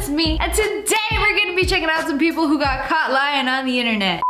it's me. And today we're gonna be checking out some people who got caught lying on the internet.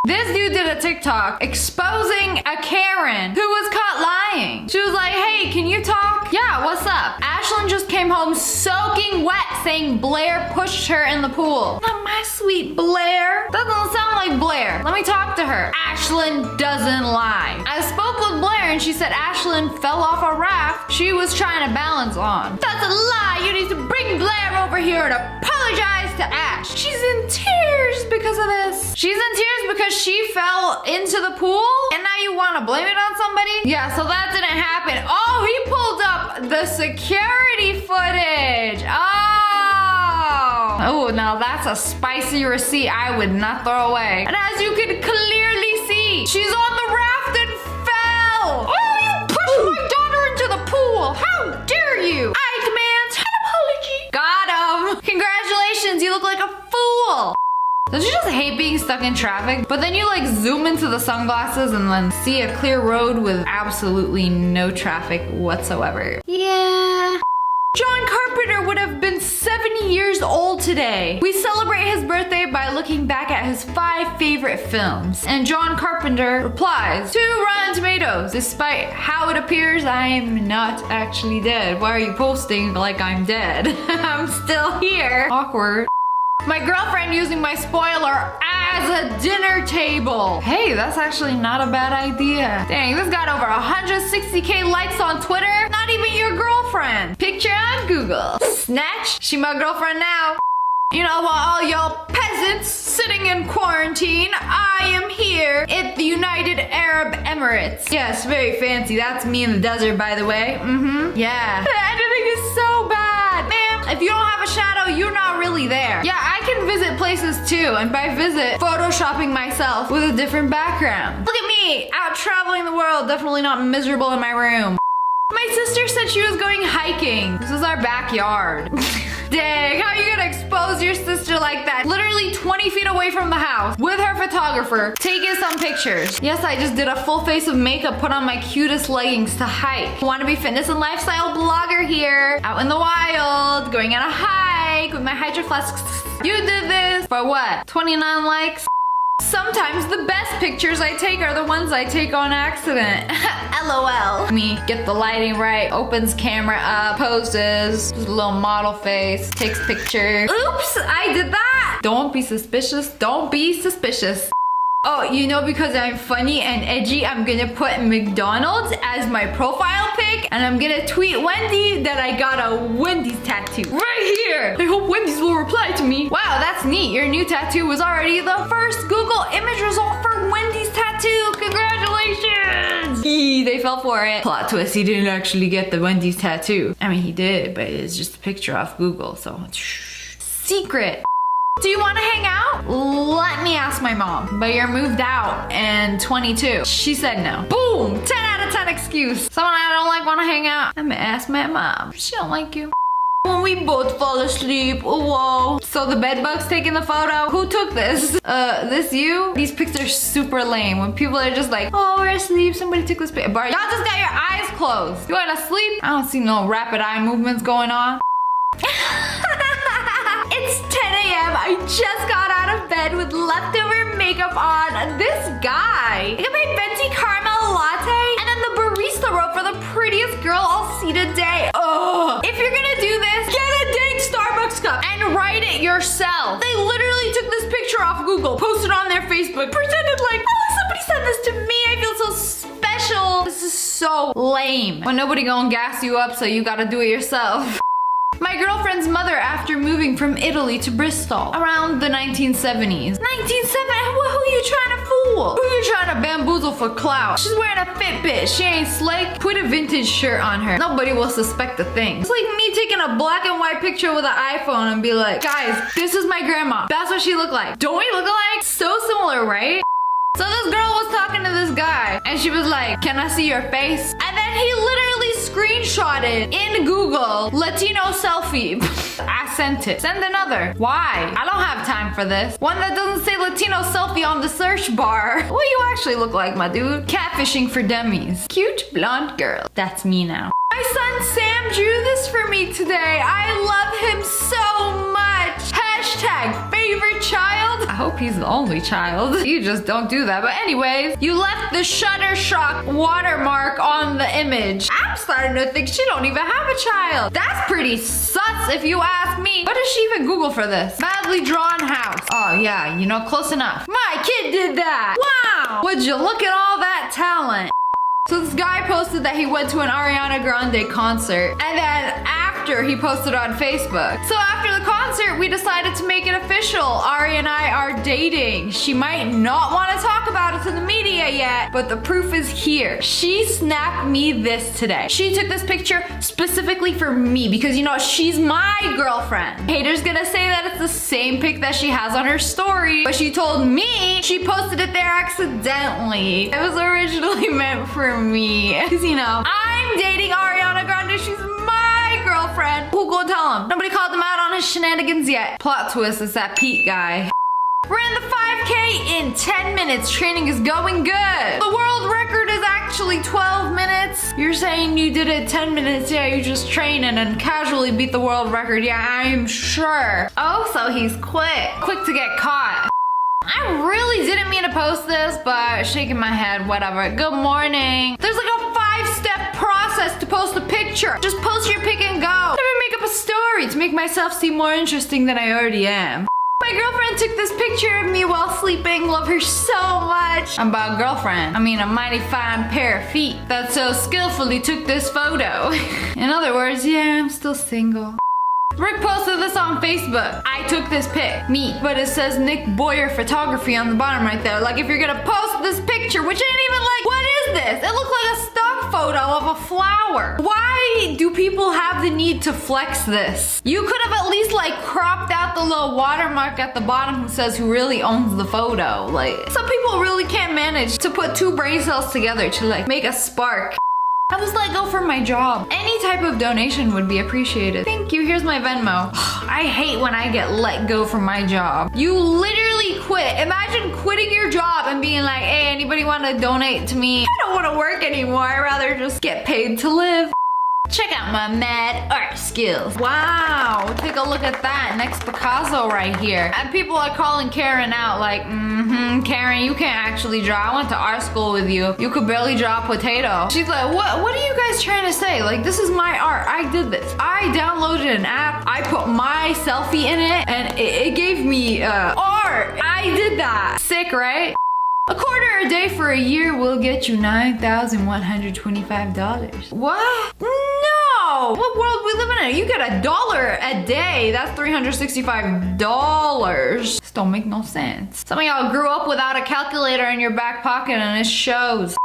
This dude did a TikTok exposing a Karen who was caught lying. She was like, hey, can you talk? Yeah, what's up? Ashlyn just came home soaking wet saying Blair pushed her in the pool. Not my sweet Blair. Doesn't sound like Blair. Let me talk to her. Ashlyn doesn't lie. I spoke with Blair and she said Ashlyn fell off a raft she was trying to balance on. That's a lie. You need to bring Blair over here and apologize to Ash. She's in tears because of this. She's in tears because she fell into the pool and now you want to blame it on somebody? Yeah, so that didn't happen. Oh, he pulled up the security footage. Oh, now that's a spicy receipt I would not throw away. And as you can clearly see, she's on the raft and fell. Oh, you pushed my daughter into the pool. How dare you? I demand an apology. Got him. Congratulations, you look like a fool. Don't you just hate being stuck in traffic? But then you like zoom into the sunglasses and then see a clear road with absolutely no traffic whatsoever. Yeah. John Carpenter would have been 70 years old today. We celebrate his birthday by looking back at his 5 favorite films. And John Carpenter replies to Rotten Tomatoes, despite how it appears I'm not actually dead. Why are you posting like I'm dead? I'm still here. Awkward. My girlfriend using my spoiler as a dinner table. Hey, that's actually not a bad idea. Dang, this got over 160k likes on Twitter. Not even your girlfriend. Picture on Google. Snatch, she my girlfriend now. You know what, all y'all peasants sitting in quarantine, I am here at the United Arab Emirates. Yes, very fancy. That's me in the desert, by the way. Yeah. The editing is so bad. Man, if you don't have a shadow, you're not really there. Yeah, I can visit places too, and by visit, photoshopping myself with a different background. Look at me, out traveling the world, definitely not miserable in my room. My sister said she was going hiking. This is our backyard. Dang, how are you gonna expose your sister like that? Literally 20 feet away from the house with her photographer, taking some pictures. Yes, I just did a full face of makeup, put on my cutest leggings to hike. Wanna be fitness and lifestyle blogger here, out in the wild, going on a hike with my hydro flasks. You did this for what? 29 likes? Sometimes the best pictures I take are the ones I take on accident. LOL. Me, get the lighting right, opens camera up, poses, just a little model face, takes picture. Oops, I did that. Don't be suspicious. Don't be suspicious. Oh, you know, because I'm funny and edgy, I'm gonna put McDonald's as my profile pic, and I'm gonna tweet Wendy that I got a Wendy's tattoo right here. I hope Wendy's will reply to me. Wow, that's neat. Your new tattoo was already the first Google image result for Wendy's tattoo. Congratulations. They fell for it. Plot twist, he didn't actually get the Wendy's tattoo. I mean, he did, but it's just a picture off Google, so secret. Do you want to hang out? Let me ask my mom. But you're moved out and 22. She said no. Boom! 10 out of 10 excuse. Someone I don't like want to hang out. I'm gonna ask my mom. She don't like you. When we both fall asleep. Whoa. So the bed bug's taking the photo. Who took this? This you? These pics are super lame. When people are just like, oh, we're asleep. Somebody took this pic. Y'all just got your eyes closed. You want to sleep? I don't see no rapid eye movements going on. It's 10 a.m. I just got out of bed with leftover makeup on. This guy. I got my venti caramel latte and then the barista wrote for the prettiest girl I'll see today. Ugh. If you're gonna do this, get a dang Starbucks cup and write it yourself. They literally took this picture off Google, posted on their Facebook, pretended like, oh, somebody sent this to me. I feel so special. This is so lame. When nobody gonna gas you up, so you gotta do it yourself. My girlfriend's mother after moving from Italy to Bristol around the 1970s. 1970? Who you trying to fool? Who you trying to bamboozle for clout? She's wearing a Fitbit. She ain't slick. Put a vintage shirt on her. Nobody will suspect a thing. It's like me taking a black and white picture with an iPhone and be like, guys, this is my grandma. That's what she looked like. Don't we look alike? So similar, right? So this girl was talking to this guy and she was like, can I see your face? And then he literally screenshotted in Google, Latino selfie. I sent it. Send another. Why? I don't have time for this. One that doesn't say Latino selfie on the search bar. What do you actually look like, my dude? Catfishing for dummies. Cute blonde girl. That's me now. My son Sam drew this for me today. I love him so much. hope he's the only child. You just don't do that. But anyways, you left the Shutterstock watermark on the image. I'm starting to think she don't even have a child. That's pretty sus if you ask me. What does she even Google for this? Badly drawn house. Oh yeah, you know, close enough. My kid did that. Wow. Would you look at all that talent? So this guy posted that he went to an Ariana Grande concert, and then after he posted on Facebook. So after the concert, we decided to make it official. Ari and I are dating. She might not want to talk about it to the media yet, but the proof is here. She snapped me this today. She took this picture specifically for me because, you know, she's my girlfriend. Haters gonna say that it's the same pic that she has on her story, but she told me she posted it there accidentally. It was originally meant for me. Because, you know, I'm dating Ariana Grande. She's my girlfriend. Who go tell him? Nobody called him out on his shenanigans yet. Plot twist, it's that Pete guy. Ran the 5K in 10 minutes. Training is going good. The world record is actually 12 minutes. You're saying you did it 10 minutes. Yeah, you just training and casually beat the world record. Yeah, I'm sure. Oh, so he's quick. Quick to get caught. I really didn't mean to post this, but shaking my head, whatever. Good morning. There's like a 5-step process to post a picture. Just post your pic and go. Let me make up a story to make myself seem more interesting than I already am. My girlfriend took this picture of me while sleeping. Love her so much. I'm about girlfriend. I mean a mighty fine pair of feet that so skillfully took this photo. In other words, yeah, I'm still single. Rick posted this on Facebook. I took this pic, me, but it says Nick Boyer Photography on the bottom right there. Like if you're gonna post this picture, which ain't even like, what is this? It looked like a stock photo of a flower. Why do people have the need to flex this? You could have at least like cropped out the little watermark at the bottom who says who really owns the photo. Like some people really can't manage to put two brain cells together to like make a spark. I was let go from my job. Any type of donation would be appreciated. Thank you, here's my Venmo. I hate when I get let go from my job. You literally quit. Imagine quitting your job and being like, hey, anybody want to donate to me? I don't want to work anymore. I'd rather just get paid to live. Check out my mad art skills. Wow, take a look at that. Next Picasso right here. And people are calling Karen out like, Karen, you can't actually draw. I went to art school with you. You could barely draw a potato. She's like, what are you guys trying to say? Like, this is my art. I did this. I downloaded an app. I put my selfie in it and it gave me art. I did that. Sick, right? A quarter a day for a year will get you $9,125. What? No! What world we living in? You get $1 a day. That's $365. This don't make no sense. Some of y'all grew up without a calculator in your back pocket and it shows.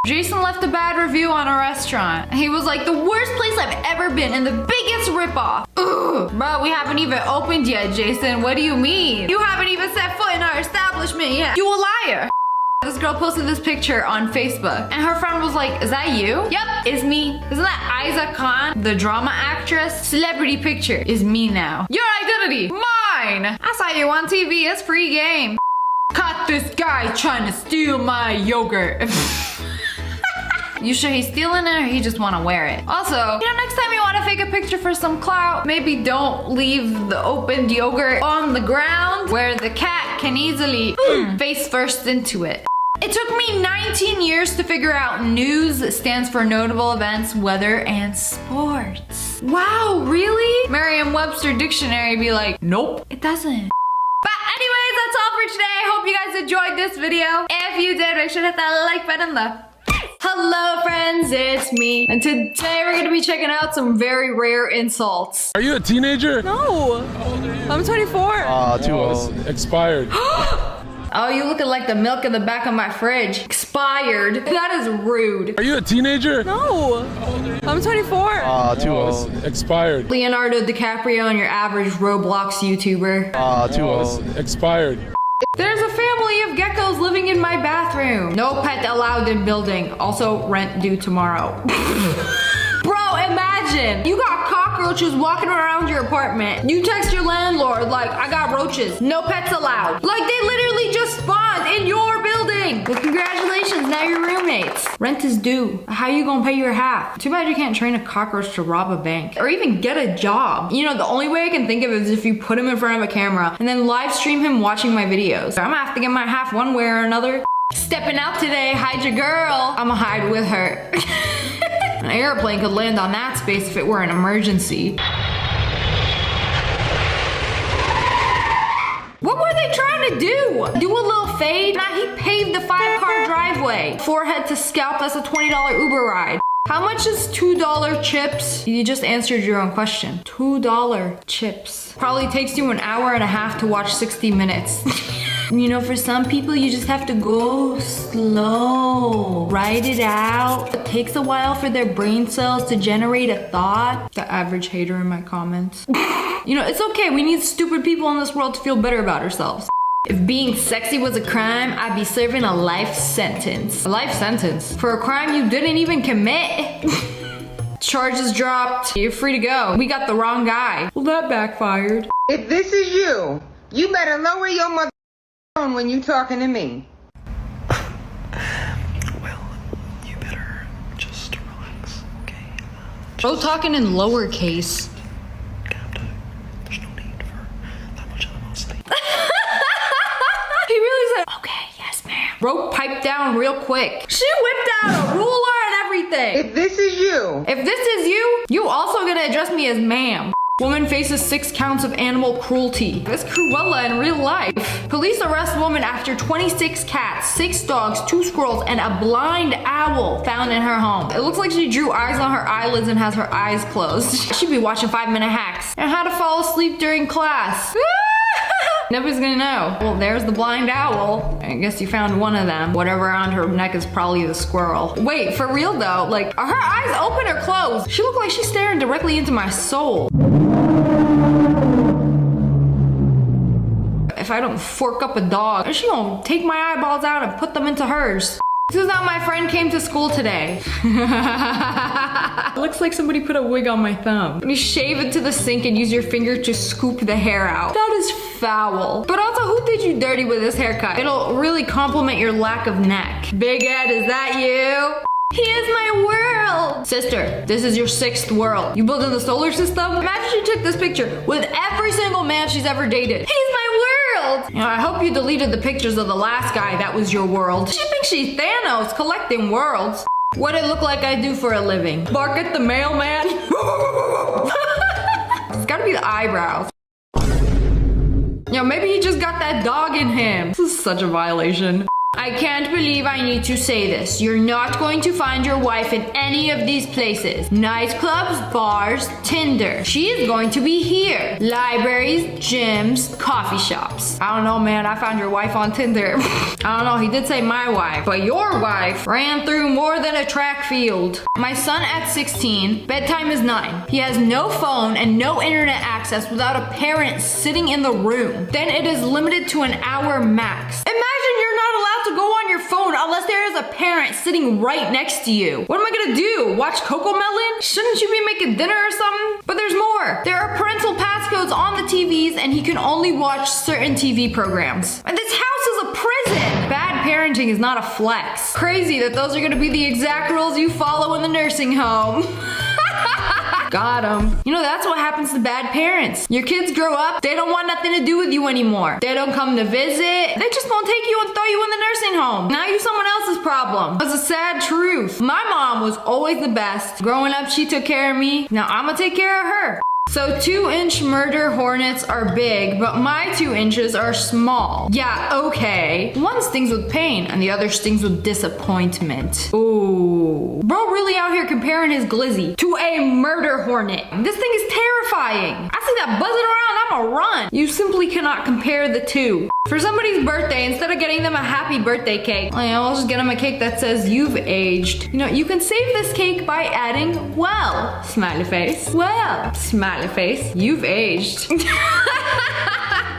Jason left a bad review on a restaurant. He was like, the worst place I've ever been and the biggest ripoff. Ugh. Bro, we haven't even opened yet, Jason. What do you mean? You haven't even set foot in our establishment yet. You a liar. This girl posted this picture on Facebook and her friend was like, is that you? Yep, it's me. Isn't that Isa Khan, the drama actress? Celebrity picture is me now. Your identity, mine. I saw you on TV, it's free game. Caught this guy trying to steal my yogurt. You sure he's stealing it or he just want to wear it? Also, you know, next time you want to fake a picture for some clout, maybe don't leave the opened yogurt on the ground where the cat can easily face first into it. It took me 19 years to figure out news stands for notable events, weather, and sports. Wow, really? Merriam-Webster dictionary be like, nope, it doesn't. But anyways, that's all for today. I hope you guys enjoyed this video. If you did, make sure to hit that like button. Hello friends, it's me. And today we're gonna be checking out some very rare insults. Are you a teenager? No. I'm 24. Too old. Expired. Oh, you looking like the milk in the back of my fridge. Expired. That is rude. Are you a teenager? No. I'm 24. Too old. Expired. Leonardo DiCaprio and your average Roblox YouTuber. Too old. Expired. There's a family of geckos living in my bathroom. No pet allowed in building. Also, rent due tomorrow. Bro, imagine you got cockroaches walking around your apartment. You text your landlord like, I got roaches. No pets allowed. Like they literally just spawned in your building. moving. Well, congratulations, now you're roommates. Rent is due. How you gonna pay your half? Too bad you can't train a cockroach to rob a bank or even get a job. You know, the only way I can think of is if you put him in front of a camera and then live stream him watching my videos. I'm gonna have to get my half one way or another. Stepping out today, hide your girl. I'ma hide with her. An airplane could land on that space if it were an emergency. What were they trying to do? Do a little fade? Nah, he paved the 5-car driveway. Forehead to scalp, that's a $20 Uber ride. How much is $2 chips? You just answered your own question. $2 chips. Probably takes you an hour and a half to watch 60 minutes. You know, for some people, you just have to go slow. Write it out. It takes a while for their brain cells to generate a thought. The average hater in my comments. You know, it's okay. We need stupid people in this world to feel better about ourselves. If being sexy was a crime, I'd be serving a life sentence. A life sentence? For a crime you didn't even commit? Charges dropped. You're free to go. We got the wrong guy. Well, that backfired. If this is you, you better lower your mother phone when you talking to me. Well, you better just relax, okay? Oh, talking in lowercase. Captain, there's no need for that much animosity. He really said, okay, yes, ma'am. Bro piped down real quick. She whipped out a ruler and everything. If this is you, If this is you, you also gonna address me as ma'am. Woman faces 6 counts of animal cruelty. That's Cruella in real life. Police arrest woman after 26 cats, 6 dogs, 2 squirrels, and a blind owl found in her home. It looks like she drew eyes on her eyelids and has her eyes closed. She'd be watching 5-minute hacks and how to fall asleep during class. Nobody's gonna know. Well, there's the blind owl. I guess you found one of them. Whatever around her neck is probably the squirrel. Wait, for real though, like, are her eyes open or closed? She looked like she's staring directly into my soul. If I don't fork up a dog, she gonna take my eyeballs out and put them into hers. This is how my friend came to school today. Looks like somebody put a wig on my thumb. You shave it to the sink and use your finger to scoop the hair out. That is foul. But also, who did you dirty with this haircut? It'll really complement your lack of neck. Big Ed, is that you? He is my world! Sister, this is your 6th world. You built in the solar system? Imagine she took this picture with every single man she's ever dated. He's my world! You know, I hope you deleted the pictures of the last guy that was your world. She thinks she's Thanos collecting worlds. What it look like I do for a living? Bark at the mailman? It's gotta be the eyebrows. You know, maybe he just got that dog in him. This is such a violation. I can't believe I need to say this. You're not going to find your wife in any of these places. Nightclubs, bars, Tinder. She is going to be here. Libraries, gyms, coffee shops. I don't know, man. I found your wife on Tinder. I don't know. He did say my wife, but your wife ran through more than a track field. My son at 16, bedtime is 9. He has no phone and no internet access without a parent sitting in the room. Then it is limited to an hour max. Imagine you're not allowed to go on your phone unless there is a parent sitting right next to you. What am I gonna do? Watch Cocomelon? Shouldn't you be making dinner or something? But there's more. There are parental passcodes on the TVs and he can only watch certain TV programs. And this house is a prison. Bad parenting is not a flex. Crazy that those are gonna be the exact rules you follow in the nursing home. Got him. You know, that's what happens to bad parents. Your kids grow up, they don't want nothing to do with you anymore. They don't come to visit. They just won't take you and throw you in the nursing home. Now you're someone else's problem. That's a sad truth. My mom was always the best. Growing up, she took care of me. Now I'm gonna take care of her. So 2-inch murder hornets are big, but my 2 inches are small. Yeah, okay. One stings with pain and the other stings with disappointment. Ooh. Bro really out here comparing his glizzy to a murder hornet. This thing is terrifying. I see that buzzing around, I'ma run. You simply cannot compare the two. For somebody's birthday, instead of getting them a happy birthday cake, I'll just get them a cake that says you've aged. You know, you can save this cake by adding, well, smiley face. Well, smiley face, you've aged.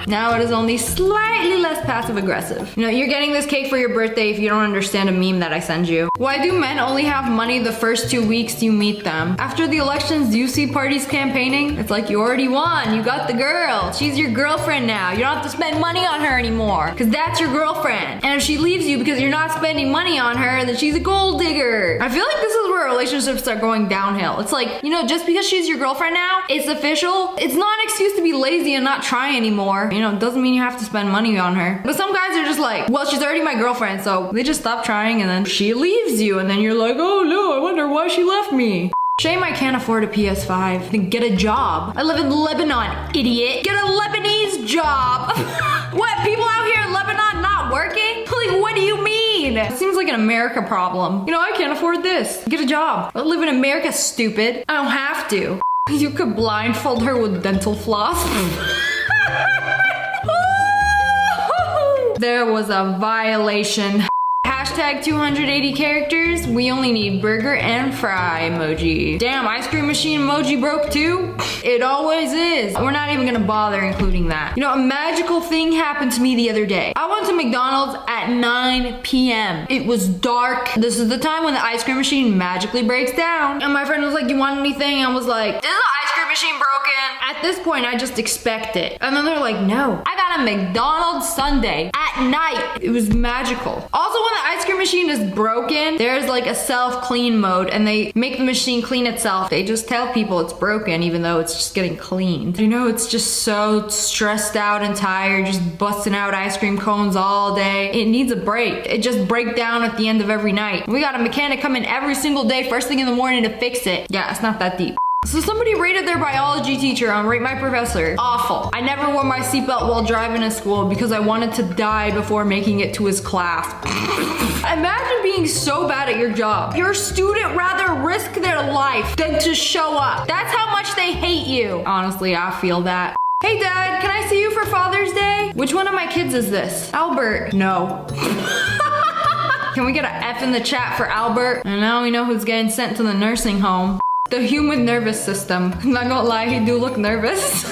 Now it is only slightly less passive aggressive. You know, you're getting this cake for your birthday if you don't understand a meme that I send you. Why do men only have money the first 2 weeks you meet them? After the elections, do you see parties campaigning? It's like you already won. You got the girl. She's your girlfriend now. You don't have to spend money on her anymore because that's your girlfriend. And if she leaves you because you're not spending money on her, then she's a gold digger. I feel like this is where relationships start going downhill. It's like, you know, just because she's your girlfriend now, it's official. It's not an excuse to be lazy and not try anymore. You know, it doesn't mean you have to spend money on her. But some guys are just like, well, she's already my girlfriend, so they just stop trying and then she leaves you and then you're like, oh no, I wonder why she left me. Shame I can't afford a PS5. Then get a job. I live in Lebanon, idiot. Get a Lebanese job. What, people out here in Lebanon not working? Like, what do you mean? It seems like an America problem. You know, I can't afford this. Get a job. I live in America, stupid. I don't have to. You could blindfold her with dental floss. There was a violation. Hashtag 280 characters. We only need burger and fry emoji. Damn, ice cream machine emoji broke too? It always is. We're not even gonna bother including that. You know, a magical thing happened to me the other day. I went to McDonald's at 9 p.m. It was dark. This is the time when the ice cream machine magically breaks down. And my friend was like, you want anything? I was like, is the ice cream machine broken? At this point, I just expect it. And then they're like, no. I got a McDonald's sundae at night. It was magical. Also, when the ice cream machine is broken, there's like a self-clean mode and they make the machine clean itself. They just tell people it's broken even though it's just getting cleaned. You know, it's just so stressed out and tired, just busting out ice cream cones all day. It needs a break. It just breaks down at the end of every night. We got a mechanic come in every single day, first thing in the morning to fix it. Yeah, it's not that deep. So somebody rated their biology teacher on Rate My Professor. Awful. I never wore my seatbelt while driving to school because I wanted to die before making it to his class. Imagine being so bad at your job. Your student rather risk their life than to show up. That's how much they hate you. Honestly, I feel that. Hey Dad, can I see you for Father's Day? Which one of my kids is this? Albert. No. Can we get an F in the chat for Albert? And now we know who's getting sent to the nursing home. The human nervous system. I'm not gonna lie, he do look nervous. You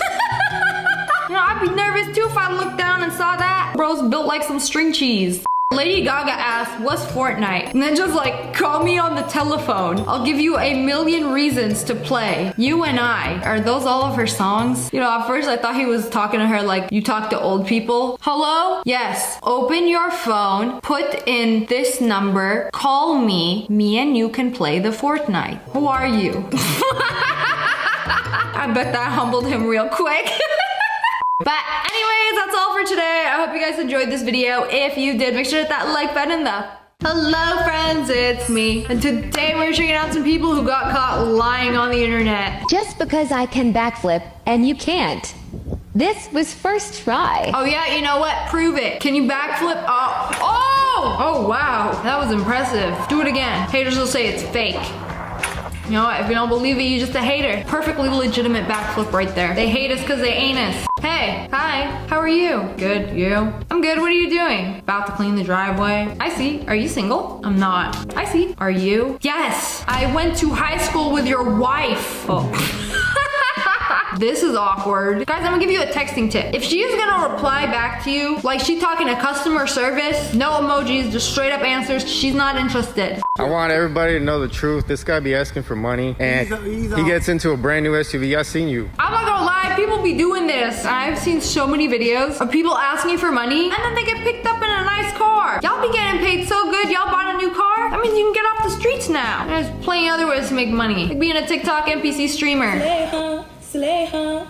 know, I'd be nervous too if I looked down and saw that. Bro's built like some string cheese. Lady Gaga asked, what's Fortnite? And then just like, call me on the telephone. I'll give you a million reasons to play. You and I. Are those all of her songs? You know, at first I thought he was talking to her like, you talk to old people. Hello? Yes. Open your phone, put in this number, call me and you can play the Fortnite. Who are you? I bet that humbled him real quick. But anyways, that's all for today. I hope you guys enjoyed this video. If you did, make sure to hit that like button though. Hello friends, it's me. And today we're checking out some people who got caught lying on the internet. Just because I can backflip and you can't. This was first try. Oh yeah, you know what? Prove it. Can you backflip? Oh wow, that was impressive. Do it again. Haters will say it's fake. You know what? If you don't believe it, you're just a hater. Perfectly legitimate backflip right there. They hate us because they ain't us. Hey, hi, how are you? Good, you? I'm good, what are you doing? About to clean the driveway. I see, are you single? I'm not. I see, are you? Yes, I went to high school with your wife. Oh. This is awkward. Guys, I'm gonna give you a texting tip. If she is gonna reply back to you, like she's talking to customer service, no emojis, just straight up answers, she's not interested. I want everybody to know the truth. This guy be asking for money and he gets into a brand new SUV. I seen you. I'm not gonna lie, people be doing this. I've seen so many videos of people asking for money and then they get picked up in a nice car. Y'all be getting paid so good, y'all bought a new car? That means you can get off the streets now. There's plenty other ways to make money. Like being a TikTok NPC streamer. Slay, huh?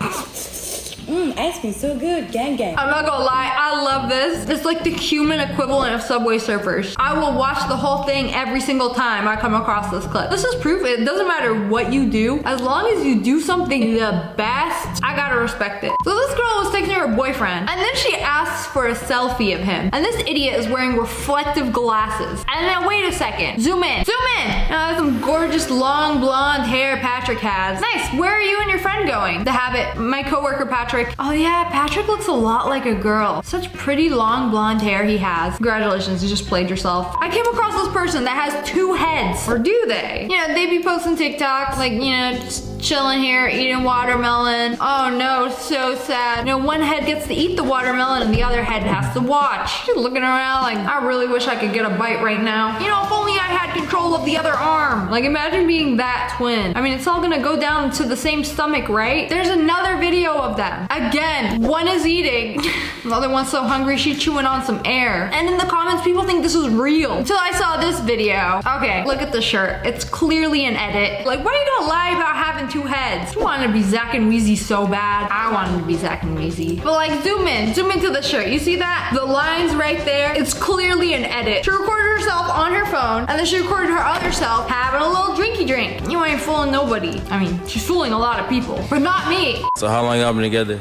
Ice cream so good, gang gang. I'm not gonna lie, I love this. It's like the human equivalent of Subway Surfers. I will watch the whole thing every single time I come across this clip. This is proof it doesn't matter what you do, as long as you do something the best, I gotta respect it. So this girl was texting her boyfriend, and then she asks for a selfie of him. And this idiot is wearing reflective glasses. And then wait a second, zoom in, zoom in. Now some gorgeous long blonde hair Patrick has. Nice, where are you and your friend going? The habit, my coworker Patrick. Oh yeah, Patrick looks a lot like a girl. Such pretty long blonde hair he has. Congratulations, you just played yourself. I came across this person that has 2 heads. Or do they? You know, they be posting TikToks, like, you know, just chilling here, eating watermelon. Oh no, so sad. You know, one head gets to eat the watermelon and the other head has to watch. She's looking around like, I really wish I could get a bite right now. You know, if only I had control of the other arm. Like, imagine being that twin. I mean, it's all gonna go down to the same stomach, right? There's another video of them. Again, one is eating. The other one's so hungry, she's chewing on some air. And in the comments, people think this is real. Until I saw this video. Okay, look at the shirt. It's clearly an edit. Like, why are you gonna lie about having two heads? You wanted to be Zack and Weezy so bad. I wanted to be Zack and Weezy. But like, zoom into the shirt. You see that? The lines right there. It's clearly an edit. She recorded herself on her phone, and then she recorded her other self having a little drinky drink. You ain't fooling nobody. I mean, she's fooling a lot of people, but not me. So how long y'all been together?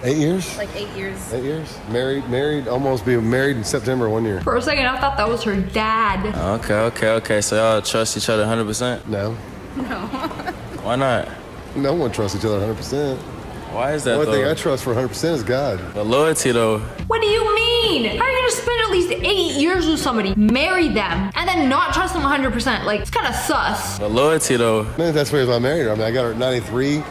8 years? Like 8 years. 8 years? Married, almost be married in September 1 year. For a second, I thought that was her dad. Okay. So y'all trust each other 100%? No. Why not? No one trusts each other 100%. Why is that The only thing though? I trust for 100% is God. The loyalty though. What do you mean? How are you gonna spend at least 8 years with somebody, marry them, and then not trust them 100%? Like, it's kind of sus. The loyalty though. Man, that's why I married her. I mean, I got her at 93.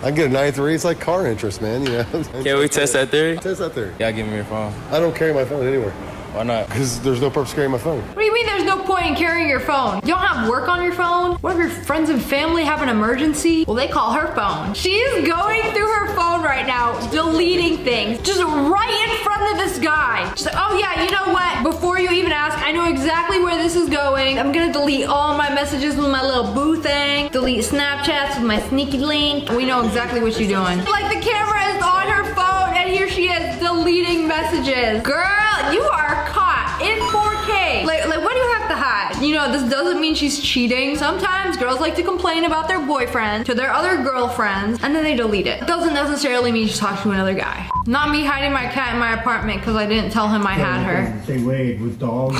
I can get a 93. It's like car interest, man. You know. Can we test that theory? Test that theory. Y'all give me your phone. I don't carry my phone anywhere Why not? because there's no purpose carrying my phone. What do you mean there's no point in carrying your phone? You don't have work on your phone? What if your friends and family have an emergency? Well, they call her phone. She's going through her phone right now, deleting things, just right in front of this guy. She's like, oh yeah, you know what? Before you even ask, I know exactly where this is going. I'm gonna delete all my messages with my little boo thing, delete Snapchats with my sneaky link. We know exactly what you're doing. Like, the camera is on her phone, and here she is deleting messages. Girl, you are caught in 4K. Like, what do you have to hide? You know, this doesn't mean she's cheating. Sometimes girls like to complain about their boyfriend to their other girlfriends, and then they delete it. It doesn't necessarily mean she's talking to another guy. Not me hiding my cat in my apartment because I didn't tell him I had her. Same way with dogs.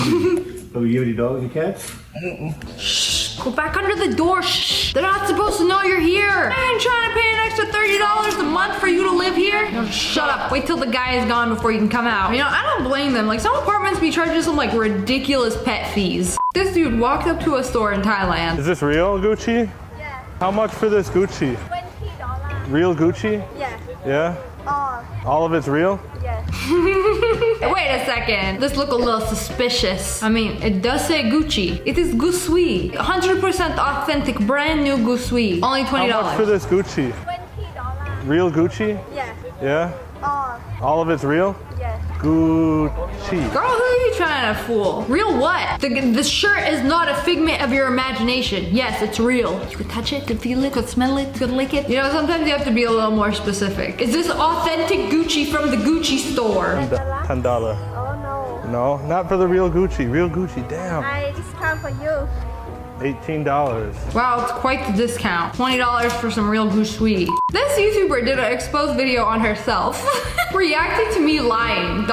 Oh, you have any dogs and cats? Shh, go back under the door. Shh. They're not supposed to know you're here. I ain't trying to pay an extra $30 a month for you to live here. No, shut up. Wait till the guy is gone before you can come out. You know, I don't blame them. Like, some apartments be charging some like ridiculous pet fees. This dude walked up to a store in Thailand. Is this real Gucci? Yeah. How much for this Gucci? $20. Real Gucci? Yeah. Yeah? All of it's real? Yeah. Wait a second. This look a little suspicious. I mean, it does say Gucci. It is Gusui. 100% authentic, brand new Gusui. Only $20. How much for this Gucci? $20. Real Gucci? Yeah. Yeah? All of it's real? Yeah. Gucci. Girl, who are you trying to fool? Real what? The shirt is not a figment of your imagination. Yes, it's real. You could touch it, could feel it, could smell it, could lick it. You know, sometimes you have to be a little more specific. Is this authentic Gucci from the Gucci store? $10. Oh no. No, not for the real Gucci. Real Gucci, damn. I discount for you. $18. Wow, it's quite the discount. $20 for some real Gusui. This YouTuber did an exposed video on herself, reacting to me lying, ...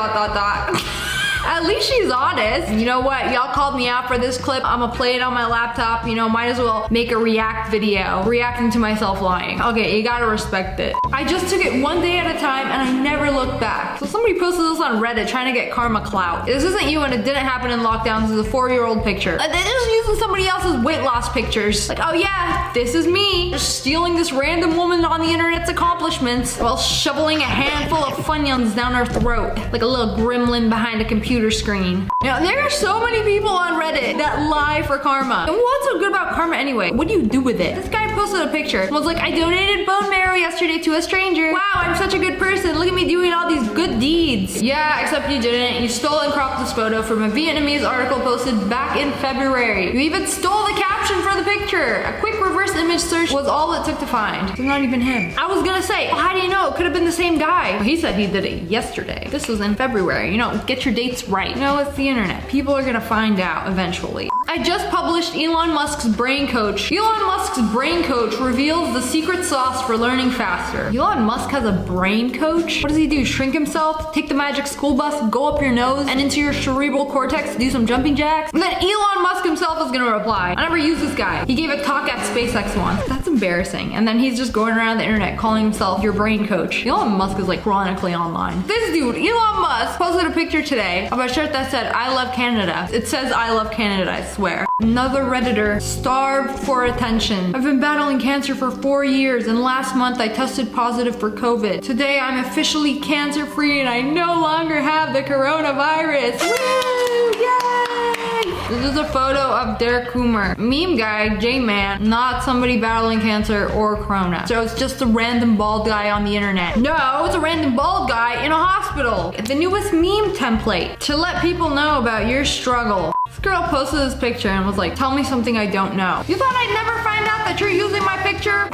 At least she's honest. You know what? Y'all called me out for this clip. I'm gonna play it on my laptop. You know, might as well make a react video, reacting to myself lying. Okay, you gotta respect it. I just took it one day at a time and I never looked back. So somebody posted this on Reddit trying to get karma clout. This isn't you and it didn't happen in lockdown. This is a 4-year-old picture. They're just using somebody else's weight loss pictures. Like, oh yeah, this is me. Just stealing this random woman on the internet's accomplishments while shoveling a handful of Funyuns down her throat. Like a little gremlin behind a computer screen. Now, there are so many people on Reddit that lie for karma. And what's so good about karma anyway? What do you do with it? This guy posted a picture and was like, I donated bone marrow yesterday to a stranger. Wow, I'm such a good person. Look at me doing all these good deeds. Yeah, except you didn't. You stole and cropped this photo from a Vietnamese article posted back in February. You even stole the caption for the picture. A quick reverse image search was all it took to find. It's not even him. I was gonna say, well, how do you know? It could have been the same guy. Well, he said he did it yesterday. This was in February. You know, get your dates right. You know, it's the internet. People are gonna find out eventually. I just published Elon Musk's brain coach. Elon Musk's brain coach reveals the secret sauce for learning faster. Elon Musk has a brain coach? What does he do? Shrink himself? Take the magic school bus? Go up your nose and into your cerebral cortex to do some jumping jacks? And then Elon Musk himself is gonna reply, I never used this guy. He gave a talk at SpaceX once. That's embarrassing. And then he's just going around the internet calling himself your brain coach. Elon Musk is like chronically online. This dude, Elon Musk, posted a picture today of a shirt that said, I love Canada. It says I love Canada, I swear. Another Redditor, starved for attention. I've been battling cancer for 4 years, and last month I tested positive for COVID. Today I'm officially cancer-free and I no longer have the coronavirus. Woo! Yay! This is a photo of Derek Coomer. Meme guy, J-Man, not somebody battling cancer or corona. So it's just a random bald guy on the internet. No, it's a random bald guy in a hospital. The newest meme template to let people know about your struggle. This girl posted this picture and was like, tell me something I don't know. You thought I'd never find out that you're using my picture?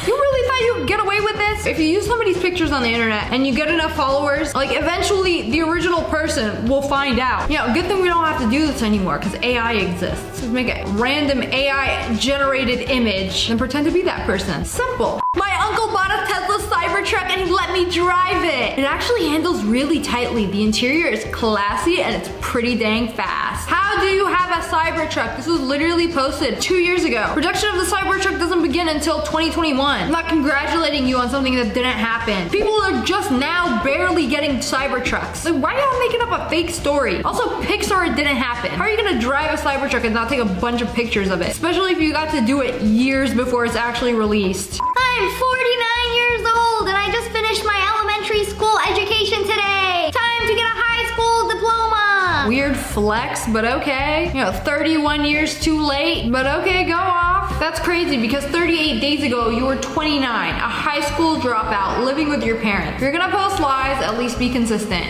You really thought you could get away with this? If you use somebody's pictures on the internet and you get enough followers, like eventually the original person will find out. You know, good thing we don't have to do this anymore because AI exists. Just make a random AI generated image and pretend to be that person. Simple. My uncle bought a Tesla Cybertruck and he let me drive it. It actually handles really tightly. The interior is classy and it's pretty dang fast. How do you have a Cybertruck? This was literally posted 2 years ago. Production of the Cybertruck doesn't begin until 2021. I'm not congratulating you on something that didn't happen. People are just now barely getting Cybertrucks. Like, why are y'all making up a fake story? Also, Pixar, it didn't happen. How are you gonna drive a Cybertruck and not take a bunch of pictures of it? Especially if you got to do it years before it's actually released. I'm 49 years old and I just finished my elementary school education today. Time to get a high school diploma. Weird flex, but okay. You know, 31 years too late, but okay, go off. That's crazy because 38 days ago, you were 29, a high school dropout, living with your parents. If you're gonna post lies, at least be consistent.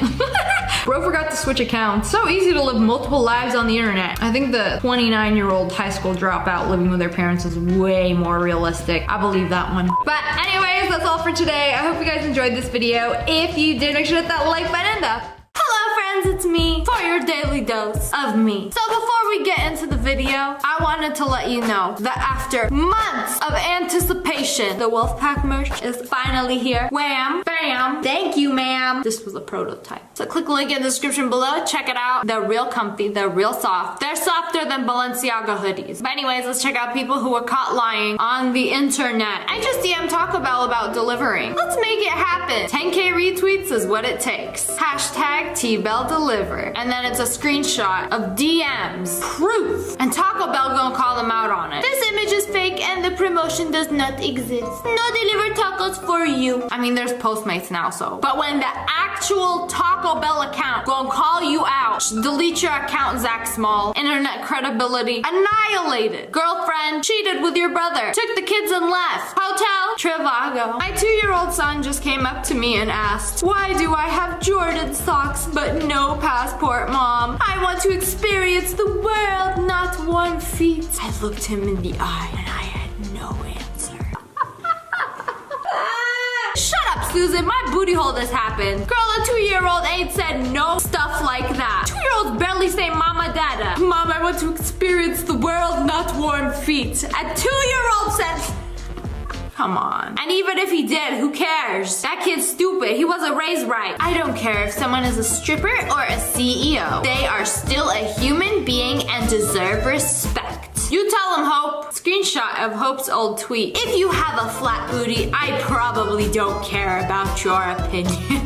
Bro forgot to switch accounts. So easy to live multiple lives on the internet. I think the 29-year-old high school dropout living with their parents is way more realistic. I believe that one. But anyways, that's all for today. I hope you guys enjoyed this video. If you did, make sure to hit that like button and hello friends, it's me for your daily dose of me. So before we get into the video, I wanted to let you know that after months of anticipation, the Wolfpack merch is finally here. Wham, bam, thank you ma'am. This was a prototype. So click the link in the description below, check it out. They're real comfy, they're real soft. They're softer than Balenciaga hoodies. But anyways, let's check out people who were caught lying on the internet. I just DM Taco Bell about delivering. Let's make it happen. 10K retweets is what it takes. Hashtag T-Bell deliver. And then it's a screenshot of DMs. Proof. And Taco Bell gonna call them out on it. This image is fake and the promotion does not exist. No deliver tacos for you. I mean, there's Postmates now, so. But when the actual Taco Bell account gonna call you out, delete your account, Zach Small. Internet credibility annihilated. Girlfriend cheated with your brother. Took the kids and left. Hotel Trivago. My 2-year-old son just came up to me and asked, why do I have Jordan socks but no passport, Mom? I want to experience the world, not warm feet. I looked him in the eye and I had no answer. Shut up, Susan. My booty hole this happened. Girl, a 2-year-old ain't said no stuff like that. 2-year-olds barely say mama dada. Mom, I want to experience the world, not warm feet. A 2-year-old said... Come on. And even if he did, who cares? That kid's stupid. He wasn't raised right. I don't care if someone is a stripper or a CEO. They are still a human being and deserve respect. You tell him, Hope. Screenshot of Hope's old tweet. If you have a flat booty, I probably don't care about your opinion.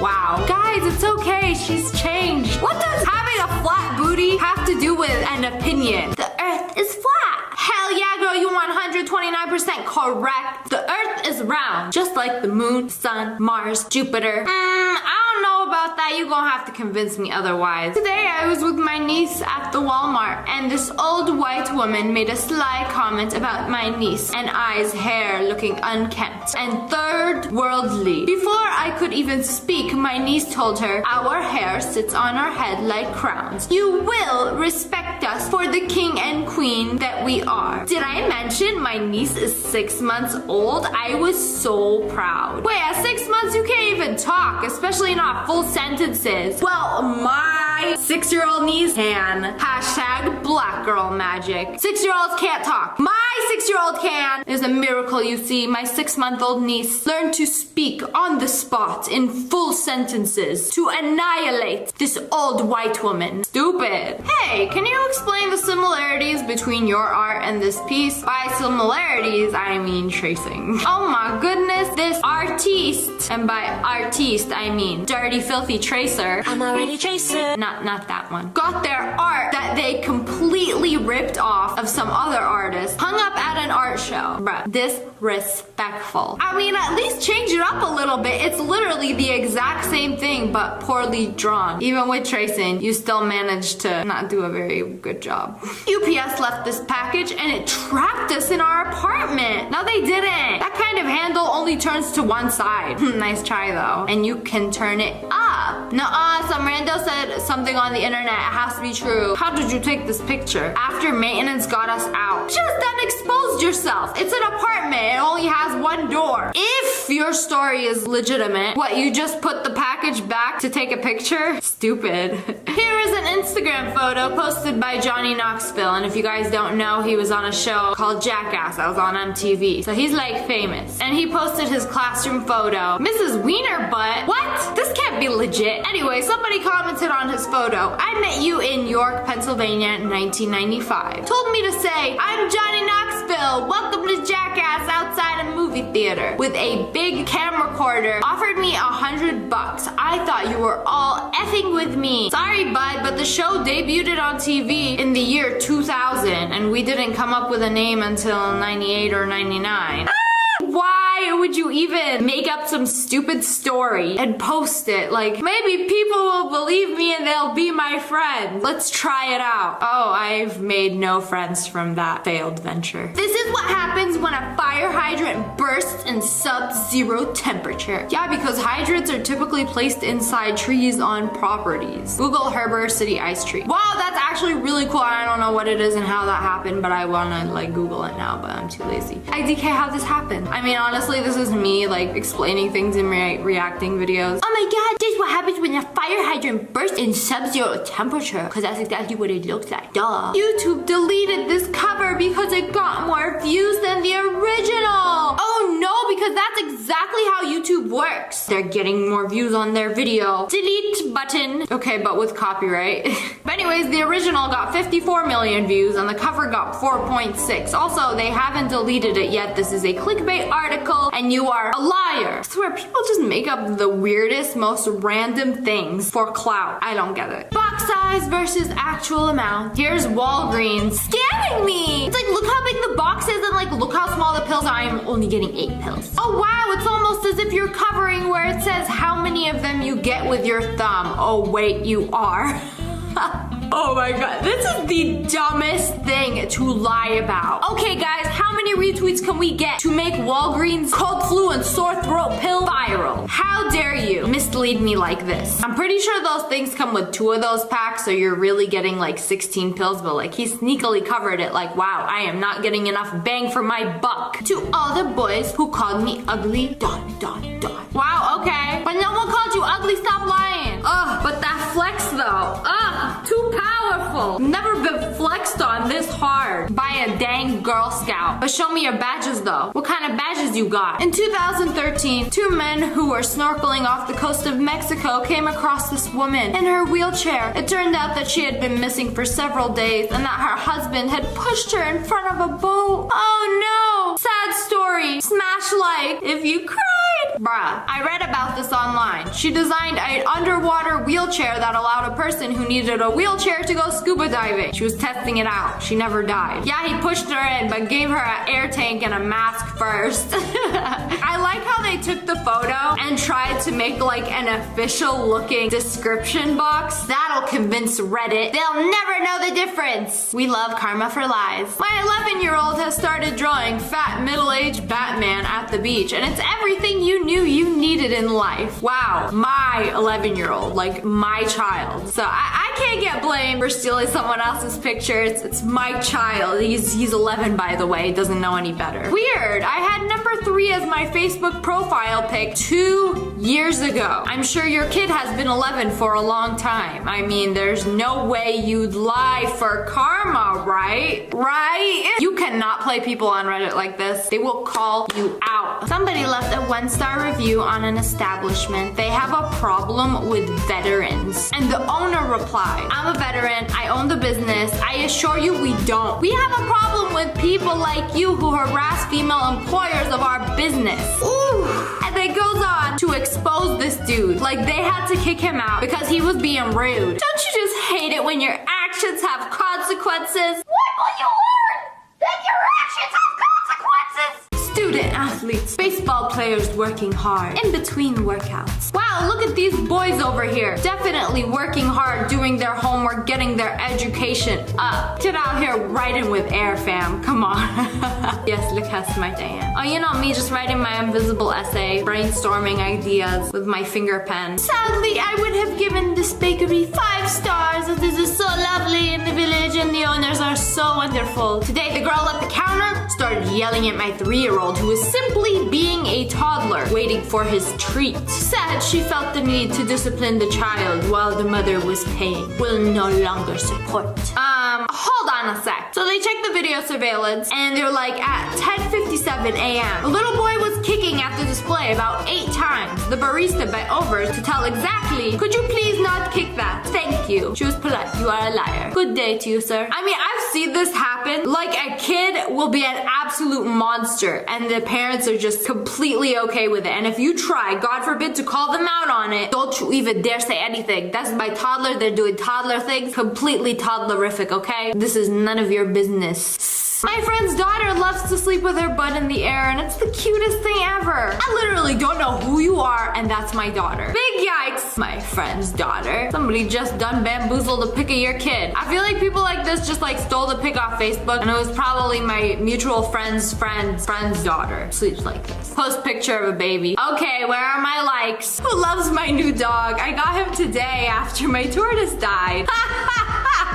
Wow. Guys, it's okay. She's changed. What does having a flat booty have to do with an opinion? The earth is flat. Hell yeah, girl, you 129% correct. The earth is round, just like the moon, sun, Mars, Jupiter. I don't know about that. You're gonna have to convince me otherwise. Today, I was with my niece at the Walmart, and this old white woman made a sly comment about my niece and I's hair looking unkempt and third worldly. Before I could even speak, my niece told her, our hair sits on our head like crowns. You will respect us for the king and queen that we are. Did I mention my niece is 6 months old? I was so proud. Wait, at 6 months you can't even talk, especially not full sentences. Well, my my 6-year-old niece can. Hashtag black girl magic. 6-year-olds can't talk. My 6-year-old can. There's a miracle, you see. My 6-month-old niece learned to speak on the spot in full sentences to annihilate this old white woman. Stupid. Hey, can you explain the similarities between your art and this piece? By similarities, I mean tracing. Oh my goodness, this artiste, and by artiste, I mean dirty, filthy tracer. I'm already tracer. Not that one. Got their art that they completely ripped off of some other artist, hung up at an art show. Bruh, disrespectful. I mean, at least change it up a little bit. It's literally the exact same thing, but poorly drawn. Even with tracing, you still managed to not do a very good job. UPS left this package and it trapped us in our apartment. No, they didn't. That kind of handle only turns to one side. Nice try though. And you can turn it up. Nuh-uh, some rando said something on the internet. It has to be true. How did you take this picture? After maintenance got us out. Just then exposed yourself. It's an apartment. It only has one door. If your story is legitimate, what, you just put the package back to take a picture? Stupid. Here is an Instagram photo posted by Johnny Knoxville, and if you guys don't know, he was on a show called Jackass that was on MTV, so he's like famous. And he posted his classroom photo. Mrs. Wiener Butt? What? This can't be legit. Anyway, somebody commented on his photo. I met you in York, Pennsylvania in 1995. Told me to say, I'm Johnny Knoxville. Welcome to Jackass outside a movie theater with a big camcorder. Offered me $100. I thought you were all effing with me. Sorry, bud, but the show debuted on TV in the year 2000 and we didn't come up with a name until 98 or 99. Why would you even make up some stupid story and post it? Like, maybe people will believe me and they'll be my friend. Let's try it out. Oh, I've made no friends from that failed venture. This is what happens when a fire hydrant bursts in sub-zero temperature. Yeah, because hydrants are typically placed inside trees on properties. Google Heber City ice tree. Wow, that's actually really cool. I don't know what it is and how that happened, but I wanna like Google it now, but I'm too lazy. IDK, how this happened? I mean, honestly, this is me like explaining things in reacting videos. Oh my god, this is what happens when a fire hydrant bursts in sub-zero temperature, because that's exactly what it looks like. Duh. YouTube deleted this cover because it got more views than the original. Oh no, because that's exactly how YouTube works. They're getting more views on their video. Delete button. Okay, but with copyright. But anyways, the original got 54 million views and the cover got 4.6. Also, they haven't deleted it yet. This is a clickbait article and you are a liar. I swear, people just make up the weirdest, most random things for clout. I don't get it. Box size versus actual amount. Here's Walgreens scamming me. It's like, look how big the box is and like, look how small the pills are. I'm only getting 8 pills. Oh wow, it's almost as if you're covering where it says how many of them you get with your thumb. Oh wait, you are. Oh my god, this is the dumbest thing to lie about. Okay guys, how many retweets can we get to make Walgreens cold flu and sore throat pill viral? How dare you mislead me like this? I'm pretty sure those things come with 2 of those packs, so you're really getting like 16 pills, but like he sneakily covered it like, wow, I am not getting enough bang for my buck. To all the boys who called me ugly, ... Wow, okay. But no one called you ugly, stop lying. Ugh, but that flex though, ugh, too powerful. Never been flexed on this hard by a dang Girl Scout. But show me your badges though. What kind of badges you got? In 2013, 2 men who were snorkeling off the coast of Mexico came across this woman in her wheelchair. It turned out that she had been missing for several days and that her husband had pushed her in front of a boat. Oh no! Sad story. Smash like if you cried. Bruh, I read about this online. She designed an underwater wheelchair that allowed a person who needed a wheelchair to go scuba diving. She was testing it out. She never died. Yeah, he pushed her in, but gave her an air tank and a mask first. I like how they took the photo and tried to make like an official looking description box. That'll convince Reddit. They'll never know the difference. We love karma for lies. My 11-year-old has started drawing fat middle-aged Batman at the beach, and it's everything you knew you needed in life. Wow, my 11-year-old, like my child. So I can't get blamed for stealing someone else's picture. It's my child. He's 11, by the way, doesn't know any better. Weird, I had number 3 as my Facebook profile pic 2 years ago. I'm sure your kid has been 11 for a long time. I mean, there's no way you'd lie for karma, right? Right? You cannot play people on Reddit like this. They will call you out. Somebody left a 1-star review on an establishment. They have a problem with veterans. And the owner replied, I'm a veteran. I own the business. I assure you we don't. We have a problem with people like you who harass female employers of our business. Ooh. And then goes on to expose this dude. Like they had to kick him out because he was being rude. Don't you just hate it when your actions have consequences? What will you learn? That your actions have consequences! Student athletes, baseball players working hard in between workouts. Wow, look at these boys over here. Definitely working hard, doing their homework, getting their education up. Get out here writing with air, fam. Come on. Yes, look how smart I am. Oh, you know me just writing my invisible essay, brainstorming ideas with my finger pen. Sadly, I would have given this bakery 5 stars as this is so lovely in the village and the owners are so wonderful. Today, the girl at the counter started yelling at my 3-year-old who was simply being a toddler waiting for his treat. Sad she felt the need to discipline the child while the mother was paying. Will no longer support. Hold on a sec. So they checked the video surveillance and they're like at 10:57 a.m. A little boy was kicking at the display about 8 times. The barista bent over to tell exactly, could you please not kick that? Thank you. She was polite. You are a liar. Good day to you, sir. I mean, I've seen this happen. Like a kid will be an absolute monster and the parents are just completely okay with it. And if you try, God forbid, to call them out on it, don't you even dare say anything. That's my toddler. They're doing toddler things. Completely toddlerific, okay? This is none of your business. My friend's daughter loves to sleep with her butt in the air and it's the cutest thing ever. I literally don't know who you are and that's my daughter. Big yikes. My friend's daughter. Somebody just done bamboozled a pic of your kid. I feel like people like this just like stole the pic off Facebook and it was probably my mutual friend's daughter. Sleeps like this. Post picture of a baby. Okay, where are my likes? Who loves my new dog? I got him today after my tortoise died.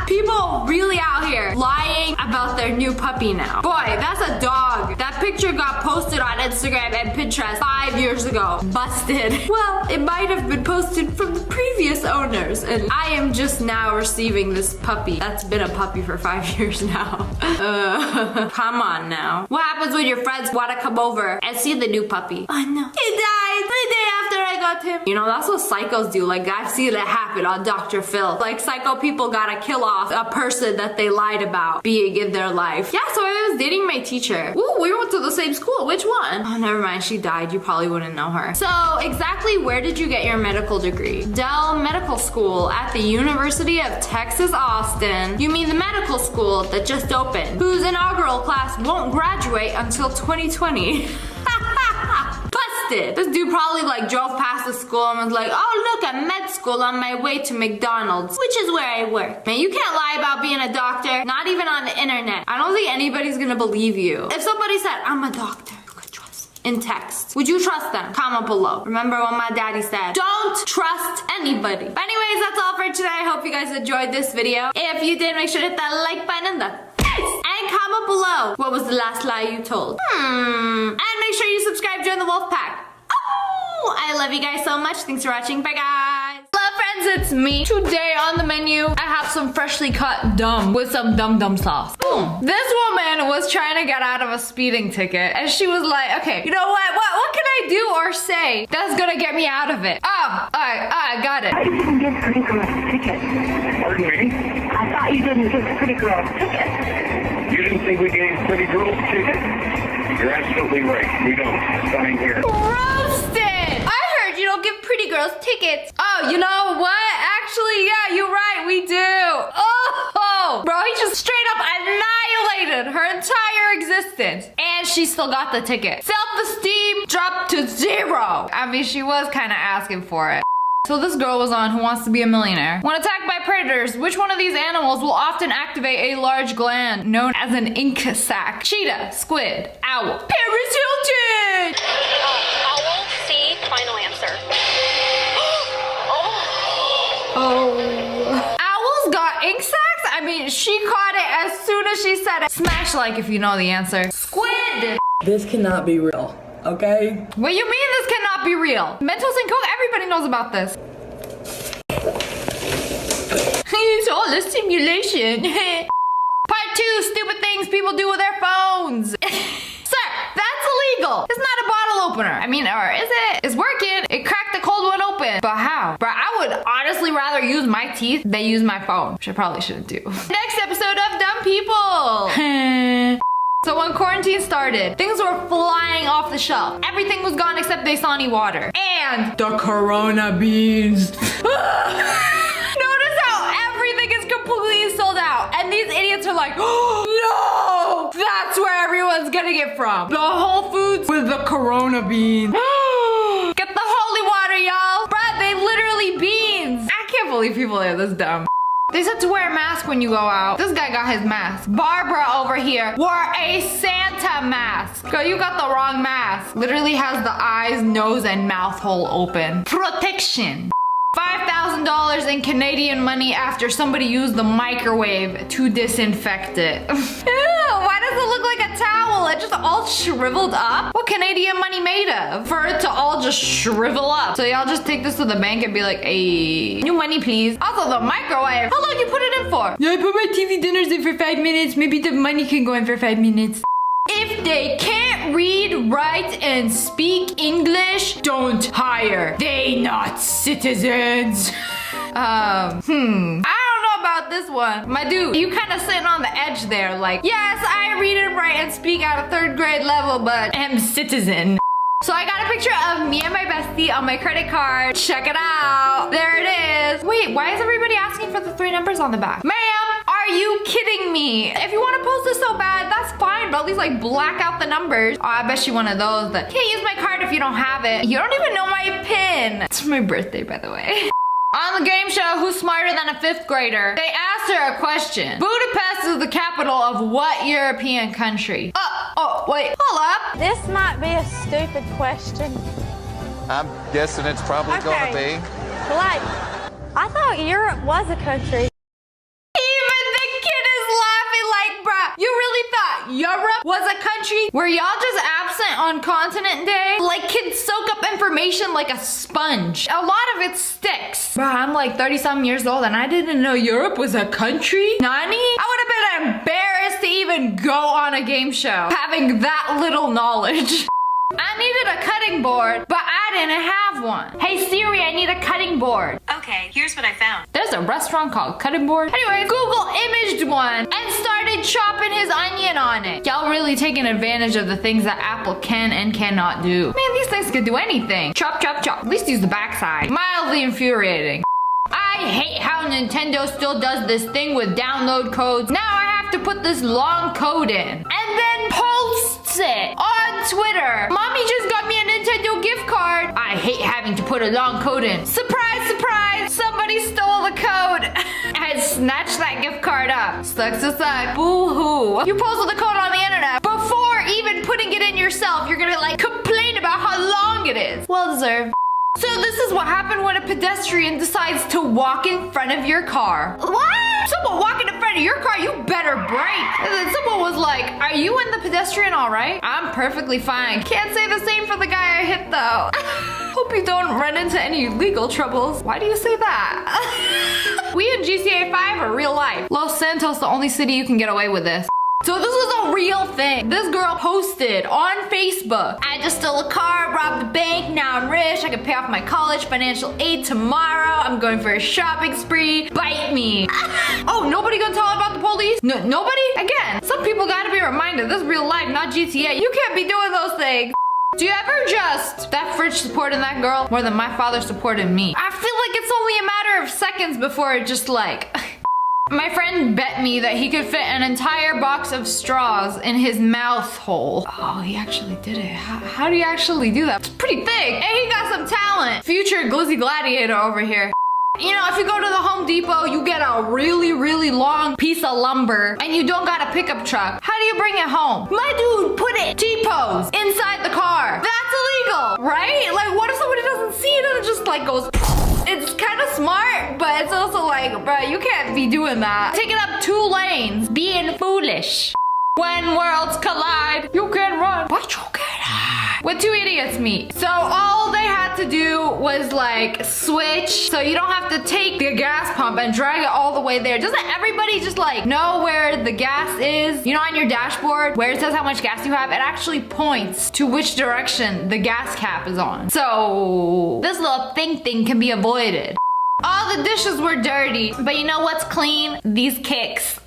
People really out here lying about their new puppy now. Boy, that's a dog. That picture got posted on Instagram and Pinterest 5 years ago. Busted. Well, it might have been posted from the previous owners and I am just now receiving this puppy. That's been a puppy for 5 years now. Come on now. What happens when your friends want to come over and see the new puppy? Oh no. He died the day after I got him. You know, that's what psychos do. Like, I've seen it happen on Dr. Phil. Like, psycho people gotta kill off a person that they lied about being in their life. Yeah, so I was dating my teacher. Ooh, we went to the same school. Which one? Oh, never mind. She died. You probably wouldn't know her. So, exactly where did you get your medical degree? Dell Medical School at the University of Texas, Austin. You mean the medical school that just opened, whose inaugural class won't graduate until 2020. Busted. This dude probably like drove past the school and was like, oh look, a med school on my way to McDonald's, which is where I work. Man, you can't lie about being a doctor, not even on the internet. I don't think anybody's gonna believe you. If somebody said, I'm a doctor, you could trust me. In text, would you trust them? Comment below. Remember what my daddy said, don't trust anybody. But anyways, that's all for today. I hope you guys enjoyed this video. If you did, make sure to hit that like button in the and comment below what was the last lie you told. And make sure you subscribe, join the wolf pack. Oh, I love you guys so much. Thanks for watching. Bye guys. Hello friends, it's me. Today on the menu, I have some freshly cut dum with some dum sauce. Boom. This woman was trying to get out of a speeding ticket and she was like, okay, you know what can I do or say that's gonna get me out of it? Oh, I got it. I didn't give pretty girls tickets. Pardon me? I thought you didn't give pretty girls tickets. You didn't think we gave pretty girls tickets? You're absolutely right. We don't. Sign here. Roasted! I heard you don't give pretty girls tickets. Oh, you know what? Actually, yeah, you're right. We do. Oh, bro, he just straight up annihilated her entire existence. And she still got the ticket. Self-esteem dropped to 0. I mean, she was kind of asking for it. So this girl was on Who Wants to Be a Millionaire. When attacked by predators, which one of these animals will often activate a large gland known as an ink sac? Cheetah, squid, owl. Paris Hilton! Owl, C, She caught it as soon as she said it. Smash like if you know the answer. Squid. This cannot be real, okay? What you mean this cannot be real? Mentos and Coke, everybody knows about this. It's all a simulation. Part 2, stupid things people do with their phones. Sir, that's illegal. It's not a bottle opener. I mean, or is it? It's working. It cracked the cold one open. But how? Bro, I would honestly rather use my teeth than use my phone, which I probably shouldn't do. Next episode of Dumb People. So when quarantine started, things were flying off the shelf. Everything was gone except Dasani water. And the Corona beans. Notice how everything is completely sold out. And these idiots are like, oh, no! That's where everyone's getting it from. The Whole Foods with the Corona beans. Get the holy water, y'all. Bruh, they literally beans. I can't believe people are this dumb. They said to wear a mask when you go out. This guy got his mask. Barbara over here wore a Santa mask. Girl, you got the wrong mask. Literally has the eyes, nose, and mouth hole open. Protection. $5,000 in Canadian money after somebody used the microwave to disinfect it. Ew, why does it look like a towel? It just all shriveled up? What Canadian money made of? For it to all just shrivel up. So y'all just take this to the bank and be like, hey, new money please. Also the microwave. How long you put it in for? Yeah, I put my TV dinners in for 5 minutes. Maybe the money can go in for 5 minutes. If they can't read, write, and speak English, don't hire. They not citizens. I don't know about this one. My dude, you kind of sitting on the edge there like, yes, I read and write and speak at a 3rd grade level, but am citizen. So I got a picture of me and my bestie on my credit card. Check it out. There it is. Wait, why is everybody asking for the 3 numbers on the back? Ma'am, are you kidding me? If you want to post this so bad, that's fine, but at least like black out the numbers. Oh, I bet you one of those that can't use my card if you don't have it. You don't even know my PIN. It's my birthday, by the way. On the game show, Who's Smarter Than a 5th Grader? They asked her a question. Budapest is the capital of what European country? Oh, wait, hold up. This might be a stupid question. I'm guessing it's probably gonna be. Like, I thought Europe was a country. Even the kid is laughing like, bruh, you really thought Europe was a country? Were y'all just absent on continent day? Like kids soak up information like a sponge. A lot of it sticks. Bruh, I'm like 30-something years old and I didn't know Europe was a country? Nani? I would have been embarrassed to even go on a game show having that little knowledge. I needed a cutting board, but I didn't have one. Hey Siri, I need a cutting board. Okay, here's what I found. There's a restaurant called Cutting Board. Anyways, Google imaged one and started chopping his onion on it. Y'all really taking advantage of the things that Apple can and cannot do. Man, these things could do anything. Chop, chop, chop. At least use the backside. Mildly infuriating. I hate how Nintendo still does this thing with download codes. Now I have to put this long code in and then posts it on Twitter. Mommy just got me a Nintendo gift card. I hate having to put a long code in. Surprise, surprise, somebody stole the code. I snatched that gift card up. Sucks to suck. Boo-hoo. You posted the code on the internet. Before even putting it in yourself, you're gonna like complain about how long it is. Well deserved. So this is what happened when a pedestrian decides to walk in front of your car. What? Someone walking in front of your car, you better brake. And then someone was like, are you and the pedestrian all right? I'm perfectly fine. Can't say the same for the guy I hit though. Hope you don't run into any legal troubles. Why do you say that? We in GTA 5 are real life. Los Santos, the only city you can get away with this. So this was a real thing. This girl posted on Facebook, I just stole a car, robbed a bank, now I'm rich, I can pay off my college financial aid tomorrow, I'm going for a shopping spree, bite me. Oh, nobody gonna tell about the police? No, nobody? Again, some people gotta be reminded, this is real life, not GTA. You can't be doing those things. Do you ever just, that fridge supporting that girl more than my father supported me? I feel like it's only a matter of seconds before it just like... My friend bet me that he could fit an entire box of straws in his mouth hole. Oh, he actually did it. How do you actually do that? It's pretty thick. And he got some talent. Future Glizzy Gladiator over here. You know, if you go to the Home Depot, you get a really, really long piece of lumber and you don't got a pickup truck. How do you bring it home? My dude put it T-pose inside the car. That's illegal, right? Like, what if somebody doesn't see it and it just like goes... It's kind of smart, but it's also like, bro, you can't be doing that. Taking up 2 lanes, being foolish. When worlds collide, you can run, but you can't hide. What 2 idiots meet. So all they had to do was like switch, so you don't have to take the gas pump and drag it all the way there. Doesn't everybody just like know where the gas is? You know, on your dashboard where it says how much gas you have, it actually points to which direction the gas cap is on. So this little thing can be avoided. All the dishes were dirty, but you know what's clean? These kicks.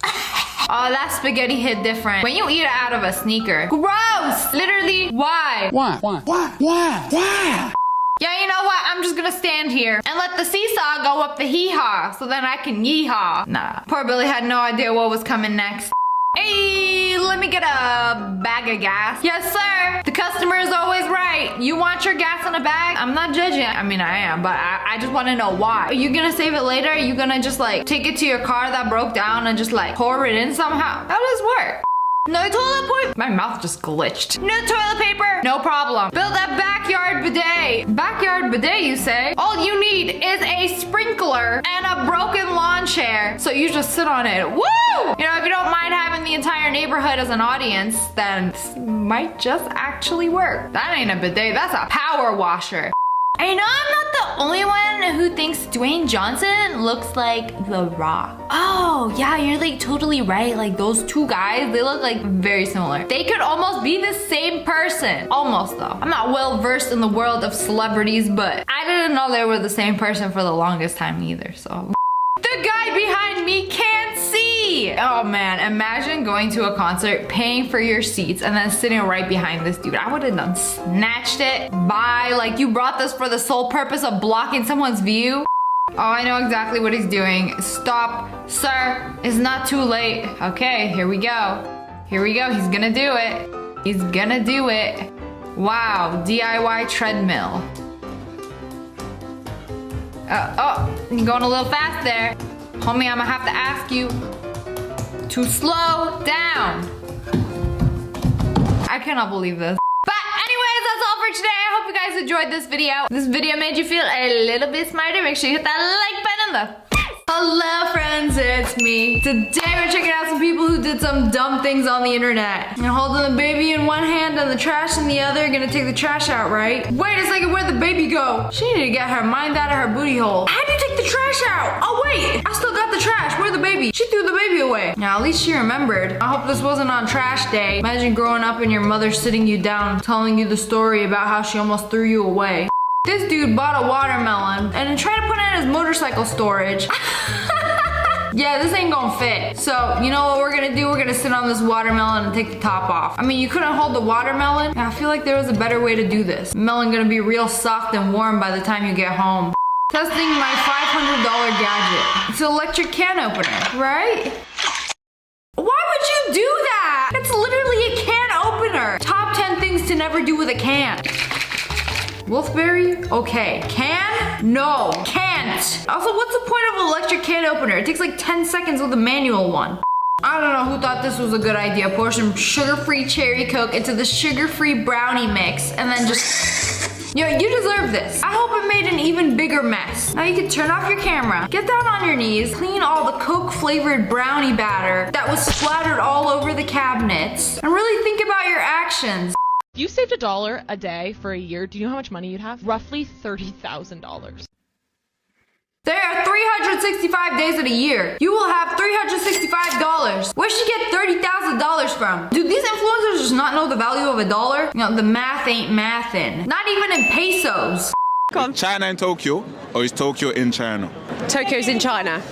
Oh, that spaghetti hit different. When you eat it out of a sneaker. Gross! Literally, why? Why? Yeah, you know what? I'm just gonna stand here and let the seesaw go up the hee-haw so then I can yee-haw. Nah, poor Billy had no idea what was coming next. Hey, let me get a bag of gas. Yes, sir. The customer is always right. You want your gas in a bag? I'm not judging. I mean, I am, but I just want to know why. Are you gonna save it later? Are you gonna just like take it to your car that broke down and just like pour it in somehow? How does this work? No toilet paper. My mouth just glitched. No toilet paper. No problem. Build that backyard bidet. Backyard bidet, you say? All you need is a sprinkler and a broken lawn chair. So you just sit on it. Woo! You know, if you don't mind having the entire neighborhood as an audience, then this might just actually work. That ain't a bidet. That's a power washer. I know I'm not the only one who thinks Dwayne Johnson looks like The Rock. Oh, yeah, you're like totally right. Like those 2 guys, they look like very similar. They could almost be the same person. Almost though. I'm not well versed in the world of celebrities, but I didn't know they were the same person for the longest time either, so. The guy behind me can't see. Oh man, imagine going to a concert, paying for your seats, and then sitting right behind this dude. I would have done snatched it. Bye. Like, you brought this for the sole purpose of blocking someone's view. Oh, I know exactly what he's doing. Stop, sir. It's not too late. Okay, here we go. Here we go. He's gonna do it. He's gonna do it. Wow, DIY treadmill. Oh, you're going a little fast there. Homie, I'm gonna have to ask you to slow down. I cannot believe this. But anyways, that's all for today. I hope you guys enjoyed this video. This video made you feel a little bit smarter. Make sure you hit that like button in the face. Hello friends, it's me. Today we're checking out some people who did some dumb things on the internet. I'm holding the baby in one hand and the trash in the other. Gonna take the trash out, right? Wait a second, where'd the baby go? She needed to get her mind out of her booty hole. How'd you take the trash out? Oh wait, I still got the trash. Where'd the baby? She threw the baby away. Now at least she remembered. I hope this wasn't on trash day. Imagine growing up and your mother sitting you down, telling you the story about how she almost threw you away. This dude bought a watermelon and tried to put it in his motorcycle storage. Yeah, this ain't gonna fit. So, you know what we're gonna do? We're gonna sit on this watermelon and take the top off. I mean, you couldn't hold the watermelon. I feel like there was a better way to do this. Melon gonna be real soft and warm by the time you get home. Testing my $500 gadget. It's an electric can opener, right? Why would you do that? It's literally a can opener. Top 10 things to never do with a can. Wolfberry? Okay. Can? No. Can't. Also, what's the point of an electric can opener? It takes like 10 seconds with a manual one. I don't know who thought this was a good idea. Pour some sugar-free cherry Coke into the sugar-free brownie mix and then just... Yo, you deserve this. I hope it made an even bigger mess. Now you can turn off your camera, get down on your knees, clean all the Coke-flavored brownie batter that was splattered all over the cabinets, and really think about your actions. If you saved $1 a day for a year, do you know how much money you'd have? Roughly $30,000. There are 365 days in a year. You will have $365. Where'd she get $30,000 from? Do these influencers just not know the value of $1? You know, the math ain't mathin'. Not even in pesos. China in Tokyo, or is Tokyo in China? Tokyo's in China.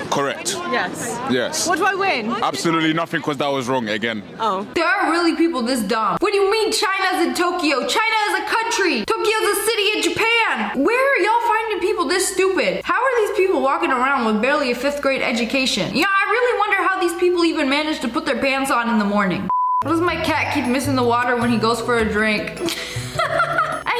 Correct. Yes. Yes. What do I win? Absolutely nothing, because that was wrong again. Oh. There are really people this dumb. What do you mean China's in Tokyo? China is a country. Tokyo's a city in Japan. Where are y'all finding people this stupid? How are these people walking around with barely a 5th grade education? Yeah, I really wonder how these people even manage to put their pants on in the morning. Why does my cat keep missing the water when he goes for a drink?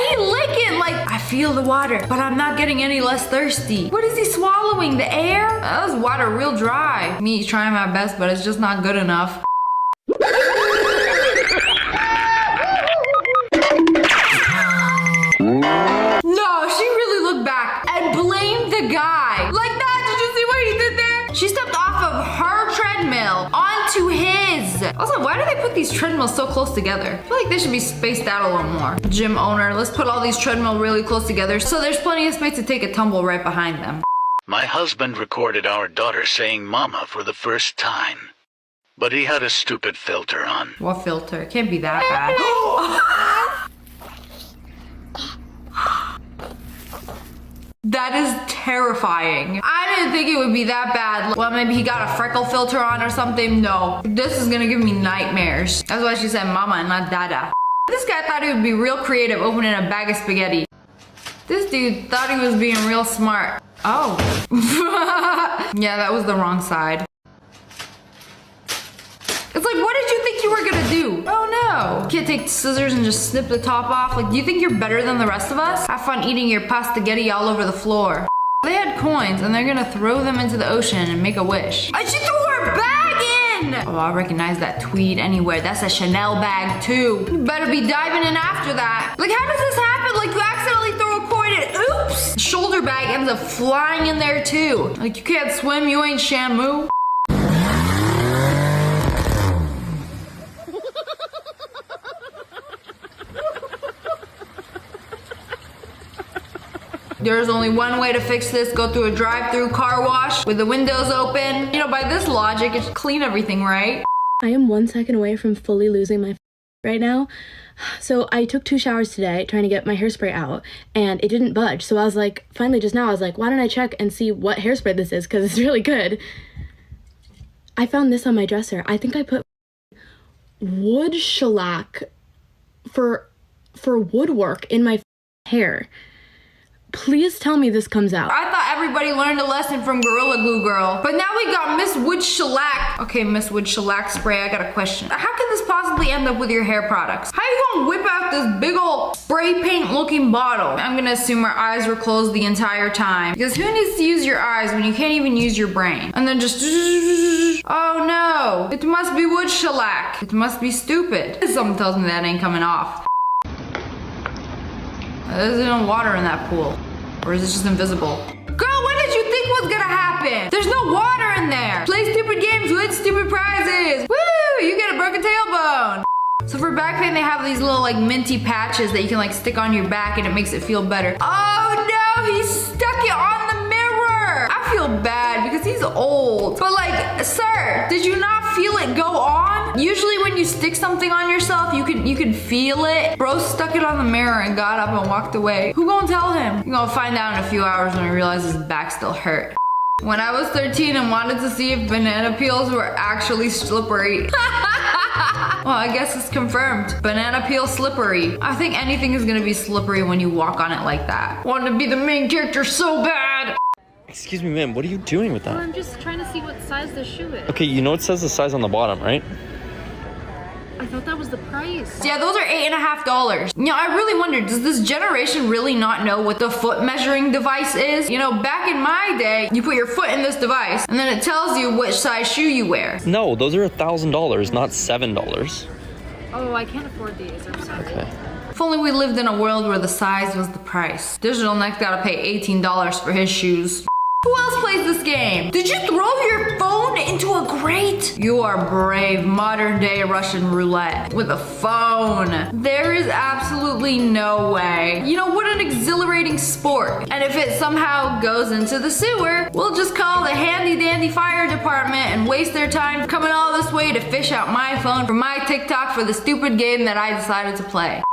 He licking like, I feel the water, but I'm not getting any less thirsty. What is he swallowing? The air? That was water real dry. Me trying my best, but it's just not good enough. No, she really looked back and blamed the guy. Like that, did you see what he did there? She stepped off of her treadmill onto his. Also, why do they put these treadmills so close together? I feel like they should be spaced out a little more. Gym owner, let's put all these treadmills really close together so there's plenty of space to take a tumble right behind them. My husband recorded our daughter saying mama for the first time. But he had a stupid filter on. What filter? It can't be that bad. That is terrifying. I didn't think it would be that bad. Well, maybe he got a freckle filter on or something. No, this is gonna give me nightmares. That's why she said mama and not dada. This guy thought he would be real creative opening a bag of spaghetti. This dude thought he was being real smart. Oh. Yeah, that was the wrong side. It's like, what did you think you were gonna do? Oh no. Can't take scissors and just snip the top off. Like, do you think you're better than the rest of us? Have fun eating your pastagetti all over the floor. They had coins and they're gonna throw them into the ocean and make a wish. And she threw her bag in! Oh, I recognize that tweed anywhere. That's a Chanel bag too. You better be diving in after that. Like, how does this happen? Like, you accidentally throw a coin and oops! Shoulder bag ends up flying in there too. Like, you can't swim, you ain't Shamu. There's only one way to fix this. Go through a drive-through car wash with the windows open. You know, by this logic, it's clean everything, right? I am 1 second away from fully losing my right now. So I took 2 showers today trying to get my hairspray out and it didn't budge. So I was like, finally just now, I was like, why don't I check and see what hairspray this is? Because it's really good. I found this on my dresser. I think I put wood shellac for woodwork in my hair. Please tell me this comes out. I thought everybody learned a lesson from Gorilla Glue Girl, but now we got Miss Wood Shellac. Okay, Miss Wood Shellac spray, I got a question. How can this possibly end up with your hair products? How you gonna whip out this big old spray paint looking bottle? I'm gonna assume our eyes were closed the entire time, because who needs to use your eyes when you can't even use your brain? And then just, oh no, it must be wood shellac. It must be stupid. Something tells me that ain't coming off. There's no water in that pool. Or is it just invisible? Girl, what did you think was gonna happen? There's no water in there. Play stupid games, win stupid prizes. Woo, you get a broken tailbone. So for back pain, they have these little like minty patches that you can like stick on your back and it makes it feel better. Oh no, he stuck it on the mirror. I feel bad because he's old. But like, sir, did you not feel it go on? Usually when you stick something on yourself, you can feel it. Bro stuck it on the mirror and got up and walked away. Who gonna tell him? You're gonna find out in a few hours when he realizes his back still hurt. When I was 13 and wanted to see if banana peels were actually slippery. Well, I guess it's confirmed. Banana peel slippery. I think anything is gonna be slippery when you walk on it like that. Wanted to be the main character so bad. Excuse me, ma'am, what are you doing with that? Well, I'm just trying to see what size the shoe is. Okay, you know it says the size on the bottom, right? I thought that was the price. Yeah, those are $8.50. You know, I really wonder, does this generation really not know what the foot measuring device is? You know, back in my day, you put your foot in this device, and then it tells you which size shoe you wear. No, those are $1,000, not $7. Oh, I can't afford these. I'm sorry. Okay. If only we lived in a world where the size was the price. Digital Neck gotta pay $18 for his shoes. Who else plays this game? Did you throw your phone into a grate? You are brave. Modern day Russian roulette with a phone. There is absolutely no way. You know, what an exhilarating sport. And if it somehow goes into the sewer, we'll just call the handy dandy fire department and waste their time coming all this way to fish out my phone for my TikTok for the stupid game that I decided to play.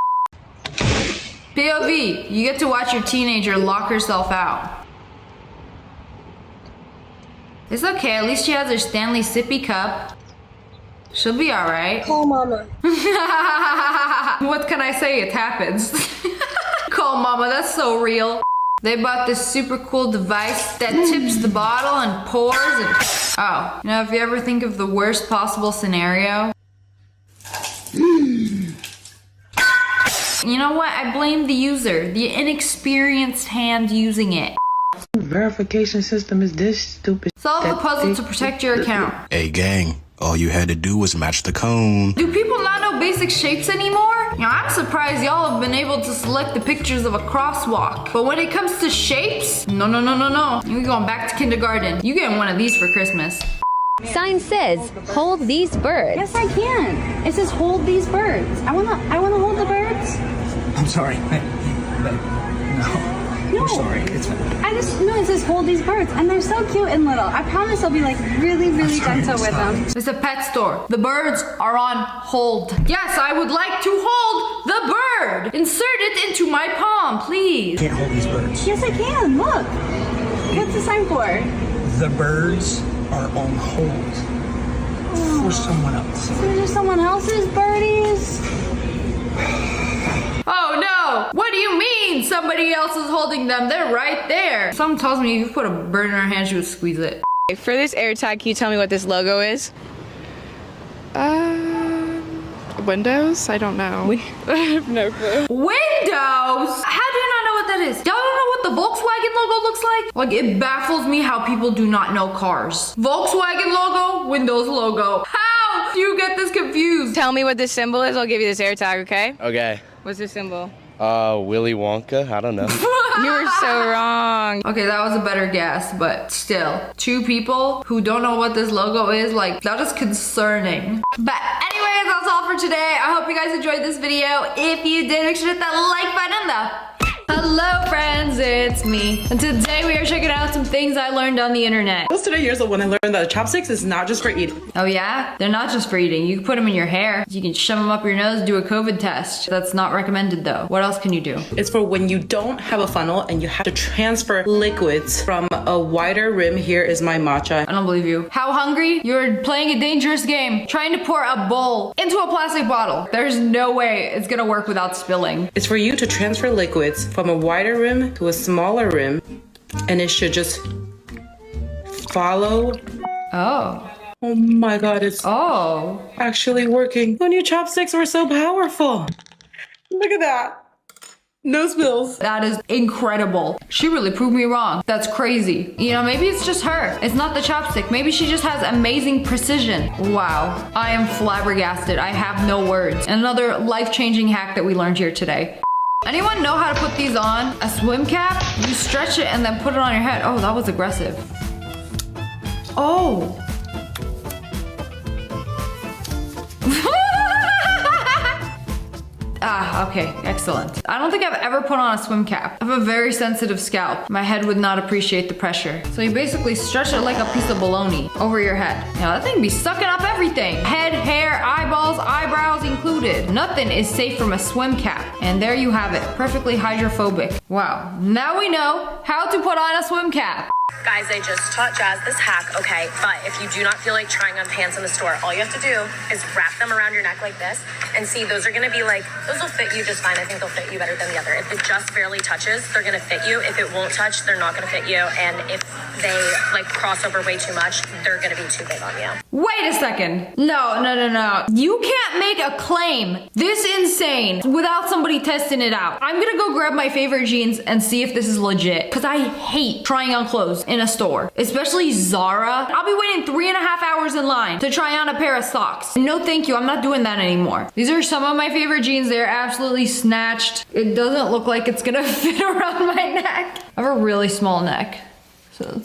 POV, you get to watch your teenager lock herself out. It's okay, at least she has her Stanley sippy cup. She'll be alright. Call mama. What can I say? It happens. Call mama, that's so real. They bought this super cool device that tips the bottle and pours and... Oh, you know, if you ever think of the worst possible scenario... You know what? I blame the user, the inexperienced hand using it. Verification system is this stupid. Solve the puzzle to protect your account. Hey gang, all you had to do was match the cone. Do people not know basic shapes anymore? Now, I'm surprised y'all have been able to select the pictures of a crosswalk. But when it comes to shapes, no. You're going back to kindergarten. You getting one of these for Christmas. Sign says, hold these birds. Yes, I can. It says hold these birds. I wanna hold the birds. I'm sorry. No. We're sorry. It's fine. It says hold these birds, and they're so cute and little. I promise I'll be like really gentle with them. It's a pet store. The birds are on hold. Yes, I would like to hold the bird. Insert it into my palm, please. You can't hold these birds. Yes, I can. Look. What's the sign for? The birds are on hold for someone else. So there's someone else's birdies? Oh no! What do you mean somebody else is holding them? They're right there. Something tells me if you put a bird in her hand, she would squeeze it. For this AirTag, can you tell me what this logo is? Windows? I don't know. I have no clue. Windows? How do you not know what that is? Y'all don't know what the Volkswagen logo looks like? Like, it baffles me how people do not know cars. Volkswagen logo, Windows logo. How do you get this confused? Tell me what this symbol is. I'll give you this AirTag, okay? Okay. What's this symbol? Willy Wonka? I don't know. You were so wrong. Okay, that was a better guess, but still. Two people who don't know what this logo is, like, that is concerning. But anyways, that's all for today. I hope you guys enjoyed this video. If you did, make sure to hit that like button though. Hello friends, it's me. And today we are checking out some things I learned on the internet. I was today years old when I learned that chopsticks is not just for eating. Oh yeah? They're not just for eating. You can put them in your hair. You can shove them up your nose, do a COVID test. That's not recommended though. What else can you do? It's for when you don't have a funnel and you have to transfer liquids from a wider rim. Here is my matcha. I don't believe you. How hungry? You're playing a dangerous game. Trying to pour a bowl into a plastic bottle. There's no way it's gonna work without spilling. It's for you to transfer liquids from a wider rim to a smaller rim, and it should just follow. Oh my god, it's actually working. Who knew chopsticks were so powerful? Look at that. No spills. That is incredible. She really proved me wrong. That's crazy. You know, maybe it's just her. It's not the chopstick. Maybe she just has amazing precision. Wow. I am flabbergasted. I have no words. Another life-changing hack that we learned here today. Anyone know how to put these on? A swim cap? You stretch it and then put it on your head. Oh, that was aggressive. Oh. Okay, excellent. I don't think I've ever put on a swim cap. I have a very sensitive scalp. My head would not appreciate the pressure. So you basically stretch it like a piece of bologna over your head. Now that thing be sucking up everything. Head, hair, eyeballs, eyebrows included. Nothing is safe from a swim cap. And there you have it, perfectly hydrophobic. Wow, now we know how to put on a swim cap. Guys, I just taught Jazz this hack, okay? But if you do not feel like trying on pants in the store, all you have to do is wrap them around your neck like this. And see, those are gonna be like, those will fit you just fine. I think they'll fit you better than the other. If it just barely touches, they're gonna fit you. If it won't touch, they're not gonna fit you. And if they like cross over way too much, they're gonna be too big on you. Wait a second. No. You can't make a claim this insane without somebody testing it out. I'm gonna go grab my favorite jeans and see if this is legit. Cause I hate trying on clothes in a store, especially Zara. I'll be waiting 3.5 hours in line to try on a pair of socks. No thank you, I'm not doing that anymore. These are some of my favorite jeans. They're absolutely snatched. It doesn't look like it's gonna fit around my neck. I have a really small neck. So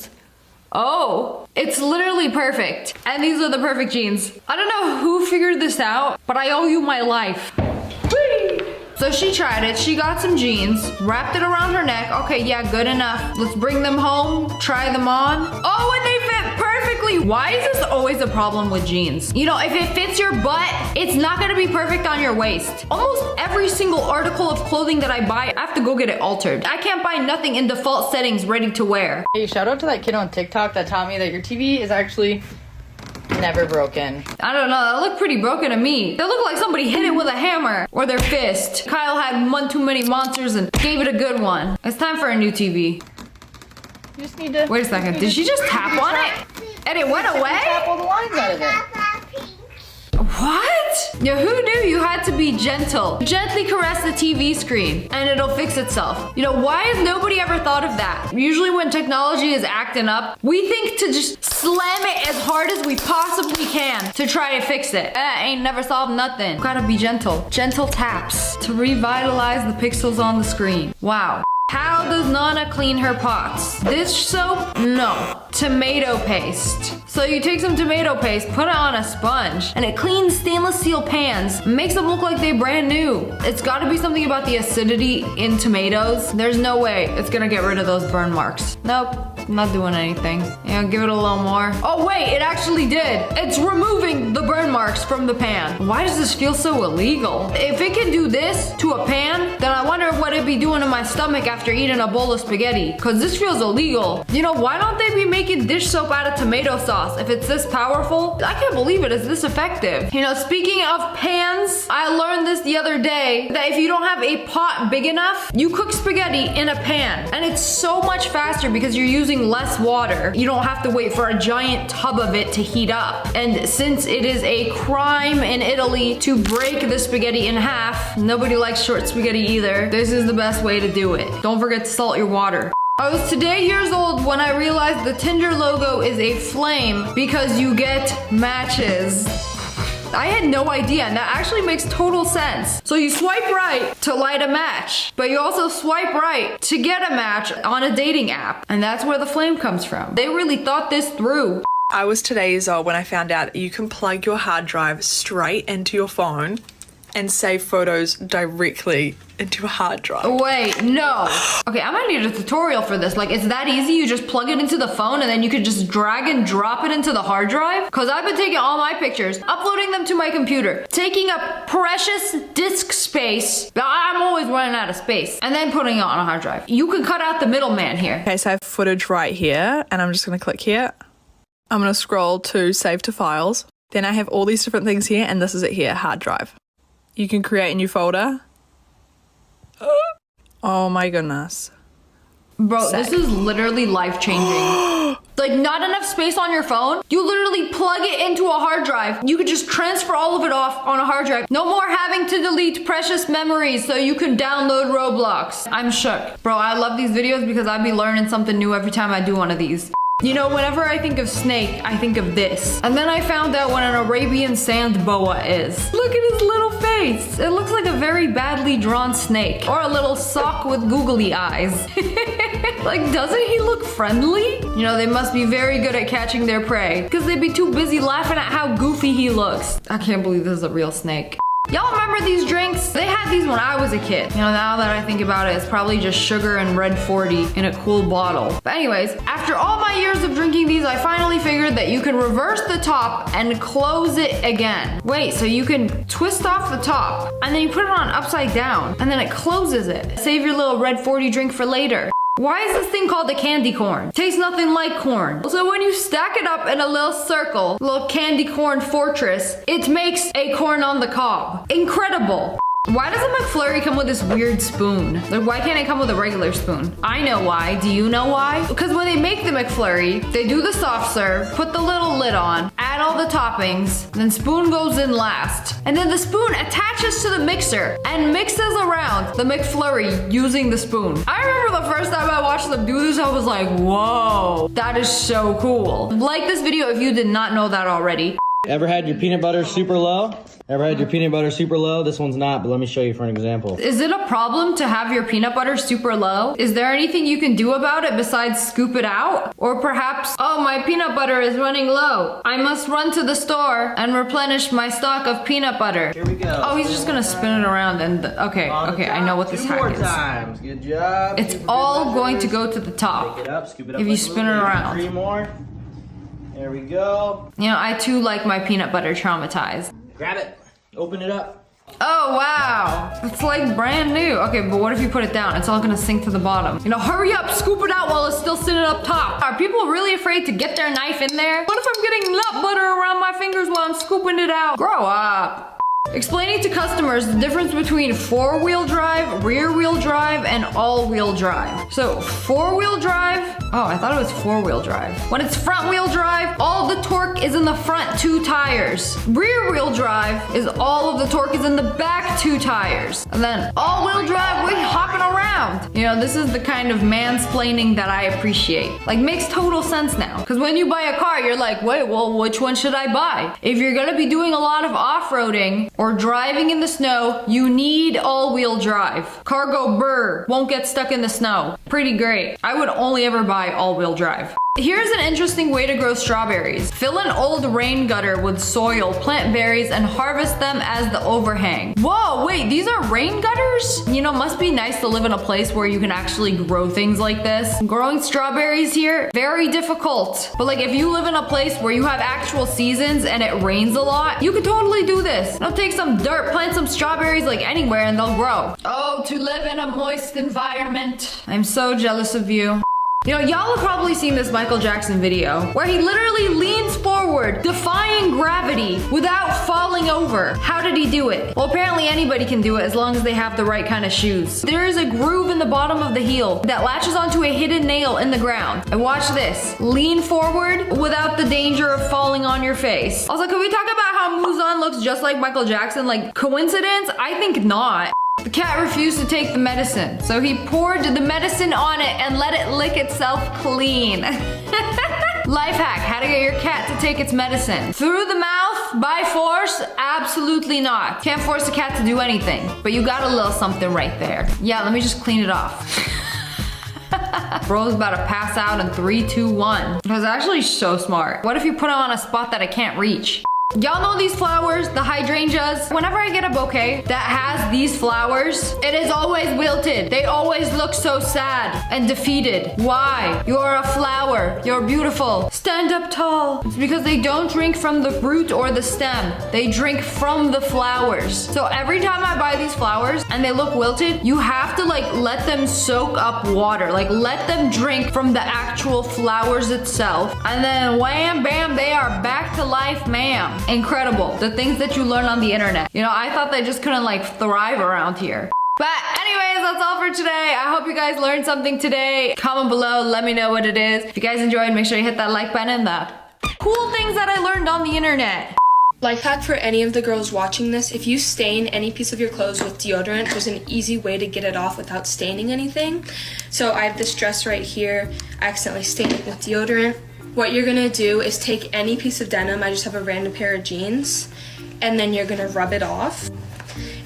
it's literally perfect. And these are the perfect jeans. I don't know who figured this out, but I owe you my life. Whee! So she tried it, she got some jeans, wrapped it around her neck. Okay, yeah, good enough. Let's bring them home, try them on. Oh, and they fit perfectly. Why is this always a problem with jeans? You know, if it fits your butt, it's not gonna be perfect on your waist. Almost every single article of clothing that I buy, I have to go get it altered. I can't buy nothing in default settings ready to wear. Hey, shout out to that kid on TikTok that taught me that your TV is actually never broken. I don't know, that looked pretty broken to me. That looked like somebody hit it with a hammer or their fist. Kyle had one too many monsters and gave it a good one. It's time for a new TV. You just need to... Wait a second, did she just tap on it? And it went away? Tap all the lines out of it. What? Yeah, who knew you had to be gentle? Gently caress the TV screen and it'll fix itself. You know, why has nobody ever thought of that? Usually when technology is acting up, we think to just slam it as hard as we possibly can to try to fix it. Ain't never solved nothing. Gotta be gentle. Gentle taps to revitalize the pixels on the screen. Wow. How does Nana clean her pots? Dish soap? No. Tomato paste. So you take some tomato paste, put it on a sponge, and it cleans stainless steel pans, makes them look like they're brand new. It's gotta be something about the acidity in tomatoes. There's no way it's gonna get rid of those burn marks. Nope. I'm not doing anything. Yeah, give it a little more. Oh wait, it actually did. It's removing the burn marks from the pan. Why does this feel so illegal? If it can do this to a pan, then I wonder what it'd be doing to my stomach after eating a bowl of spaghetti. Cause this feels illegal. You know, why don't they be making dish soap out of tomato sauce if it's this powerful? I can't believe it is this effective. You know, speaking of pans, I learned this the other day that if you don't have a pot big enough, you cook spaghetti in a pan. And it's so much faster because you're using less water. You don't have to wait for a giant tub of it to heat up. And since it is a crime in Italy to break the spaghetti in half, nobody likes short spaghetti either. This is the best way to do it. Don't forget to salt your water. I was today years old when I realized the Tinder logo is a flame because you get matches. I had no idea, and that actually makes total sense. So you swipe right to light a match, but you also swipe right to get a match on a dating app, and that's where the flame comes from. They really thought this through. I was today years old when I found out you can plug your hard drive straight into your phone and save photos directly into a hard drive. Wait, no. Okay, I might need a tutorial for this. Like, it's that easy? You just plug it into the phone and then you could just drag and drop it into the hard drive? Because I've been taking all my pictures, uploading them to my computer, taking up precious disk space. I'm always running out of space. And then putting it on a hard drive. You can cut out the middleman here. Okay, so I have footage right here, and I'm just gonna click here. I'm gonna scroll to save to files. Then I have all these different things here, and this is it here, hard drive. You can create a new folder. Oh my goodness. Bro, this is literally life-changing. Like, not enough space on your phone? You literally plug it into a hard drive. You could just transfer all of it off on a hard drive. No more having to delete precious memories so you can download Roblox. I'm shook. Bro, I love these videos because I be learning something new every time I do one of these. You know, whenever I think of snake, I think of this. And then I found out what an Arabian sand boa is. Look at his little face. It looks like a very badly drawn snake. Or a little sock with googly eyes. Like, doesn't he look friendly? You know, they must be very good at catching their prey because they'd be too busy laughing at how goofy he looks. I can't believe this is a real snake. Y'all remember these drinks? They had these when I was a kid. You know, now that I think about it, it's probably just sugar and red 40 in a cool bottle. But anyways, after all my years of drinking these, I finally figured that you can reverse the top and close it again. Wait, so you can twist off the top and then you put it on upside down and then it closes it. Save your little red 40 drink for later. Why is this thing called a candy corn? Tastes nothing like corn. So when you stack it up in a little circle, little candy corn fortress, it makes a corn on the cob. Incredible. Why does a McFlurry come with this weird spoon? Like, why can't it come with a regular spoon? I know why. Do you know why? Because when they make the McFlurry, they do the soft serve, put the little lid on, add all the toppings, then spoon goes in last. And then the spoon attaches to the mixer and mixes around the McFlurry using the spoon. I remember the first time I watched them do this, I was like, whoa, that is so cool. Like this video if you did not know that already. Ever had your peanut butter super low? Ever had your peanut butter super low? This one's not, but let me show you for an example. Is it a problem to have your peanut butter super low? Is there anything you can do about it besides scoop it out? Or perhaps, oh, my peanut butter is running low. I must run to the store and replenish my stock of peanut butter. Here we go. Oh, he's just gonna spin it around and, okay, I know what this hack is. 2 more times. Good job. It's all going to go to the top. Pick it up, scoop it up if you spin it around. 3 more. There we go. You know, I too like my peanut butter traumatized. Grab it. Open it up. Oh, wow. It's like brand new. Okay, but what if you put it down? It's all gonna sink to the bottom. You know, hurry up, scoop it out while it's still sitting up top. Are people really afraid to get their knife in there? What if I'm getting nut butter around my fingers while I'm scooping it out? Grow up. Explaining to customers the difference between four-wheel drive, rear-wheel drive, and all-wheel drive. So four-wheel drive, oh, I thought it was four-wheel drive. When it's front-wheel drive, all the torque is in the front 2 tires. Rear-wheel drive is all of the torque is in the back 2 tires. And then all-wheel drive, we're hopping around. You know, this is the kind of mansplaining that I appreciate. Like, makes total sense now. Because when you buy a car, you're like, wait, well, which one should I buy? If you're gonna be doing a lot of off-roading or driving in the snow, you need all-wheel drive. Cargo burr, won't get stuck in the snow. Pretty great. I would only ever buy all-wheel drive. Here's an interesting way to grow strawberries. Fill an old rain gutter with soil, plant berries, and harvest them as the overhang. Whoa, wait, these are rain gutters? You know, must be nice to live in a place where you can actually grow things like this. Growing strawberries here, very difficult. But like if you live in a place where you have actual seasons and it rains a lot, you could totally do this. Now take some dirt, plant some strawberries like anywhere and they'll grow. Oh, to live in a moist environment. I'm so jealous of you. You know, y'all have probably seen this Michael Jackson video where he literally leans forward, defying gravity without falling over. How did he do it? Well, apparently anybody can do it as long as they have the right kind of shoes. There is a groove in the bottom of the heel that latches onto a hidden nail in the ground. And watch this. Lean forward without the danger of falling on your face. Also, can we talk about how Muzan looks just like Michael Jackson? Like, coincidence? I think not. The cat refused to take the medicine, so he poured the medicine on it and let it lick itself clean. Life hack, how to get your cat to take its medicine. Through the mouth, by force? Absolutely not. Can't force a cat to do anything, but you got a little something right there. Yeah, let me just clean it off. Bro's about to pass out in 3, 2, 1. That was actually so smart. What if you put him on a spot that I can't reach? Y'all know these flowers, the hydrangeas? Whenever I get a bouquet that has these flowers, it is always wilted. They always look so sad and defeated. Why? You're a flower. You're beautiful. Stand up tall. It's because they don't drink from the root or the stem. They drink from the flowers. So every time I buy these flowers and they look wilted, you have to like let them soak up water. Like let them drink from the actual flowers itself. And then wham, bam, they are back to life, ma'am. Incredible. The things that you learn on the internet. You know, I thought they just couldn't like thrive around here. But anyways, that's all for today. I hope you guys learned something today. Comment below, let me know what it is. If you guys enjoyed, make sure you hit that like button and the cool things that I learned on the internet. Life hack for any of the girls watching this, if you stain any piece of your clothes with deodorant, there's an easy way to get it off without staining anything. So I have this dress right here. I accidentally stained it with deodorant. What you're gonna do is take any piece of denim, I just have a random pair of jeans, and then you're gonna rub it off.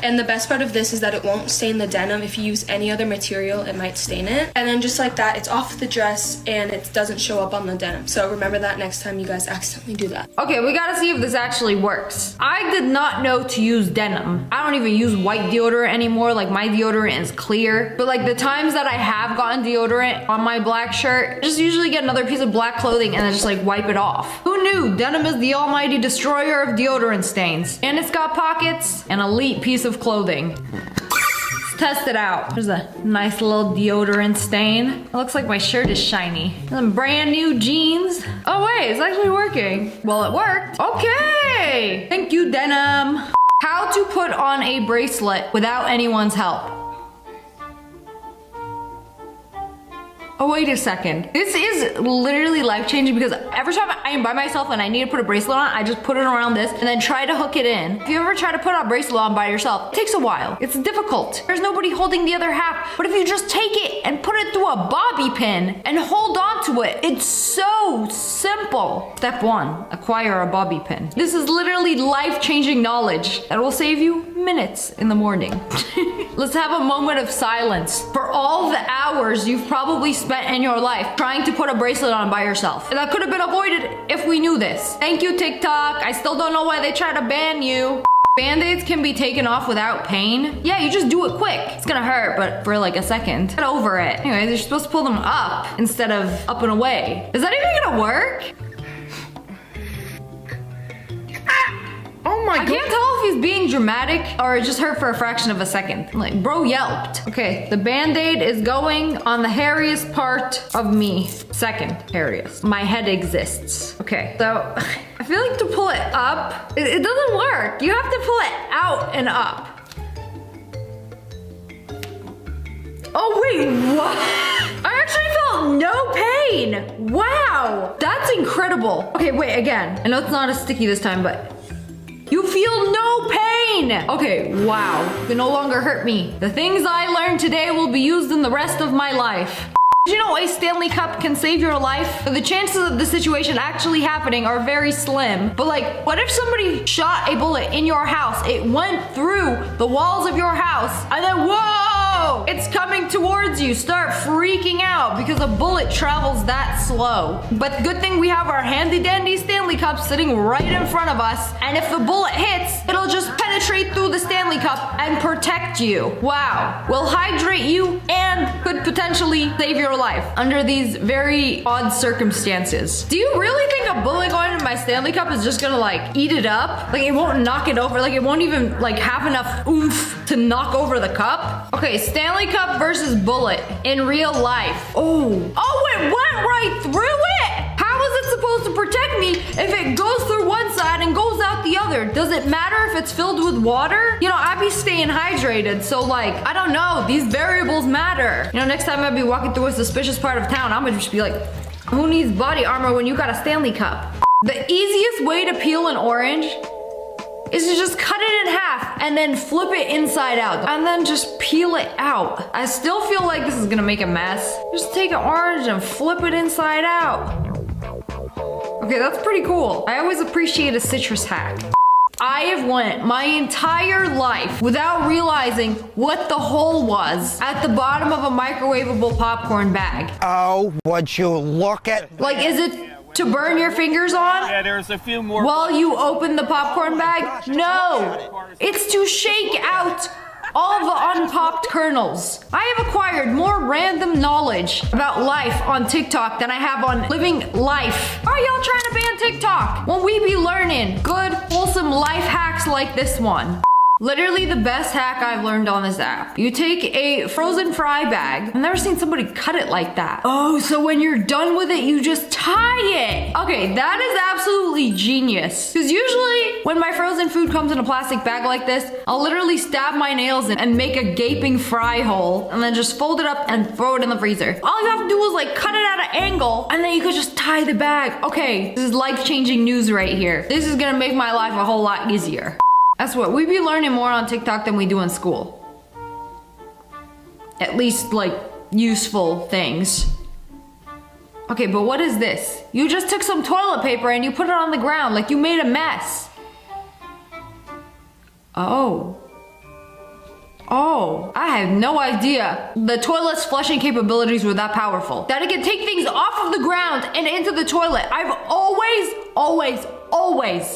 And the best part of this is that it won't stain the denim. If you use any other material, it might stain it. And then just like that, it's off the dress and it doesn't show up on the denim. So remember that next time you guys accidentally do that. Okay, we gotta see if this actually works. I did not know to use denim. I don't even use white deodorant anymore. Like my deodorant is clear. But like the times that I have gotten deodorant on my black shirt, just usually get another piece of black clothing and then just like wipe it off. Who knew? Denim is the almighty destroyer of deodorant stains. And it's got pockets, an elite piece of clothing. Let's test it out. There's a nice little deodorant stain. It looks like my shirt is shiny. Some brand new jeans. Oh wait, it's actually working. Well, it worked. Okay. Thank you, denim. How to put on a bracelet without anyone's help. Oh, wait a second. This is literally life-changing because every time I am by myself and I need to put a bracelet on, I just put it around this and then try to hook it in. If you ever try to put a bracelet on by yourself, it takes a while. It's difficult. There's nobody holding the other half. But if you just take it and put it through a bobby pin and hold on to it, it's so simple. Step 1, acquire a bobby pin. This is literally life-changing knowledge that will save you minutes in the morning. Let's have a moment of silence for all the hours you've probably spent in your life trying to put a bracelet on by yourself. That could have been avoided if we knew this. Thank you, TikTok. I still don't know why they try to ban you. Band-aids can be taken off without pain. Yeah, you just do it quick. It's gonna hurt, but for like a second. Get over it. Anyways, you're supposed to pull them up instead of up and away. Is that even gonna work? Oh I can't tell if he's being dramatic or it just hurt for a fraction of a second. Like, bro yelped. Okay, the Band-Aid is going on the hairiest part of me. Second hairiest. My head exists. Okay, so I feel like to pull it up, it doesn't work. You have to pull it out and up. Oh wait, what? I actually felt no pain. Wow, that's incredible. Okay, wait, again. I know it's not as sticky this time, but you feel no pain. Okay, wow, you can no longer hurt me. The things I learned today will be used in the rest of my life. Did you know a Stanley Cup can save your life? The chances of the situation actually happening are very slim. But like, what if somebody shot a bullet in your house? It went through the walls of your house and then whoa, it's coming towards you. Start freaking out because a bullet travels that slow. But good thing we have our handy dandy Stanley Cup sitting right in front of us. And if the bullet hits, it'll just penetrate through the Stanley Cup and protect you. Wow, will hydrate you and could potentially save your life under these very odd circumstances. Do you really think a bullet going into my Stanley Cup is just gonna like eat it up? Like it won't knock it over, like it won't even like have enough oomph to knock over the cup? Okay, Stanley Cup versus bullet in real life. Oh, it went right through it? How is it supposed to protect me if it goes through one side and goes out the other? Does it matter if it's filled with water? You know, I'd be staying hydrated, so like, I don't know, these variables matter. You know, next time I'd be walking through a suspicious part of town, I'm gonna just be like, who needs body armor when you got a Stanley Cup? The easiest way to peel an orange is to just cut it in half and then flip it inside out and then just peel it out. I still feel like this is gonna make a mess. Just take an orange and flip it inside out. Okay, that's pretty cool. I always appreciate a citrus hack. I have went my entire life without realizing what the hole was at the bottom of a microwavable popcorn bag. Oh, would you look at... Like, is it to burn your fingers on? Yeah, there's a few more. While you open the popcorn bag? No, it's to shake out all the unpopped kernels. I have acquired more random knowledge about life on TikTok than I have on living life. Why are y'all trying to ban TikTok when we be learning good, wholesome life hacks like this one? Literally the best hack I've learned on this app. You take a frozen fry bag. I've never seen somebody cut it like that. Oh, so when you're done with it, you just tie it. Okay, that is absolutely genius. Because usually when my frozen food comes in a plastic bag like this, I'll literally stab my nails in and make a gaping fry hole and then just fold it up and throw it in the freezer. All you have to do is like cut it at an angle and then you could just tie the bag. Okay, this is life-changing news right here. This is gonna make my life a whole lot easier. That's what we be learning more on TikTok than we do in school. At least like useful things. Okay, but what is this? You just took some toilet paper and you put it on the ground like you made a mess. Oh, I had no idea the toilet's flushing capabilities were that powerful. That it can take things off of the ground and into the toilet. I've always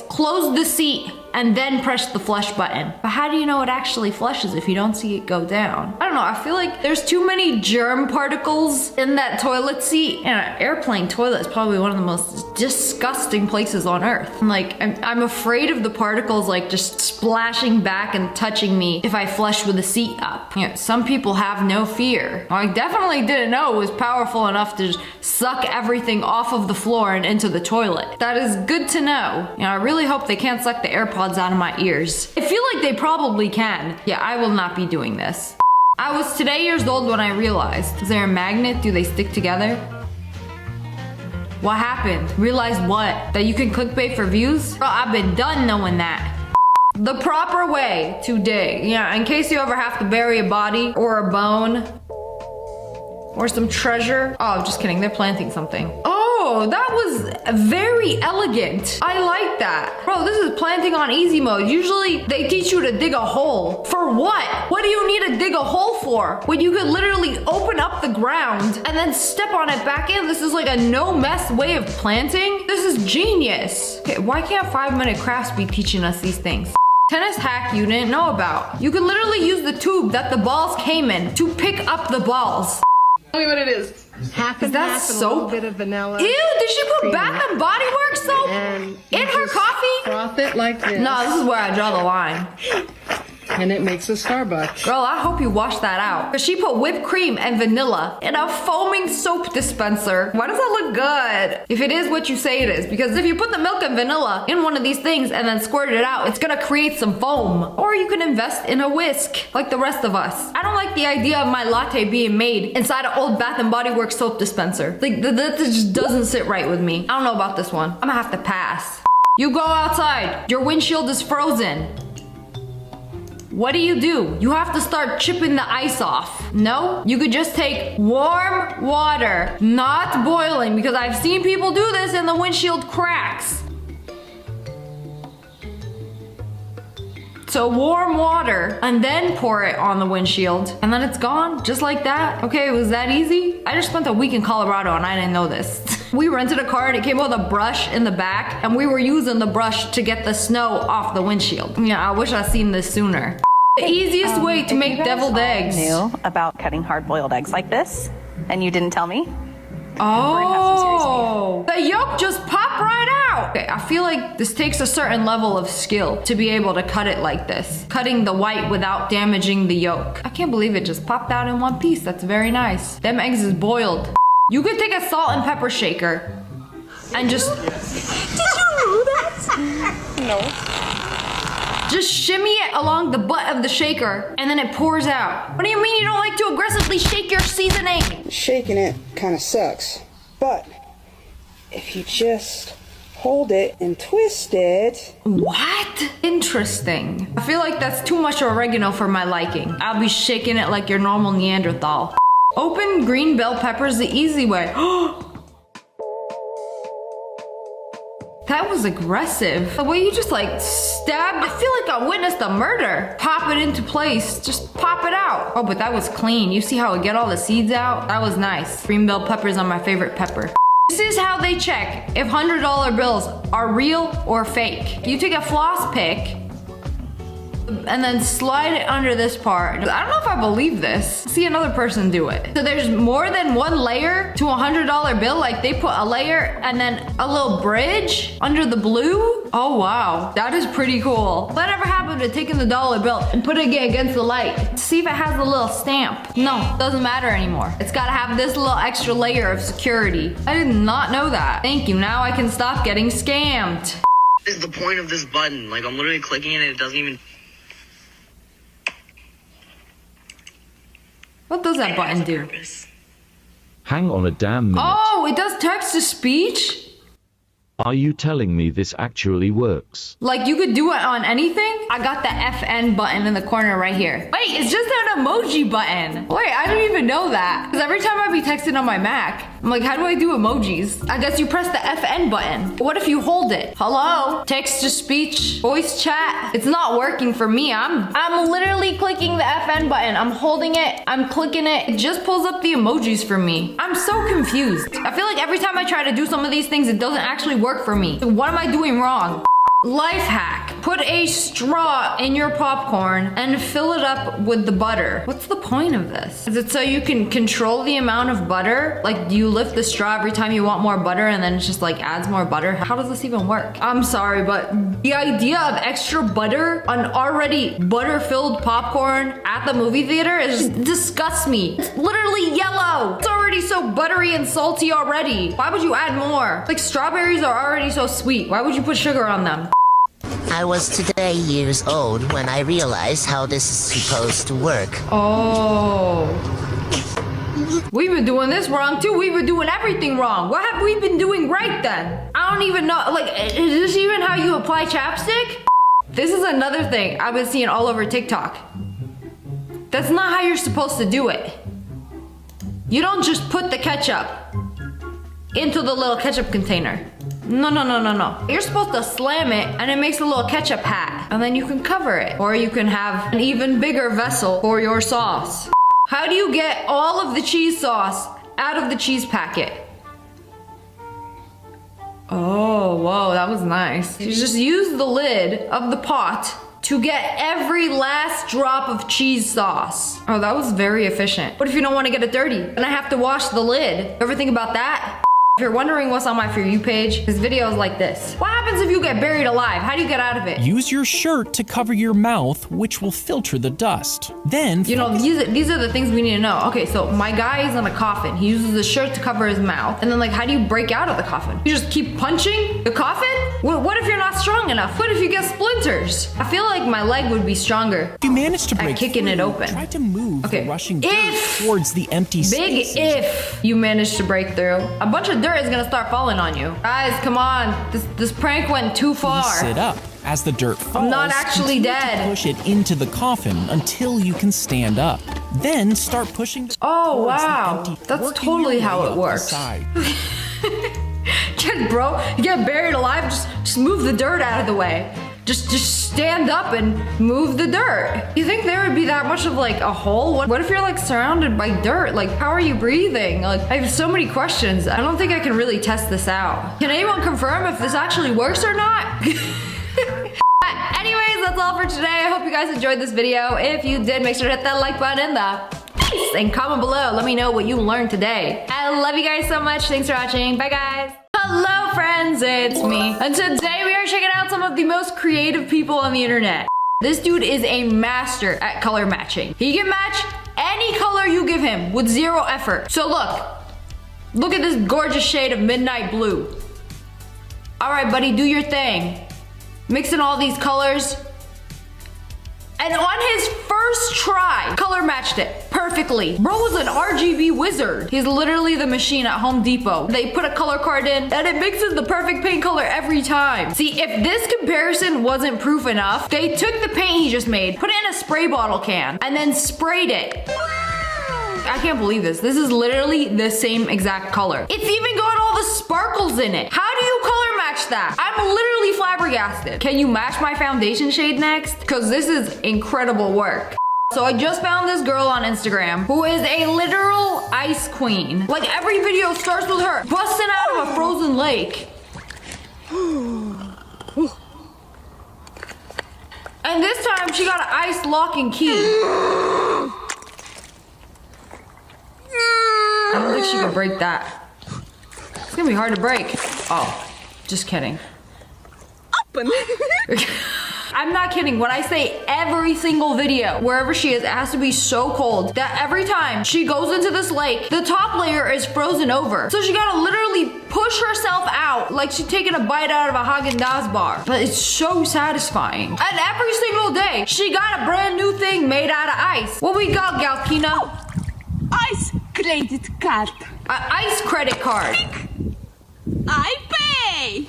closed the seat and then press the flush button. But how do you know it actually flushes if you don't see it go down? I don't know, I feel like there's too many germ particles in that toilet seat, and an airplane toilet is probably one of the most disgusting places on earth. And like, I'm afraid of the particles like just splashing back and touching me if I flush with the seat up. You know, some people have no fear. I definitely didn't know it was powerful enough to just suck everything off of the floor and into the toilet. That is good to know. You know, I really hope they can't suck the AirPods out of my ears. I feel like they probably can. Yeah, I will not be doing this. I was today years old when I realized, is there a magnet? Do they stick together? What happened? Realized what? That you can clickbait for views? Bro, I've been done knowing that. The proper way to dig. Yeah, in case you ever have to bury a body or a bone or some treasure. Oh, just kidding, they're planting something. Oh, that was very elegant. I like that. Bro, this is planting on easy mode. Usually they teach you to dig a hole. For what? What do you need to dig a hole for? When you could literally open up the ground and then step on it back in. This is like a no mess way of planting. This is genius. Okay, why can't 5-minute crafts be teaching us these things? Tennis hack you didn't know about. You can literally use the tube that the balls came in to pick up the balls. Tell me what it is. Half and half and a little bit of vanilla. Ew, did she put Bath and Body Works soap in her coffee? Froth it like this. No, this is where I draw the line. And it makes a Starbucks. Girl, I hope you wash that out. Because she put whipped cream and vanilla in a foaming soap dispenser. Why does that look good? If it is what you say it is. Because if you put the milk and vanilla in one of these things and then squirt it out, it's gonna create some foam. Or you can invest in a whisk, like the rest of us. I don't like the idea of my latte being made inside an old Bath & Body Works soap dispenser. Like, that just doesn't sit right with me. I don't know about this one. I'm gonna have to pass. You go outside. Your windshield is frozen. What do? You have to start chipping the ice off. No? You could just take warm water, not boiling, because I've seen people do this and the windshield cracks. So warm water and then pour it on the windshield and then it's gone just like that. Okay, it was that easy? I just spent a week in Colorado and I didn't know this. We rented a car and it came with a brush in the back and we were using the brush to get the snow off the windshield. Yeah, I wish I'd seen this sooner. The easiest way to make deviled eggs. Knew about cutting hard-boiled eggs like this and you didn't tell me? Oh, the yolk just popped right out. Okay, I feel like this takes a certain level of skill to be able to cut it like this. Cutting the white without damaging the yolk. I can't believe it just popped out in one piece. That's very nice. Them eggs is boiled. You could take a salt and pepper shaker and just... Did you know that? No. Just shimmy it along the butt of the shaker and then it pours out. What do you mean you don't like to aggressively shake your seasoning? Shaking it kind of sucks, but if you just hold it and twist it. What? Interesting. I feel like that's too much oregano for my liking. I'll be shaking it like your normal Neanderthal. Open green bell peppers the easy way. That was aggressive. The way you just like stabbed, I feel like I witnessed a murder. Pop it into place, just pop it out. Oh, but that was clean. You see how it get all the seeds out? That was nice. Green bell peppers are my favorite pepper. This is how they check if $100 bills are real or fake. You take a floss pick and then slide it under this part. I don't know if I believe this. See another person do it. So there's more than one layer to a $100 bill. Like they put a layer and then a little bridge under the blue. Oh wow, that is pretty cool. Whatever happened to taking the dollar bill and putting it against the light? See if it has a little stamp. No, doesn't matter anymore. It's gotta have this little extra layer of security. I did not know that. Thank you, now I can stop getting scammed. What is the point of this button? Like I'm literally clicking it and it doesn't even... What does that button do? Hang on a damn minute. Oh, it does text to speech? Are you telling me this actually works? Like you could do it on anything? I got the FN button in the corner right here. Wait, it's just an emoji button. Wait, I didn't even know that. Because every time I be texting on my Mac, I'm like, how do I do emojis? I guess you press the FN button. What if you hold it? Hello? Text to speech, voice chat. It's not working for me. I'm literally clicking the FN button. I'm holding it. I'm clicking it. It just pulls up the emojis for me. I'm so confused. I feel like every time I try to do some of these things, it doesn't actually work for me. So what am I doing wrong? Life hack. Put a straw in your popcorn and fill it up with the butter. What's the point of this? Is it so you can control the amount of butter? Like, do you lift the straw every time you want more butter and then it just like adds more butter? How does this even work? I'm sorry, but the idea of extra butter on already butter-filled popcorn at the movie theater is disgusts me. It's literally yellow. It's already so buttery and salty already. Why would you add more? Like, strawberries are already so sweet. Why would you put sugar on them? I was today years old when I realized how this is supposed to work. Oh. We've been doing this wrong too. We've been doing everything wrong. What have we been doing right then? I don't even know. Like, is this even how you apply chapstick? This is another thing I've been seeing all over TikTok. That's not how you're supposed to do it. You don't just put the ketchup into the little ketchup container. No. You're supposed to slam it and it makes a little ketchup hat. And then you can cover it. Or you can have an even bigger vessel for your sauce. How do you get all of the cheese sauce out of the cheese packet? Oh, whoa, that was nice. You just use the lid of the pot to get every last drop of cheese sauce. Oh, that was very efficient. What if you don't want to get it dirty? And I have to wash the lid. Ever think about that? If you're wondering what's on my For You page, this video is like this. What happens if you get buried alive? How do you get out of it? Use your shirt to cover your mouth, which will filter the dust. Then, you know, these are the things we need to know. Okay, so my guy is in a coffin. He uses a shirt to cover his mouth. And then like, how do you break out of the coffin? You just keep punching the coffin? What if you're not strong enough? What if you get splinters? I feel like my leg would be stronger. If you manage to break kicking it open. Try to move the rushing dirt towards the empty spaces. Big if you manage to break through. A bunch of dirt is gonna start falling on you. Guys, come on. This prank went too far. Please sit up. As the dirt falls, I'm not actually dead. Push it into the coffin until you can stand up. Then start pushing. Oh wow, that's totally how it works. Just bro, you get buried alive. Just move the dirt out of the way. Just stand up and move the dirt. You think there would be that much of like a hole? What if you're like surrounded by dirt? Like, how are you breathing? Like, I have so many questions. I don't think I can really test this out. Can anyone confirm if this actually works or not? Anyways, that's all for today. I hope you guys enjoyed this video. If you did, make sure to hit that like button in the face and comment below. Let me know what you learned today. I love you guys so much. Thanks for watching. Bye, guys. Hello, friends. It's me. And today we are checking out some of the most creative people on the internet. This dude is a master at color matching. He can match any color you give him with zero effort. So look at this gorgeous shade of midnight blue. All right, buddy, do your thing. Mix in all these colors. And on his first try, color matched it perfectly. Bro was an RGB wizard. He's literally the machine at Home Depot. They put a color card in and it mixes the perfect paint color every time. See, if this comparison wasn't proof enough, they took the paint he just made, put it in a spray bottle can, and then sprayed it. I can't believe this. This is literally the same exact color. It's even got all the sparkles in it. How do you color match that? I'm literally flabbergasted. Can you match my foundation shade next? Because this is incredible work. So I just found this girl on Instagram who is a literal ice queen. Like every video starts with her busting out of a frozen lake. And this time she got an ice lock and key. I don't think she can break that. It's gonna be hard to break. Oh, just kidding. I'm not kidding. When I say every single video, wherever she is, it has to be so cold that every time she goes into this lake, the top layer is frozen over. So she gotta literally push herself out like she's taking a bite out of a Haagen-Dazs bar. But it's so satisfying. And every single day, she got a brand new thing made out of ice. What we got, Galkina? Ice credit card. Ice credit card. I pay.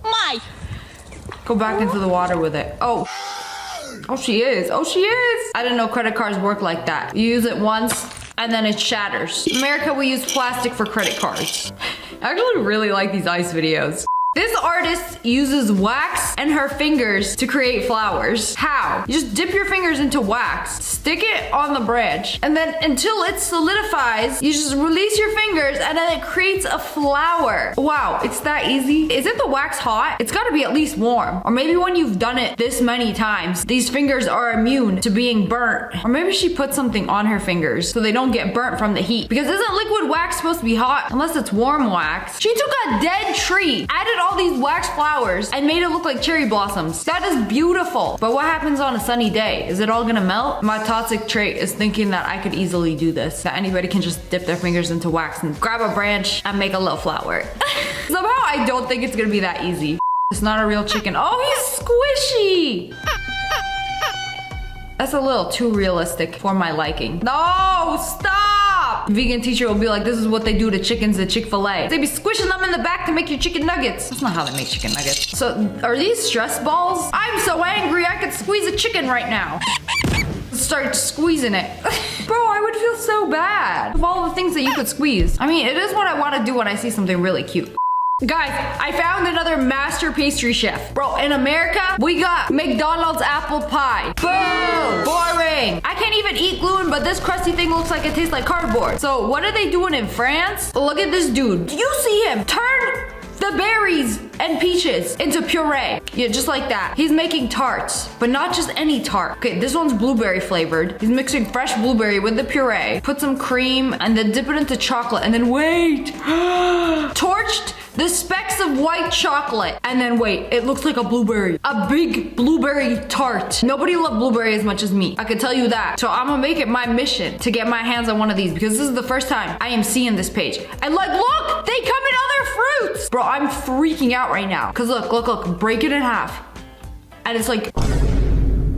My. Go back into the water with it. Oh, she is. Oh, she is. I didn't know credit cards work like that. You use it once and then it shatters. In America, we use plastic for credit cards. I actually really like these ice videos. This artist uses wax and her fingers to create flowers. How? You just dip your fingers into wax, stick it on the branch, and then until it solidifies, you just release your fingers and then it creates a flower. Wow, it's that easy. Isn't the wax hot? It's gotta be at least warm. Or maybe when you've done it this many times, these fingers are immune to being burnt. Or maybe she put something on her fingers so they don't get burnt from the heat. Because isn't liquid wax supposed to be hot? Unless it's warm wax. She took a dead tree, added all these wax flowers and made it look like cherry blossoms. That is beautiful. But what happens on a sunny day? Is it all gonna melt? My toxic trait is thinking that I could easily do this. That anybody can just dip their fingers into wax and grab a branch and make a little flower. Somehow I don't think it's gonna be that easy. It's not a real chicken. Oh, he's squishy. That's a little too realistic for my liking. No, stop! Vegan teacher will be like, this is what they do to chickens at Chick-fil-A. They be squishing them in the back to make your chicken nuggets. That's not how they make chicken nuggets. So, are these stress balls? I'm so angry I could squeeze a chicken right now. Start squeezing it. Bro, I would feel so bad of all the things that you could squeeze. I mean, it is what I want to do when I see something really cute. Guys, I found another master pastry chef. Bro, in America, we got McDonald's apple pie. Boom! Boring. I can't even eat gluten, but this crusty thing looks like it tastes like cardboard. So what are they doing in France? Look at this dude. Do you see him turn the berries and peaches into puree. Yeah, just like that. He's making tarts, but not just any tart. Okay, this one's blueberry flavored. He's mixing fresh blueberry with the puree, put some cream, and then dip it into chocolate, and then wait. Torched the specks of white chocolate, and then wait, it looks like a blueberry. A big blueberry tart. Nobody loved blueberry as much as me. I can tell you that. So I'm gonna make it my mission to get my hands on one of these because this is the first time I am seeing this page. And like, look, they come in other fruits. Bro, I'm freaking out right now. Cause look, break it in half. And it's like,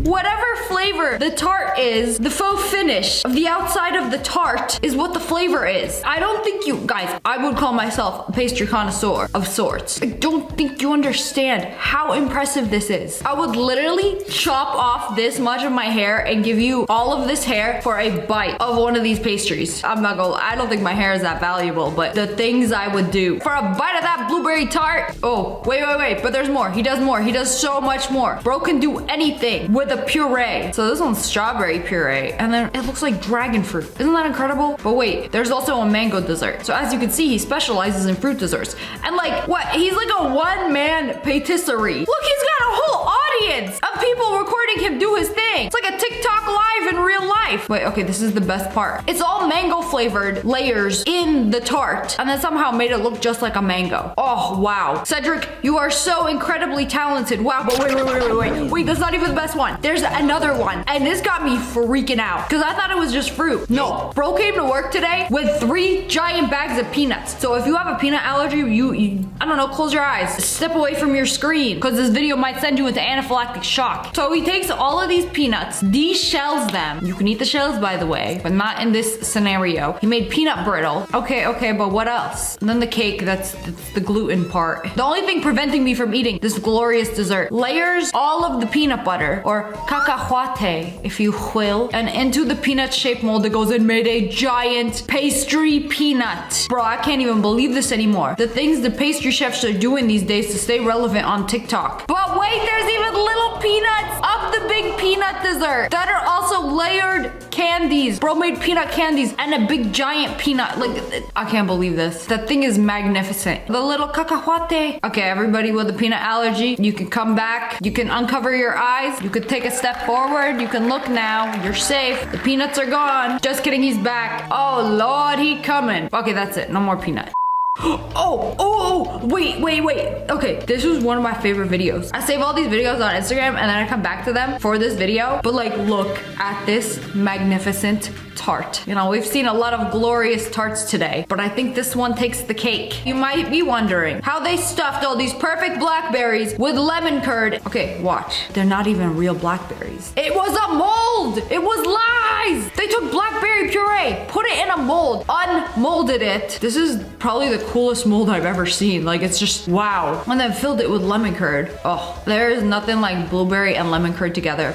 whatever flavor the tart is, the faux finish of the outside of the tart is what the flavor is. I don't think you guys, I would call myself a pastry connoisseur of sorts. I don't think you understand how impressive this is. I would literally chop off this much of my hair and give you all of this hair for a bite of one of these pastries. I don't think my hair is that valuable, but the things I would do for a bite of that blueberry tart. Oh, wait, but there's more. He does more. He does so much more. Bro can do anything with a puree. So this one's strawberry puree, and then it looks like dragon fruit. Isn't that incredible? But wait, there's also a mango dessert. So as you can see, he specializes in fruit desserts. And like, what? He's like a one-man patisserie. Look, he's got a whole audience of people recording him do his thing. It's like a TikTok live in real life. Wait, okay, this is the best part. It's all mango flavored layers in the tart, and then somehow made it look just like a mango. Oh, wow. Cedric, you are so incredibly talented. Wow, but wait, that's not even the best one. There's another one, and this got me freaking out because I thought it was just fruit. No, bro came to work today with 3 giant bags of peanuts. So if you have a peanut allergy, you I don't know, close your eyes, step away from your screen because this video might send you into anaphylactic shock. So he takes all of these peanuts, deshells them. You can eat the shells, by the way, but not in this scenario. He made peanut brittle. Okay, but what else? And then the cake, that's the gluten part. The only thing preventing me from eating this glorious dessert. Layers all of the peanut butter, or cacahuate, if you will, and into the peanut shaped mold that goes and made a giant pastry peanut. Bro, I can't even believe this anymore. The things the pastry chefs are doing these days to stay relevant on TikTok. But wait, there's even little peanuts of the big peanut dessert that are also layered candies. Bro made peanut candies and a big giant peanut. Like, I can't believe this. That thing is magnificent. The little cacahuate. Okay, everybody with a peanut allergy, you can come back. You can uncover your eyes. You could take a step forward. You can look now. You're safe. The peanuts are gone. Just kidding, he's back. Oh, Lord, he coming. Okay, that's it. No more peanut. Wait. Okay, this was one of my favorite videos. I save all these videos on Instagram and then I come back to them for this video. But like, look at this magnificent tart. You know, we've seen a lot of glorious tarts today, but I think this one takes the cake. You might be wondering how they stuffed all these perfect blackberries with lemon curd. Okay, watch. They're not even real blackberries. It was a mold. It was lies. They took blackberry puree, put it in a mold, unmolded it. This is probably the coolest mold I've ever seen. Like, it's just wow. And then filled it with lemon curd. Oh, there is nothing like blueberry and lemon curd together.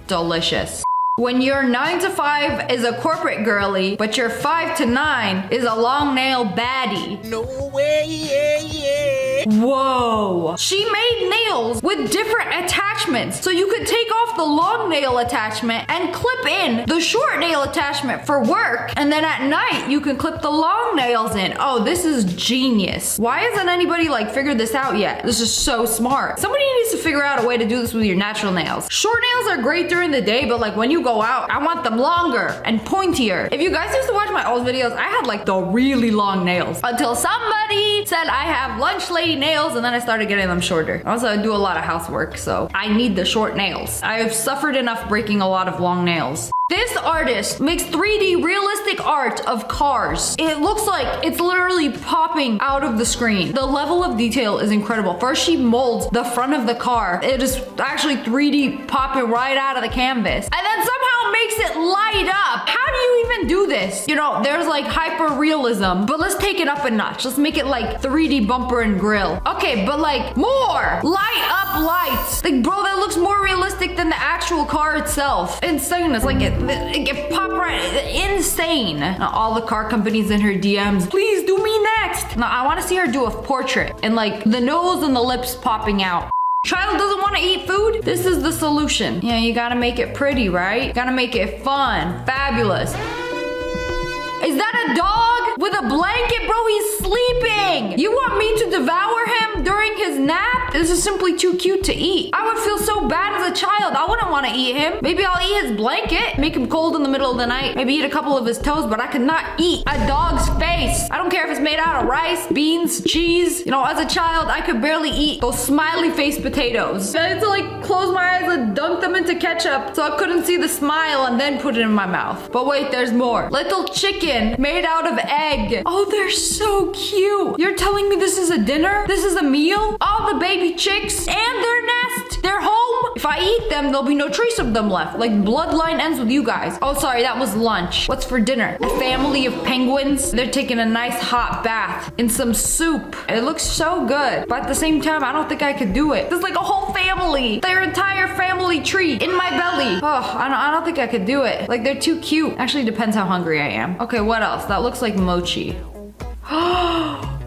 Delicious. When your 9 to 5 is a corporate girly, but your 5 to 9 is a long nail baddie. No way, yeah. Whoa. She made nails with different attachments. So you could take off the long nail attachment and clip in the short nail attachment for work. And then at night, you can clip the long nails in. Oh, this is genius. Why hasn't anybody like figured this out yet? This is so smart. Somebody needs to figure out a way to do this with your natural nails. Short nails are great during the day, but like when you go out, I want them longer and pointier. If you guys used to watch my old videos, I had like the really long nails until somebody said I have lunch lady nails, and then I started getting them shorter. Also, I do a lot of housework, so I need the short nails. I have suffered enough breaking a lot of long nails. This artist makes 3D realistic art of cars. It looks like it's literally popping out of the screen. The level of detail is incredible. First, she molds the front of the car. It is actually 3D popping right out of the canvas. And then somehow makes it light up. How do you even do this? You know, there's like hyper realism, but let's take it up a notch. Let's make it like 3D bumper and grill. Okay, but like more light up lights. Like, bro, that looks more realistic than the actual car itself. Insane. It's like it pop right. Insane. Now, all the car companies in her DMs, please do me next. Now, I want to see her do a portrait and like the nose and the lips popping out. Child doesn't want to eat food? This is the solution. Yeah, you gotta make it pretty, right? You gotta make it fun, fabulous. Is that a dog with a blanket? Bro, he's sleeping. You want me to devour him during his nap? This is simply too cute to eat. I would feel so bad as a child. I wouldn't want to eat him. Maybe I'll eat his blanket, make him cold in the middle of the night, maybe eat a couple of his toes, but I could not eat a dog's face. I don't care if it's made out of rice, beans, cheese. You know, as a child, I could barely eat those smiley face potatoes. I had to like close my eyes and dunk them into ketchup so I couldn't see the smile and then put it in my mouth. But wait, there's more. Little chicken made out of egg. Oh, they're so cute. You're telling me this is a dinner? This is a meal? All the baby chicks and their nest. They're home. If I eat them, there'll be no trace of them left. Like bloodline ends with you guys. Oh, sorry, that was lunch. What's for dinner? A family of penguins. They're taking a nice hot bath in some soup. It looks so good. But at the same time, I don't think I could do it. There's like a whole family. Their entire family tree in my belly. Oh, I don't think I could do it. Like they're too cute. Actually, depends how hungry I am. Okay, what else? That looks like mochi.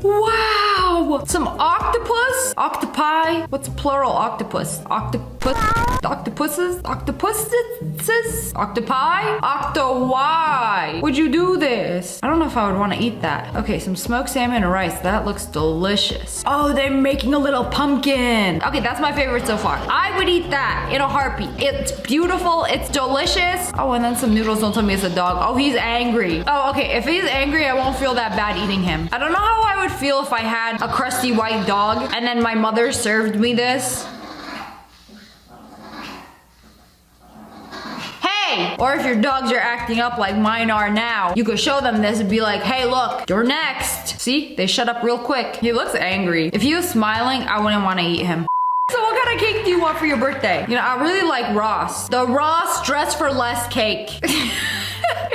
Wow! Some octopus? Octopi? What's plural octopus? Octopus? Octopuses? Octopuses? Octopi? Octo-why? Would you do this? I don't know if I would want to eat that. Okay, some smoked salmon and rice. That looks delicious. Oh, they're making a little pumpkin. Okay, that's my favorite so far. I would eat that in a heartbeat. It's beautiful. It's delicious. Oh, and then some noodles. Don't tell me it's a dog. Oh, he's angry. Oh, okay. If he's angry, I won't feel that bad eating him. I don't know how I would feel if I had a crusty white dog and then my mother served me this. Hey! Or if your dogs are acting up like mine are now, you could show them this and be like, hey, look, you're next. See? They shut up real quick. He looks angry. If he was smiling, I wouldn't want to eat him. So what kind of cake do you want for your birthday? You know, I really like Ross. The Ross Dress for Less cake.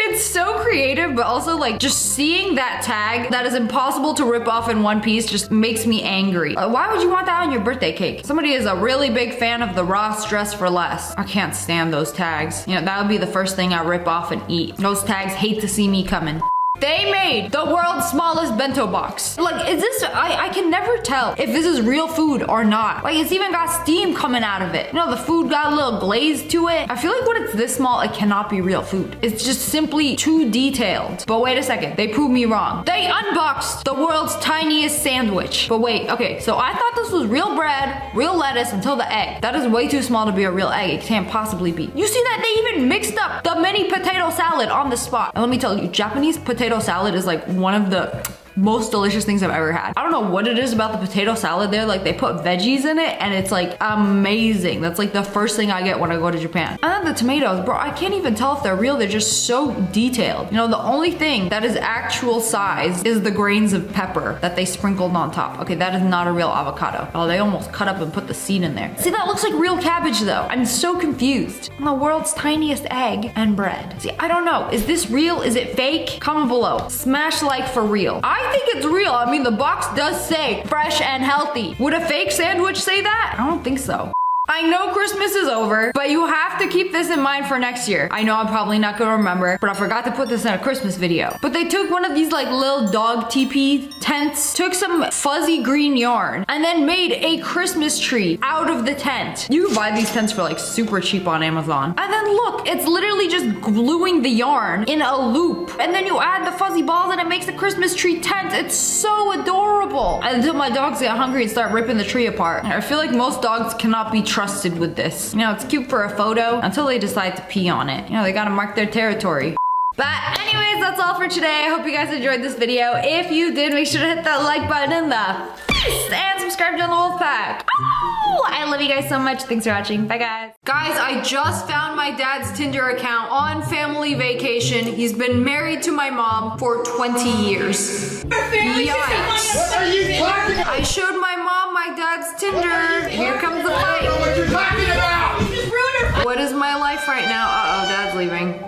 It's so creative, but also like just seeing that tag that is impossible to rip off in one piece just makes me angry. Why would you want that on your birthday cake? Somebody is a really big fan of the Ross Dress for Less. I can't stand those tags. You know, that would be the first thing I rip off and eat. Those tags hate to see me coming. They made the world's smallest bento box. Like, is this, I can never tell if this is real food or not. Like, it's even got steam coming out of it. You know, the food got a little glaze to it. I feel like when it's this small, it cannot be real food. It's just simply too detailed. But wait a second, they proved me wrong. They unboxed the world's tiniest sandwich. But wait, okay, so I thought this was real bread, real lettuce until the egg. That is way too small to be a real egg. It can't possibly be. You see that they even mixed up the mini potato salad on the spot. And let me tell you, Japanese potato salad is like one of the most delicious things I've ever had. I don't know what it is about the potato salad there. Like they put veggies in it and it's like amazing. That's like the first thing I get when I go to Japan. And then the tomatoes, bro, I can't even tell if they're real. They're just so detailed. You know, the only thing that is actual size is the grains of pepper that they sprinkled on top. Okay, that is not a real avocado. Oh, they almost cut up and put the seed in there. See, that looks like real cabbage though. I'm so confused. The world's tiniest egg and bread. See, I don't know. Is this real? Is it fake? Comment below. Smash like for real. I think it's real. I mean, the box does say fresh and healthy. Would a fake sandwich say that? I don't think so. I know Christmas is over, but you have to keep this in mind for next year. I know I'm probably not gonna remember, but I forgot to put this in a Christmas video. But they took one of these like little dog teepee tents, took some fuzzy green yarn, and then made a Christmas tree out of the tent. You can buy these tents for like super cheap on Amazon. And then look, it's literally just gluing the yarn in a loop. And then you add the fuzzy balls and it makes a Christmas tree tent. It's so adorable. Until my dogs get hungry and start ripping the tree apart. I feel like most dogs cannot be trusted with this. You know, it's cute for a photo until they decide to pee on it. You know, they gotta mark their territory. But anyways, that's all for today. I hope you guys enjoyed this video. If you did, make sure to hit that like button in the face and subscribe to the Wolf Pack. Oh, I love you guys so much. Thanks for watching. Bye, guys. Guys, I just found my dad's Tinder account on family vacation. He's been married to my mom for 20 years. Yikes. What are you talking about? I showed my mom my dad's Tinder. Here comes the fight. I don't know what you're talking about. You just ruined her. What is my life right now? Uh-oh, dad's leaving.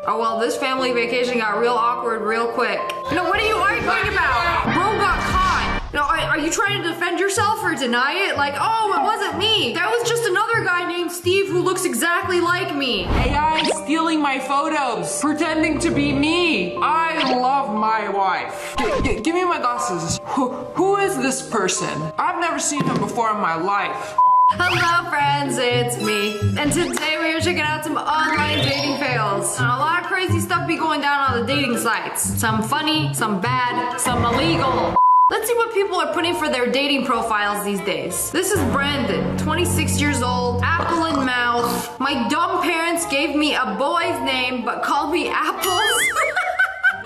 Oh, well, this family vacation got real awkward real quick. No, what are you arguing about? Bro got caught. No, are you trying to defend yourself or deny it? Like, oh, it wasn't me. That was just another guy named Steve who looks exactly like me. AI stealing my photos, pretending to be me. I love my wife. Give me my glasses. Who is this person? I've never seen him before in my life. Hello friends, it's me. And today we are checking out some online dating fails. And a lot of crazy stuff be going down on the dating sites. Some funny, some bad, some illegal. Let's see what people are putting for their dating profiles these days. This is Brandon, 26 years old, apple in mouth. My dumb parents gave me a boy's name but called me Apples.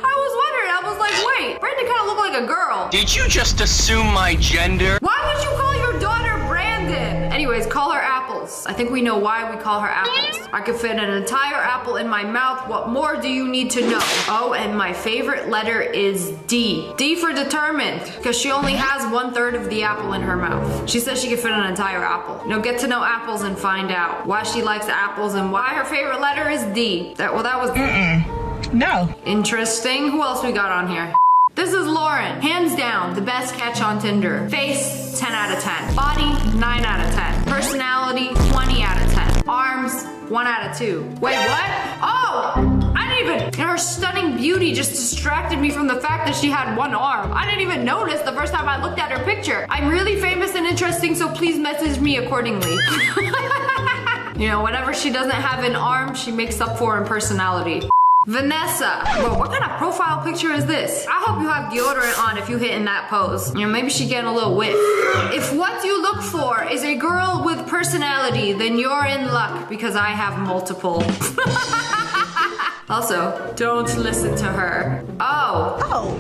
I was like, wait, Brandon kind of looked like a girl. Did you just assume my gender? Why would you call your daughter Brandon? Anyways, call her Apples. I think we know why we call her Apples. I could fit an entire apple in my mouth. What more do you need to know? Oh, and my favorite letter is D. D for determined, because she only has 1/3 of the apple in her mouth. She says she could fit an entire apple. Get to know Apples and find out why she likes apples and why her favorite letter is D. That was... No. Interesting. Who else we got on here? This is Lauren. Hands down, the best catch on Tinder. Face, 10 out of 10. Body, 9 out of 10. Personality, 20 out of 10. Arms, 1 out of 2. Wait, what? Oh! I didn't even... Her stunning beauty just distracted me from the fact that she had 1 arm. I didn't even notice the first time I looked at her picture. I'm really famous and interesting, so please message me accordingly. Whenever she doesn't have an arm, she makes up for in personality. Vanessa. Bro, what kind of profile picture is this? I hope you have deodorant on if you hit in that pose. Maybe she getting a little whiff. If what you look for is a girl with personality, then you're in luck because I have multiple. Also, don't listen to her. Oh.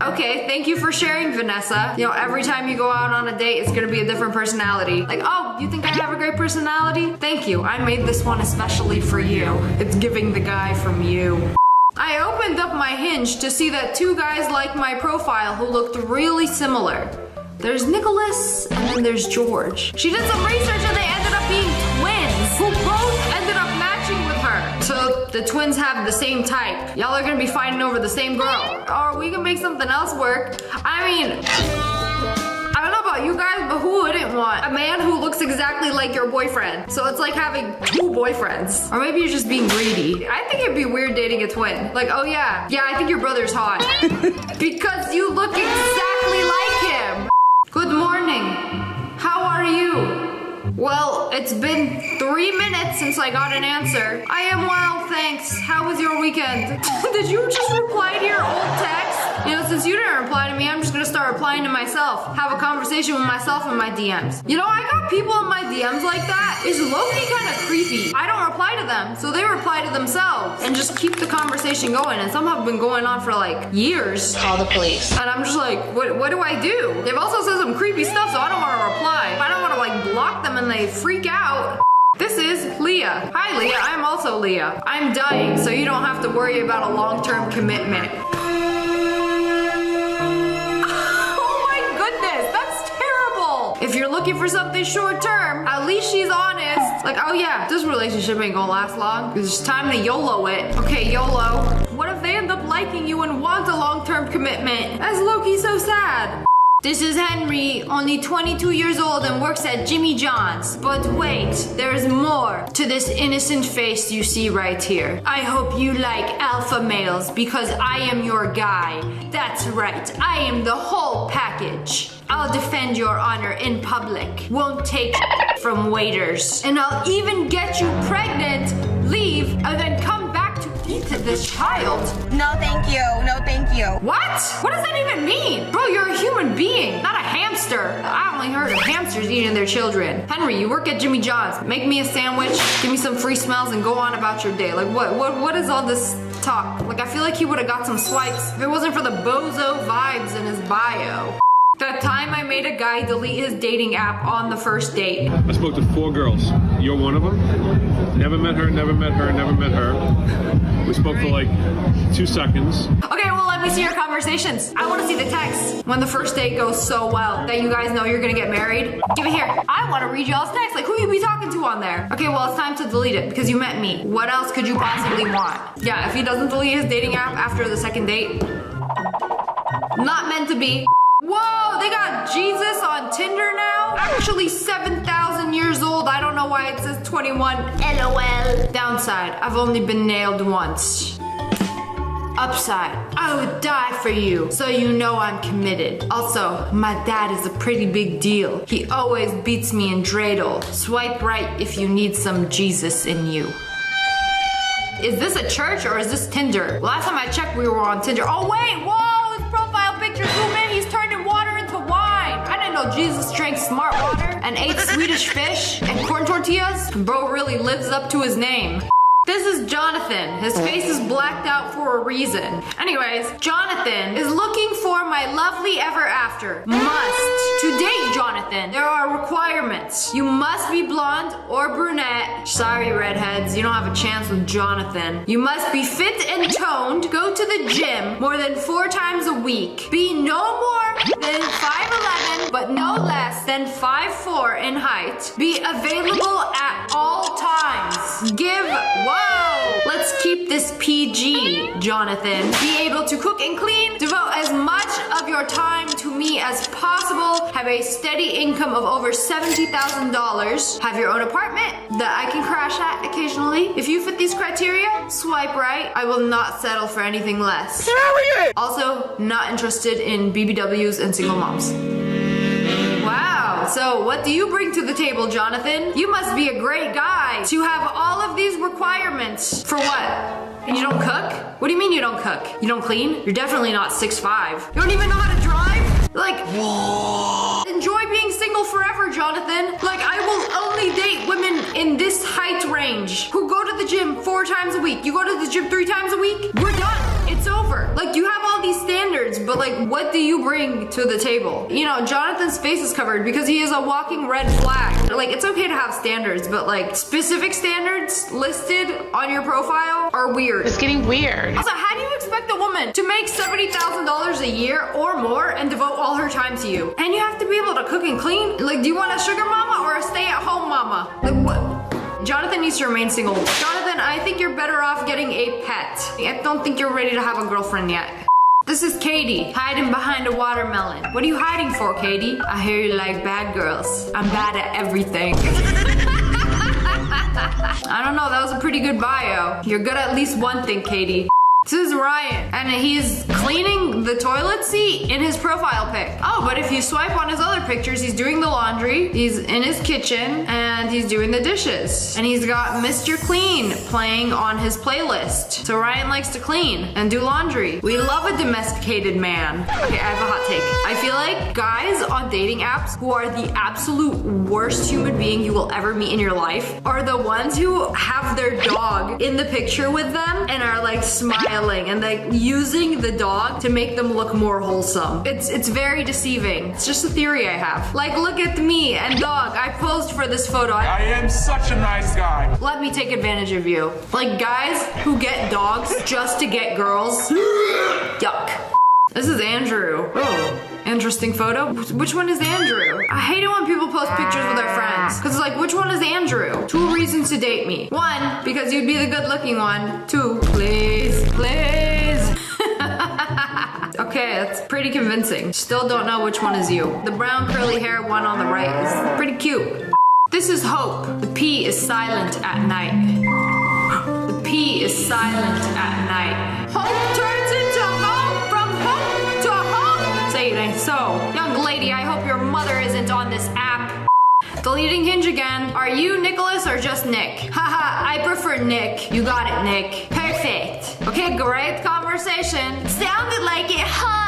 Okay, thank you for sharing, Vanessa. Every time you go out on a date, it's gonna be a different personality. Like, oh, you think I have a great personality? Thank you. I made this one especially for you. It's giving the guy from you. I opened up my Hinge to see that 2 guys liked my profile who looked really similar. There's Nicholas and then there's George. She did some research and they ended up being twins who both ended up matching with her. So the twins have the same type. Y'all are gonna be fighting over the same girl. Or we can make something else work. I mean, I don't know about you guys, but who wouldn't want a man who looks exactly like your boyfriend? So it's like having 2 boyfriends. Or maybe you're just being greedy. I think it'd be weird dating a twin. Like, oh yeah, I think your brother's hot. Because you look exactly like him. Good morning. How are you? Well, it's been 3 minutes since I got an answer. I am well, thanks. How was your weekend? Did you just reply to your old text? Since you didn't reply to me, I'm just gonna start replying to myself. Have a conversation with myself in my DMs. I got people in my DMs like that. It's low-key kind of creepy. I don't reply to them, so they reply to themselves and just keep the conversation going. And some have been going on for like years. Call the police. And I'm just like, what do I do? They've also said some creepy stuff, so I don't want to reply. I don't want to like block them and they freak out. This is Leah. Hi Leah, I'm also Leah. I'm dying, so you don't have to worry about a long-term commitment. If you're looking for something short-term, at least she's honest. Like, oh yeah, this relationship ain't gonna last long. It's time to YOLO it. Okay, YOLO. What if they end up liking you and want a long-term commitment? That's low-key so sad. This is Henry, only 22 years old and works at Jimmy John's. But wait, there's more to this innocent face you see right here. I hope you like alpha males because I am your guy. That's right, I am the whole package. I'll defend your honor in public. Won't take from waiters. And I'll even get you pregnant, leave, and then come back to eat this child. No, thank you. No, thank you. What? What does that even mean? Bro, you're a human being, not a hamster. I only heard of hamsters eating their children. Henry, you work at Jimmy John's. Make me a sandwich, give me some free smells, and go on about your day. Like, what is all this talk? Like, I feel like he would have got some swipes if it wasn't for the bozo vibes in his bio. That time I made a guy delete his dating app on the first date. I spoke to 4 girls. You're one of them? Never met her, never met her, never met her. We spoke for like 2 seconds. Okay, well, let me see your conversations. I want to see the text. When the first date goes so well that you guys know you're gonna get married. Give it here. I want to read y'all's text. Like, who you be talking to on there? Okay, well, it's time to delete it because you met me. What else could you possibly want? Yeah, if he doesn't delete his dating app after the second date, not meant to be. Whoa, they got Jesus on Tinder now? Actually 7,000 years old. I don't know why it says 21. LOL. Downside, I've only been nailed once. Upside, I would die for you, so you know I'm committed. Also, my dad is a pretty big deal. He always beats me in dreidel. Swipe right if you need some Jesus in you. Is this a church or is this Tinder? Last time I checked, we were on Tinder. Oh wait, whoa, his profile picture zoom in. He's turned bro Jesus drank smart water and ate Swedish fish and corn tortillas, bro really lives up to his name. This is Jonathan. His face is blacked out for a reason. Anyways, Jonathan is looking for my lovely ever after. Must. To date Jonathan, there are requirements. You must be blonde or brunette. Sorry, redheads, you don't have a chance with Jonathan. You must be fit and toned, go to the gym more than 4 times a week, be no more than 5'11", but no less than 5'4" in height, be available at all times, give, whoa, let's keep this PG, Jonathan, be able to cook and clean, devote as much of your time to me as possible, have a steady income of over $70,000, have your own apartment that I can crash at occasionally. If you fit these criteria, swipe right. I will not settle for anything less. Also, not interested in BBWs and single moms. Wow, so what do you bring to the table, Jonathan? You must be a great guy to have all of these requirements. For what? And you don't cook? What do you mean you don't cook? You don't clean? You're definitely not 6'5". You don't even know how to drive? Like, enjoy being single forever, Jonathan. Like, I will only date women in this height range who go to the gym 4 times a week. You go to the gym 3 times a week? We're done. It's over. Like, you have all these standards, but like, what do you bring to the table? You know, Jonathan's face is covered because he is a walking red flag. Like, it's okay to have standards, but like, specific standards listed on your profile are weird. It's getting weird. Also, how do you expect a woman to make $70,000 a year or more and devote all her time to you? And you have to be able to cook and clean? Like, do you want a sugar mama or a stay-at-home mama? Like, what? Jonathan needs to remain single. Jonathan, I think you're better off getting a pet. I don't think you're ready to have a girlfriend yet. This is Katie, hiding behind a watermelon. What are you hiding for, Katie? I hear you like bad girls. I'm bad at everything. I don't know, that was a pretty good bio. You're good at least one thing, Katie. This is Ryan, and he's cleaning the toilet seat in his profile pic. Oh, but if you swipe on his other pictures, he's doing the laundry, he's in his kitchen, and he's doing the dishes. And he's got Mr. Clean playing on his playlist. So Ryan likes to clean and do laundry. We love a domesticated man. Okay, I have a hot take. I feel like guys on dating apps who are the absolute worst human being you will ever meet in your life are the ones who have their dog in the picture with them and are like smiling and like using the dog to make them look more wholesome. It's very deceiving. It's just a theory I have. Like, look at me and dog. I posed for this photo. I am such a nice guy. Let me take advantage of you. Like guys who get dogs just to get girls. Yuck. This is Andrew. Oh, interesting photo. Which one is Andrew? I hate it when people post pictures with their friends. Because it's like, which one is Andrew? 2 reasons to date me. 1, because you'd be the good looking one. 2, please. Okay, that's pretty convincing. Still don't know which one is you. The brown curly hair one on the right is pretty cute. This is Hope. The P is silent at night. The P is silent at night. Hope turns into hope, from hope to hope. Say it ain't so. Young lady, I hope your mother isn't on this app. Deleting Hinge again. Are you Nicholas or just Nick? Haha, I prefer Nick. You got it, Nick. Perfect. Okay, great conversation. Sounded like it, huh?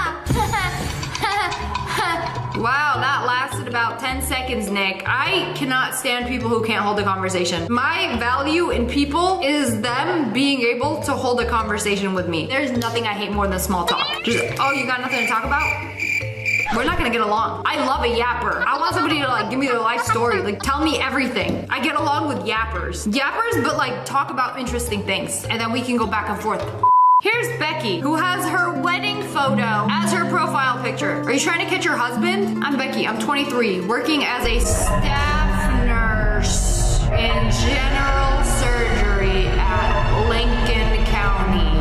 Wow, that lasted about 10 seconds, Nick. I cannot stand people who can't hold a conversation. My value in people is them being able to hold a conversation with me. There's nothing I hate more than small talk. Just, oh, you got nothing to talk about? We're not gonna get along. I love a yapper. I want somebody to like give me their life story, like tell me everything. I get along with yappers. Yappers, but like talk about interesting things, and then we can go back and forth. Here's Becky, who has her wedding photo as her profile picture. Are you trying to catch your husband? I'm Becky, I'm 23, working as a staff nurse in general surgery at Lincoln County.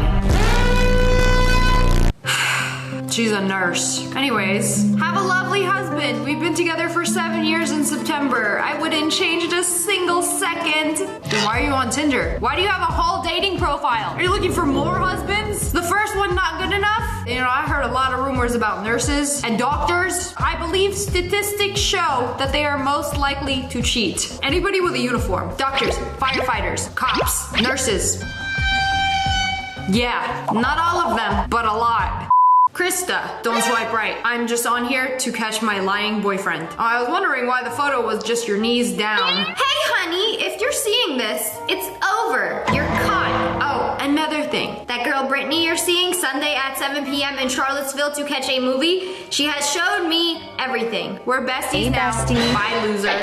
She's a nurse. Anyways, have a lovely husband. We've been together for 7 years in September. I wouldn't change it a single second. Then why are you on Tinder? Why do you have a whole dating profile? Are you looking for more husbands? The first one not good enough? You know, I heard a lot of rumors about nurses and doctors. I believe statistics show that they are most likely to cheat. Anybody with a uniform. Doctors, firefighters, cops, nurses. Yeah, not all of them, but a lot. Krista, don't swipe right. I'm just on here to catch my lying boyfriend. Oh, I was wondering why the photo was just your knees down. Hey honey, if you're seeing this, it's over. You're caught. Oh, another thing. That girl Brittany you're seeing Sunday at 7 p.m. in Charlottesville to catch a movie, she has showed me everything. We're besties now. Bye, loser.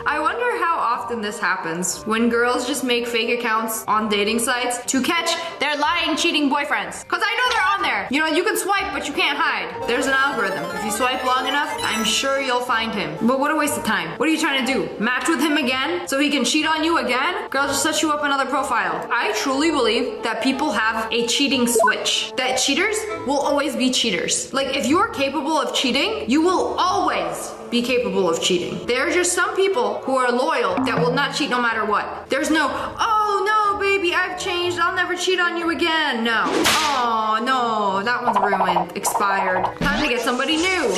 I wonder how often this happens when girls just make fake accounts on dating sites to catch their lying, cheating boyfriends. Cause I know they're on there. You know, you can swipe, but you can't hide. There's an algorithm. If you swipe long enough, I'm sure you'll find him. But what a waste of time. What are you trying to do? Match with him again so he can cheat on you again? Girl, just set you up another profile. I truly believe that people have a cheating switch. That cheaters will always be cheaters. Like if you are capable of cheating, you will always be capable of cheating. There are just some people who are loyal that will not cheat no matter what. There's no, oh no baby, I've changed, I'll never cheat on you again. No. Oh no, that one's ruined, expired. Time to get somebody new.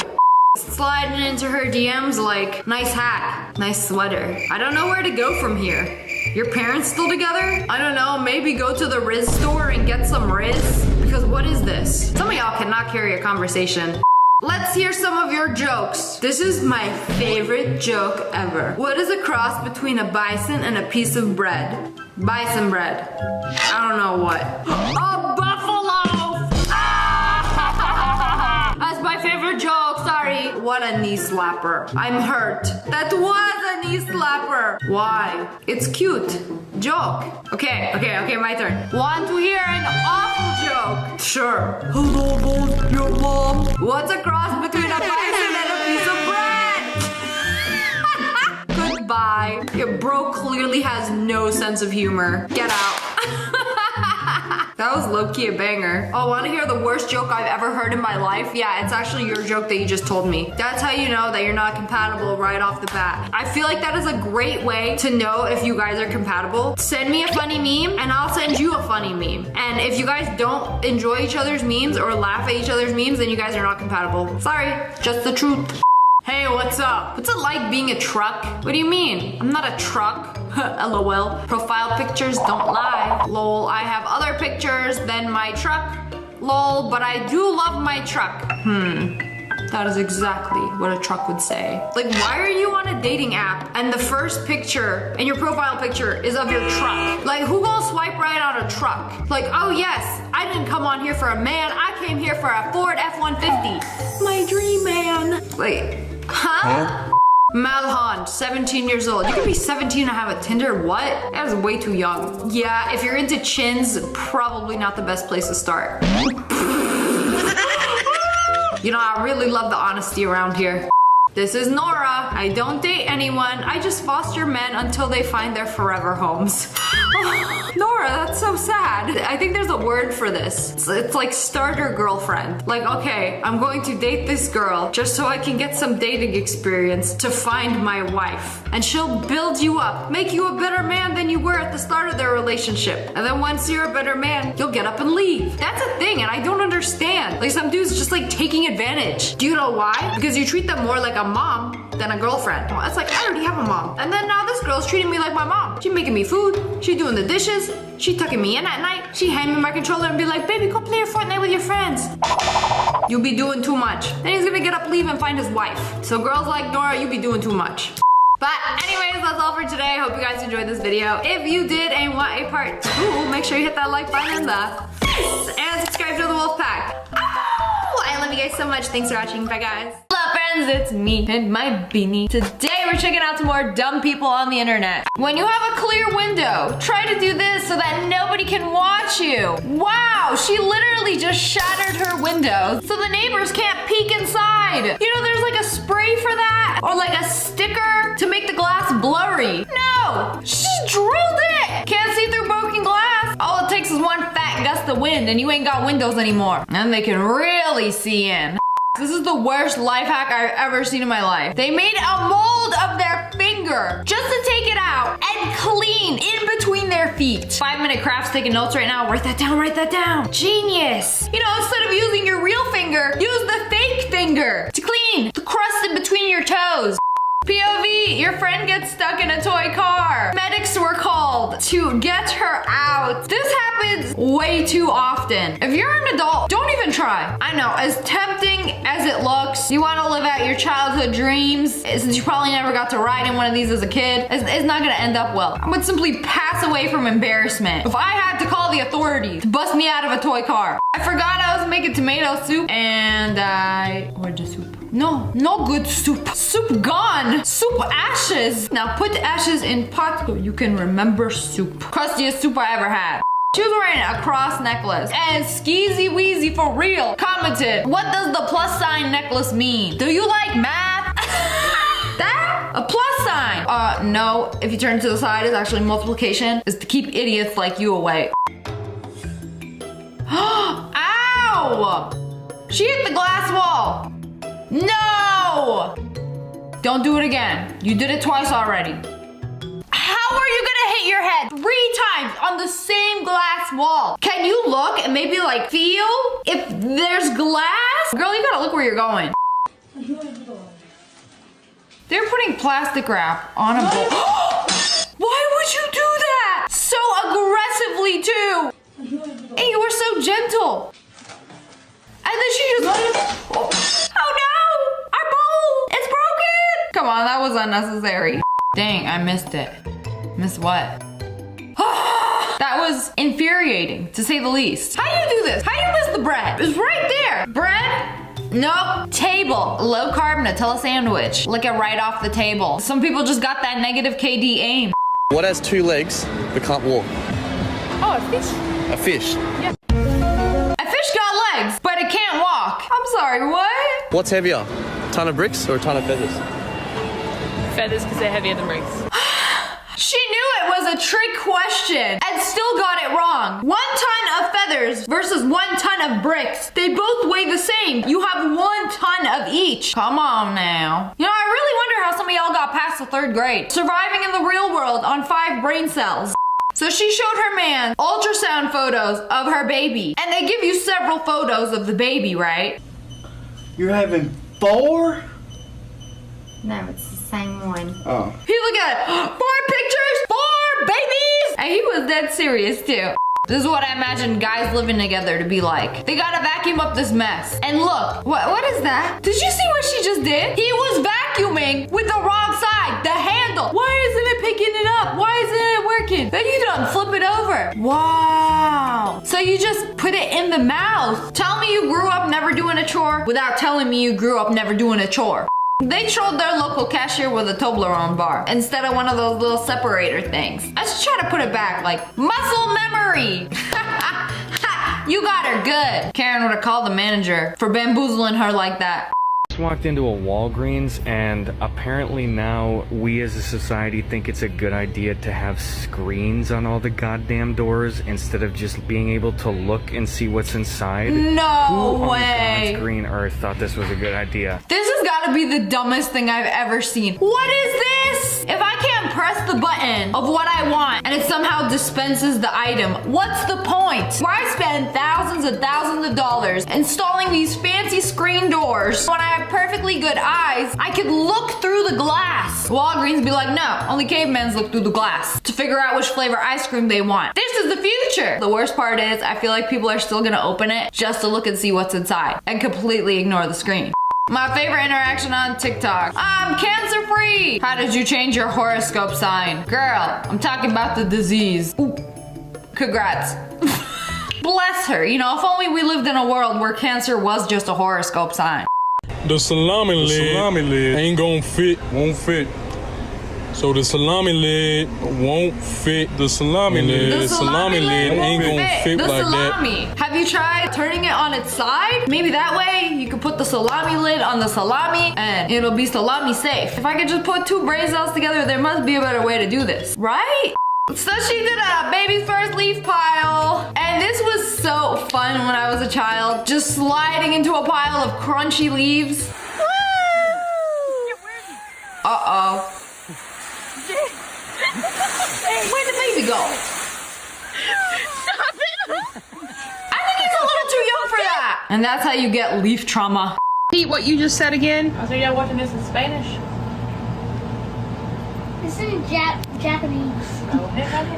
Sliding into her DMs like, nice hat, nice sweater. I don't know where to go from here. Your parents still together? I don't know, maybe go to the Riz store and get some Riz? Because what is this? Some of y'all cannot carry a conversation. Let's hear some of your jokes. This is my favorite joke ever. What is a cross between a bison and a piece of bread? Bison bread. I don't know what. A buffalo! Ah! That's my favorite joke, sorry. What a knee slapper. I'm hurt. That was a knee slapper. Why? It's cute. Joke. Okay, my turn. Want to hear an awful joke? Sure. Hello, boss, your mom. What's a cross between a bison and a piece of bread? Goodbye. Your bro clearly has no sense of humor. Get out. That was low-key a banger. Oh, want to hear the worst joke I've ever heard in my life? Yeah, it's actually your joke that you just told me. That's how you know that you're not compatible right off the bat. I feel like that is a great way to know if you guys are compatible. Send me a funny meme and I'll send you a funny meme. And if you guys don't enjoy each other's memes or laugh at each other's memes, then you guys are not compatible. Sorry, just the truth. Hey, what's up? What's it like being a truck? What do you mean? I'm not a truck. LOL. Profile pictures don't lie. Lol, I have other pictures than my truck. Lol, but I do love my truck. That is exactly what a truck would say. Like, why are you on a dating app and the first picture and your profile picture is of your truck? Like, who gonna swipe right on a truck? Like, oh yes, I didn't come on here for a man. I came here for a Ford F-150. My dream man. Wait, huh? Malhan, 17 years old. You can be 17 and have a Tinder? What? That is way too young. Yeah, if you're into chins, probably not the best place to start. You know, I really love the honesty around here. This is Nora. I don't date anyone. I just foster men until they find their forever homes. Oh, Nora, that's so sad. I think there's a word for this. It's like starter girlfriend. Like, okay, I'm going to date this girl just so I can get some dating experience to find my wife. And she'll build you up, make you a better man than you were at the start of their relationship. And then once you're a better man, you'll get up and leave. That's a thing, and I don't understand. Like, some dudes just like taking advantage. Do you know why? Because you treat them more like a mom than a girlfriend. Well, it's like, I already have a mom. And then now this girl's treating me like my mom. She making me food. She doing the dishes. She tucking me in at night. She hand me my controller and be like, baby, go play your Fortnite with your friends. You be doing too much. Then he's gonna get up, leave, and find his wife. So girls like Nora, you be doing too much. But anyways, that's all for today. I hope you guys enjoyed this video. If you did and want a part 2, make sure you hit that like button in the face and subscribe to the Wolf Pack. Oh, I love you guys so much. Thanks for watching. Bye, guys. Hello, friends. It's me and my beanie. Today, we're checking out some more dumb people on the internet. When you have a clear window, try to do this so that nobody can watch you. Wow, she literally just shattered her window so the neighbors can't peek inside. You know, there's like a spray for that or like a sticker to make the glass blurry. No, she drilled it. Can't see through broken glass. All it takes is one fat gust of wind and you ain't got windows anymore. And they can really see in. This is the worst life hack I've ever seen in my life. They made a mold of their finger just to take it out and clean in between their feet. 5-minute crafts, taking notes right now. Write that down, write that down. Genius. You know, instead of using your real finger, use the fake finger to clean the crust in between your toes. POV, your friend gets stuck in a toy car. Medics were called to get her out. This happens way too often. If you're an adult, don't even try. I know, as tempting as it looks, you want to live out your childhood dreams, since you probably never got to ride in one of these as a kid, it's not gonna end up well. I would simply pass away from embarrassment if I had to call the authorities to bust me out of a toy car. I forgot I was making tomato soup and where'd the soup? No good soup. Soup gone. Soup ashes. Now put the ashes in pot so you can remember soup. Crustiest soup I ever had. She was wearing a cross necklace and Skeezy Weezy for real commented, what does the plus sign necklace mean? Do you like math? That? A plus sign. No, if you turn it to the side, it's actually multiplication. It's to keep idiots like you away. Ow! She hit the glass wall. No! Don't do it again. You did it twice already. How are you gonna hit your head 3 times on the same glass wall? Can you look and maybe like feel if there's glass? Girl, you gotta look where you're going. They're putting plastic wrap on a bowl. Why would you do that? So aggressively too. And you were so gentle. And then she just, oh no, our bowl, it's broken. Come on, that was unnecessary. Dang, I missed it. Missed what? That was infuriating, to say the least. How do you do this? How do you miss the bread? It's right there. Bread? Nope. Table. Low carb Nutella sandwich. Lick it right off the table. Some people just got that negative KD aim. What has 2 legs but can't walk? Oh, a fish. A fish. Yeah. A fish got legs, but it can't walk. I'm sorry, what? What's heavier? A ton of bricks or a ton of feathers? Feathers because they're heavier than bricks. She knew it was a trick question and still got it wrong. 1 ton of feathers versus 1 ton of bricks. They both weigh the same. You have 1 ton of each. Come on now. You know, I really wonder how some of y'all got past the 3rd grade. Surviving in the real world on 5 brain cells. So she showed her man ultrasound photos of her baby. And they give you several photos of the baby, right? You're having 4? No, it's the same one. Oh. He looked at it. 4 pictures, 4 babies. And he was dead serious too. This is what I imagine guys living together to be like. They gotta vacuum up this mess. And look, what is that? Did you see what she just did? He was vacuuming with the wrong side, the handle. Why isn't it picking it up? Why isn't it working? Then you done flip it over. Wow. So you just put it in the mouth. Tell me you grew up never doing a chore without telling me you grew up never doing a chore. They trolled their local cashier with a Toblerone bar instead of one of those little separator things. I should try to put it back like muscle memory. You got her good. Karen would have called the manager for bamboozling her like that. Walked into a Walgreens, and apparently now we as a society think it's a good idea to have screens on all the goddamn doors instead of just being able to look and see what's inside. No Who way. on God's green earth thought this was a good idea? This has got to be the dumbest thing I've ever seen. What is this? If I can't press the button of what I want and it somehow dispenses the item, what's the point? Why spend thousands and thousands of dollars installing these fancy screen doors when I have perfectly good eyes? I could look through the glass. Walgreens be like, no, only cavemans look through the glass to figure out which flavor ice cream they want. This is the future. The worst part is I feel like people are still gonna open it just to look and see what's inside and completely ignore the screen. My favorite interaction on TikTok. I'm cancer free. How did you change your horoscope sign? Girl, I'm talking about the disease. Ooh, congrats. Bless her. You know, if only we lived in a world where cancer was just a horoscope sign. The salami lid ain't gonna fit, won't fit. So the salami lid won't fit. The salami lid, The salami lid ain't won't gonna fit the like salami. that. Have you tried turning it on its side? Maybe that way you could put the salami lid on the salami and it'll be salami safe. If I could just put 2 brain cells together, there must be a better way to do this, right? So she did a baby's first leaf pile. And this was so fun when I was a child. Just sliding into a pile of crunchy leaves. Uh-oh. Where'd the baby go? Stop it! I think he's a little too young for that. And that's how you get leaf trauma. Repeat what you just said again. I think y'all watching this in Spanish. This is Japanese. She just asked,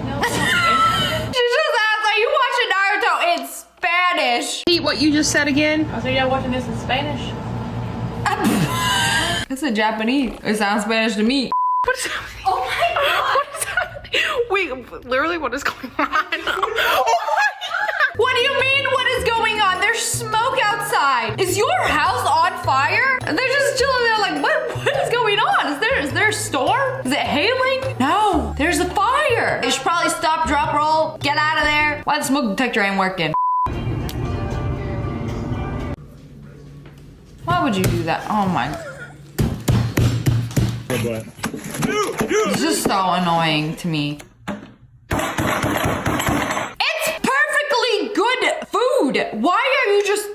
are you watching Naruto in Spanish? Repeat what you just said again. I said, y'all watching this in Spanish? It's in Japanese. It sounds Spanish to me. What is happening? Oh my god! What is happening? Wait, literally, what is going on? Oh my god! What do you mean, what is going on? There's smoke outside. Is your house on fire? And they're just chilling there like, what is going on? Is there a storm? Is it hailing? No, there's a fire. They should probably stop, drop, roll, get out of there. Why the smoke detector ain't working? Why would you do that? Oh my. It's just so annoying to me. It's perfectly good food. Why are you just...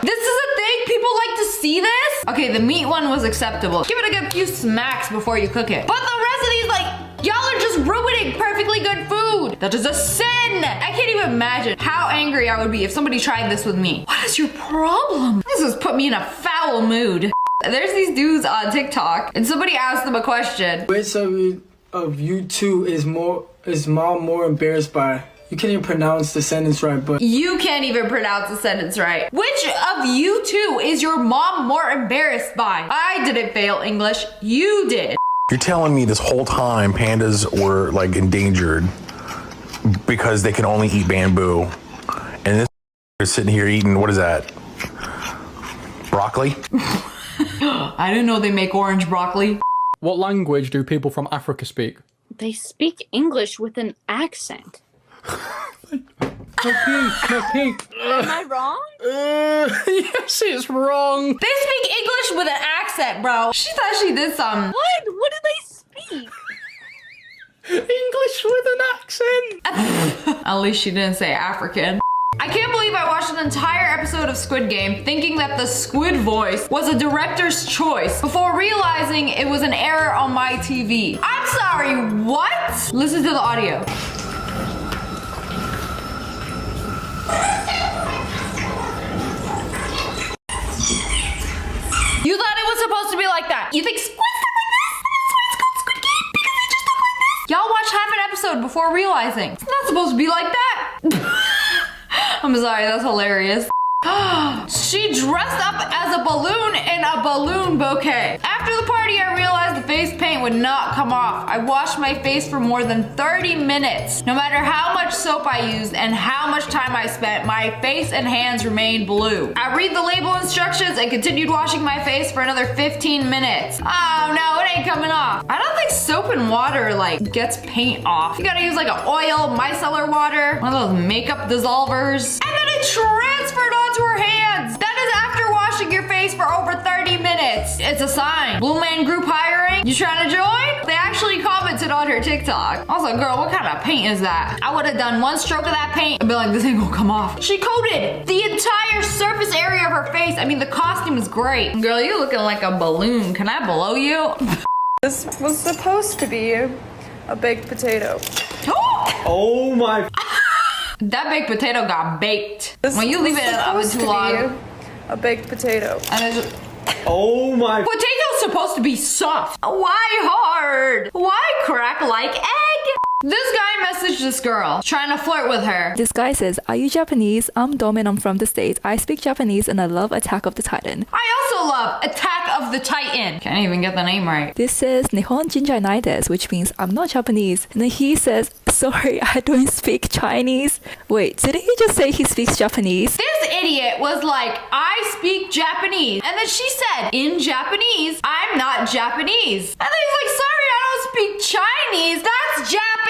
This is a thing? People like to see this? Okay, the meat one was acceptable. Give it a good few smacks before you cook it. But the rest of these, like, y'all are just ruining perfectly good food. That is a sin. I can't even imagine how angry I would be if somebody tried this with me. What is your problem? This has put me in a foul mood. There's these dudes on TikTok and somebody asked them a question. Which of you two is mom more embarrassed by? You can't even pronounce the sentence right, but... You can't even pronounce the sentence right. Which of you two is your mom more embarrassed by? I didn't fail English. You did. You're telling me this whole time pandas were like endangered because they can only eat bamboo, and this is sitting here eating, what is that? Broccoli? I didn't know they make orange broccoli. What language do people from Africa speak? They speak English with an accent. Okay. Am I wrong? Yes, it's wrong. They speak English with an accent, bro. She thought she did something. What? What do they speak? English with an accent. At least she didn't say African. I can't believe I watched an entire episode of Squid Game thinking that the squid voice was a director's choice before realizing it was an error on my TV. I'm sorry, what? Listen to the audio. You thought it was supposed to be like that. You think squids talk like this? That's why it's called Squid Game, because they just talk like this. Y'all watched half an episode before realizing it's not supposed to be like that. I'm sorry, that's hilarious. She dressed up as a balloon in a balloon bouquet. After the party, I realized the face paint would not come off. I washed my face for more than 30 minutes. No matter how much soap I used and how much time I spent, my face and hands remained blue. I read the label instructions and continued washing my face for another 15 minutes. Oh no, it ain't coming off. I don't think soap and water like gets paint off. You gotta use like an oil, micellar water, one of those makeup dissolvers, and then it transferred onto her hands. That is after washing your face for over 30 minutes. It's a sign. Blue Man Group hiring? You trying to join? They actually commented on her TikTok. Also, girl, what kind of paint is that? I would have done one stroke of that paint and be like, this ain't gonna come off. She coated the entire surface area of her face. I mean, the costume is great. Girl, you looking like a balloon. Can I blow you? This was supposed to be a baked potato. Oh my... That baked potato got baked. When you leave it in the oven too long. A baked potato. And it's just... Oh my... Potato's supposed to be soft. Why hard? Why crack like egg? This guy messaged this girl, trying to flirt with her. This guy says, are you Japanese? I'm Dom and I'm from the States. I speak Japanese and I love Attack of the Titan. I also love Attack of the Titan. Can't even get the name right. This says Nihon Jinjai Naides, which means I'm not Japanese. And then he says, sorry, I don't speak Chinese. Wait, didn't he just say he speaks Japanese? This idiot was like, I speak Japanese. And then she said, in Japanese, I'm not Japanese. And then he's like, sorry, I don't speak Chinese. That's Japanese.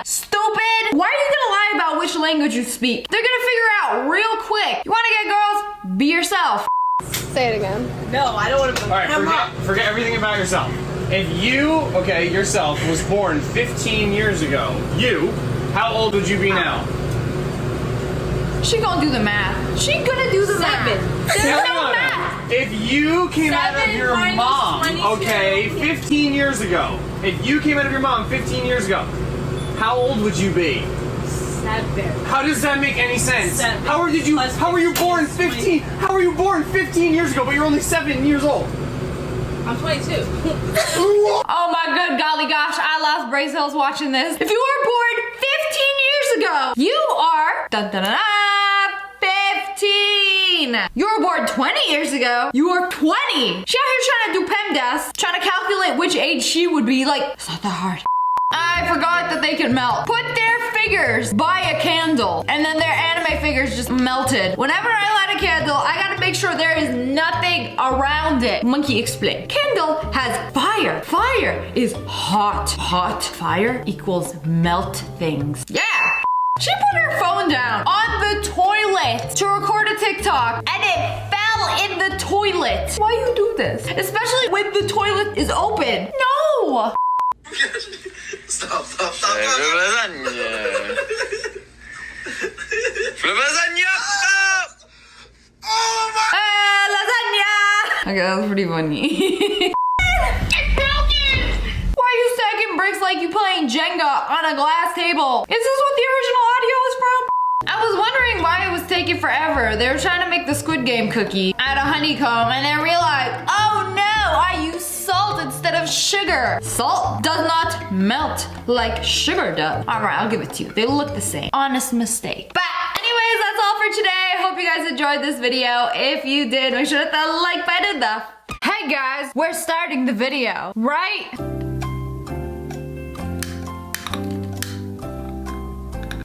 Stupid. Why are you gonna lie about which language you speak? They're gonna figure out real quick. You wanna get girls? Be yourself. Say it again. No, I don't want to. All right, forget everything about yourself. If you, yourself, was born 15 years ago, how old would you be now? She gonna do the math. She gonna do the math. There's no math. If you came out of your mom, 15 years ago. If you came out of your mom 15 years ago, how old would you be? 7. How does that make any sense? 7. How were you born 15? How were you born 15 years ago, but you're only 7 years old? I'm 22. Oh my good golly gosh, I lost brain cells watching this. If you were born 15 years ago, you are 15. You were born 20 years ago, you are 20. She out here trying to do PEMDAS, trying to calculate which age she would be. Like, it's not that hard. I forgot that they can melt. Put their figures by a candle, and then their anime figures just melted. Whenever I light a candle, I gotta make sure there is nothing around it. Monkey explain. Candle has fire. Fire is hot. Hot. Fire equals melt things. Yeah. She put her phone down on the toilet to record a TikTok, and it fell in the toilet. Why you do this? Especially when the toilet is open. No. Stop. Lasagna! Oh my! Lasagna! Okay, that was pretty funny. It's broken! Why are you stacking bricks like you playing Jenga on a glass table? Is this what the original audio is from? I was wondering why it was taking forever. They were trying to make the Squid Game cookie out of honeycomb and then realized, oh no, I used salt instead of sugar. Salt does not melt like sugar does. All right, I'll give it to you. They look the same. Honest mistake. But anyways, that's all for today. I hope you guys enjoyed this video. If you did, make sure to hit that like button. Hey guys, we're starting the video, right?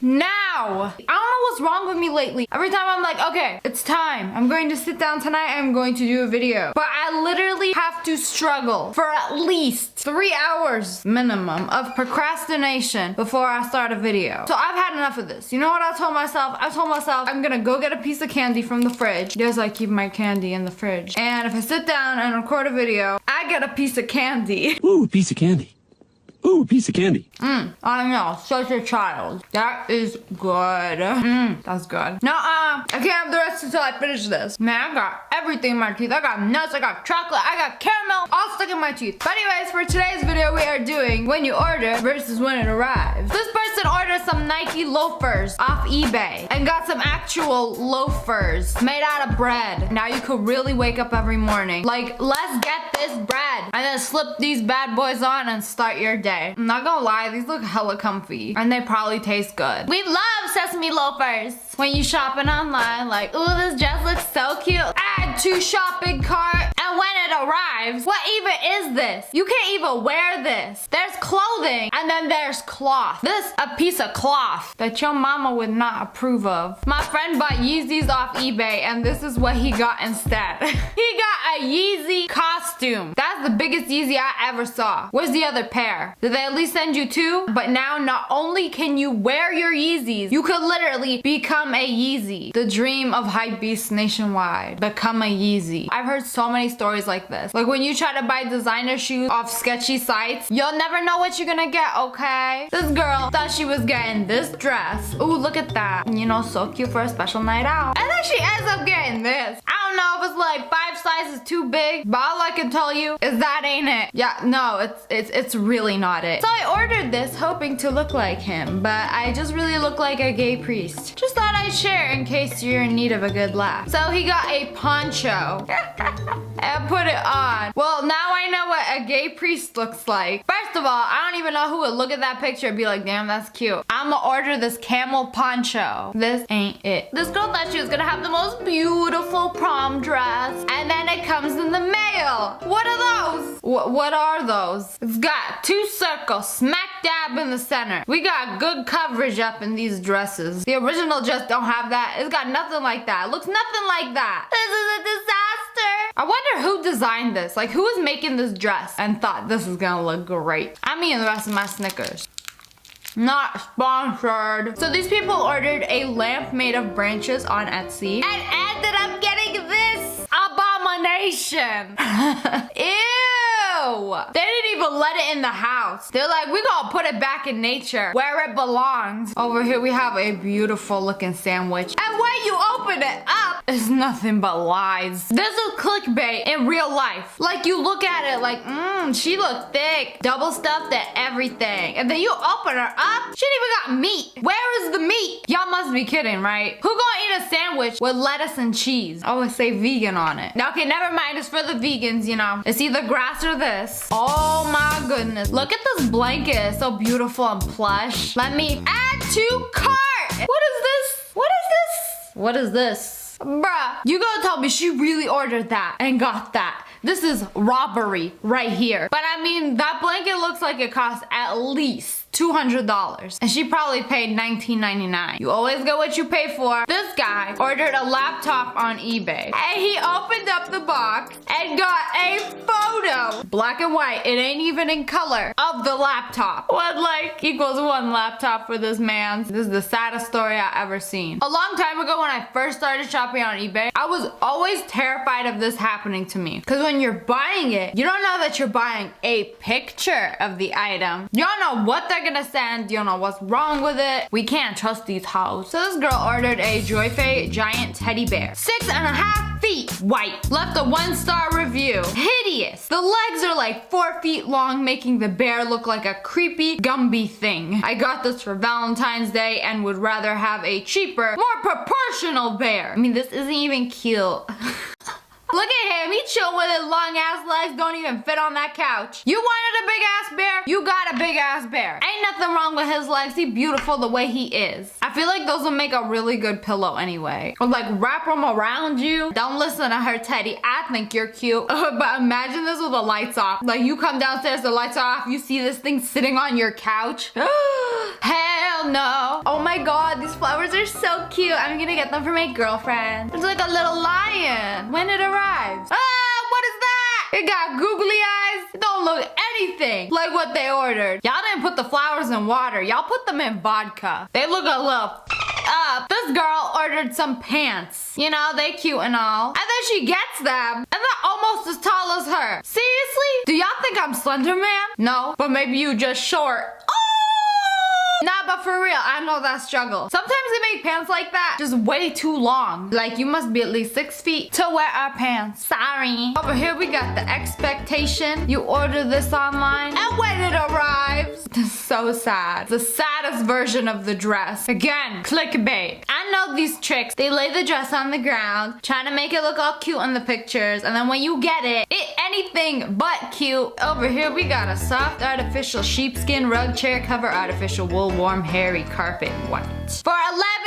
Now, I don't know what's wrong with me lately. Every time I'm like, okay, it's time. I'm going to sit down tonight. I'm going to do a video. But I literally have to struggle for at least 3 hours minimum of procrastination before I start a video. So I've had enough of this. You know what I told myself? I told myself I'm gonna go get a piece of candy from the fridge. Yes, I keep my candy in the fridge. And if I sit down and record a video, I get a piece of candy. Ooh, a piece of candy. Ooh, a piece of candy. I know, such a child. That is good. That's good. No, I can't have the rest until I finish this. Man, I got everything in my teeth. I got nuts, I got chocolate, I got caramel, all stuck in my teeth. But anyways, for today's video, we are doing when you order versus when it arrives. This person ordered some Nike loafers off eBay and got some actual loafers made out of bread. Now you could really wake up every morning. Like, let's get this bread and then slip these bad boys on and start your day. I'm not gonna lie, these look hella comfy and they probably taste good. We love sesame loafers. When you shopping online, like, ooh, this dress looks so cute. Add to shopping cart. And when it arrives, what even is this? You can't even wear this. There's clothing and then there's cloth. This a piece of cloth that your mama would not approve of. My friend bought Yeezys off eBay and this is what he got instead. He got a Yeezy costume. That's the biggest Yeezy I ever saw. Where's the other pair? Did they at least send you two? But now not only can you wear your Yeezys, you could literally become a Yeezy. The dream of hypebeasts nationwide. Become a Yeezy. I've heard so many stories like this. Like when you try to buy designer shoes off sketchy sites, you'll never know what you're gonna get, okay? This girl thought she was getting this dress. Ooh, look at that. You know, so cute for a special night out. And then she ends up getting this. I don't know if it's like 5 sizes too big, but all I can tell you is that ain't it. Yeah, no, it's really not it. So I ordered this hoping to look like him, but I just really look like a gay priest. Just thought I'd share in case you're in need of a good laugh. So he got a poncho and put it on. Well, now I know what a gay priest looks like. First of all, I don't even know who would look at that picture and be like, damn, that's cute. I'ma order this camel poncho. This ain't it. This girl thought she was gonna have the most beautiful prom dress, and then it comes in the mail. What are those? What are those? It's got 2 circles smack dab in the center. We got good coverage up in these dresses. The original just don't have that. It's got nothing like that. It looks nothing like that. This is a disaster. I wonder who designed this. Like, who was making this dress and thought this is gonna look great? I'm eating the rest of my Snickers. Not sponsored. So these people ordered a lamp made of branches on Etsy and ended up getting this abomination. Ew. They didn't even let it in the house. They're like, we gonna put it back in nature where it belongs. Over here we have a beautiful looking sandwich. And when you open it up, it's nothing but lies. This is clickbait in real life. Like you look at it like, she look thick. Double stuffed and everything. And then you open her up, she ain't even got meat. Where is the meat? Y'all must be kidding, right? Who gonna eat a sandwich with lettuce and cheese? Oh, it say vegan on it. Okay, never mind. It's for the vegans, you know. It's either grass or this. Oh my goodness. Look at this blanket. It's so beautiful and plush. Let me add to cart. What is this? What is this? What is this? Bruh, you gonna tell me she really ordered that and got that. This is robbery right here. But I mean, that blanket looks like it costs at least $200. And she probably paid $19.99. You always get what you pay for. This guy ordered a laptop on eBay. And he opened up the box and got a photo. Black and white. It ain't even in color of the laptop. What like equals one laptop for this man. This is the saddest story I ever seen. A long time ago when I first started shopping on eBay, I was always terrified of this happening to me. Because when you're buying it, you don't know that you're buying a picture of the item. You don't know what they're gonna send. You don't know what's wrong with it. We can't trust these hoes. So this girl ordered a Joyfay giant teddy bear. 6.5 feet white. Left a 1-star review. Hideous. The legs are like 4 feet long, making the bear look like a creepy Gumby thing. I got this for Valentine's Day and would rather have a cheaper, more proportional bear. I mean, this isn't even cute. Look at him, he chill with his long ass legs, don't even fit on that couch. You wanted a big ass bear? You got a big ass bear. Ain't nothing wrong with his legs, he's beautiful the way he is. I feel like those will make a really good pillow anyway. Or like wrap them around you. Don't listen to her, Teddy, I think you're cute. But imagine this with the lights off. Like you come downstairs, the lights are off, you see this thing sitting on your couch. Hell no. Oh my god, these flowers are so cute. I'm gonna get them for my girlfriend. It's like a little lion when it arrives. Ah, what is that? It got googly eyes. It don't look anything like what they ordered. Y'all didn't put the flowers in water. Y'all put them in vodka. They look a little up. This girl ordered some pants. You know, they cute and all. And then she gets them, and they're almost as tall as her. Seriously? Do y'all think I'm Slender Man? No, but maybe you just short. Nah, but for real, I know that struggle. Sometimes they make pants like that just way too long. Like you must be at least 6 feet to wear our pants. Sorry. Over here we got the expectation. You order this online, and when it arrives, it's so sad. The saddest version of the dress. Again, clickbait. I know these tricks. They lay the dress on the ground, trying to make it look all cute in the pictures, and then when you get it, anything but cute. Over here we got a soft artificial sheepskin rug chair cover, artificial wool warm hairy carpet white for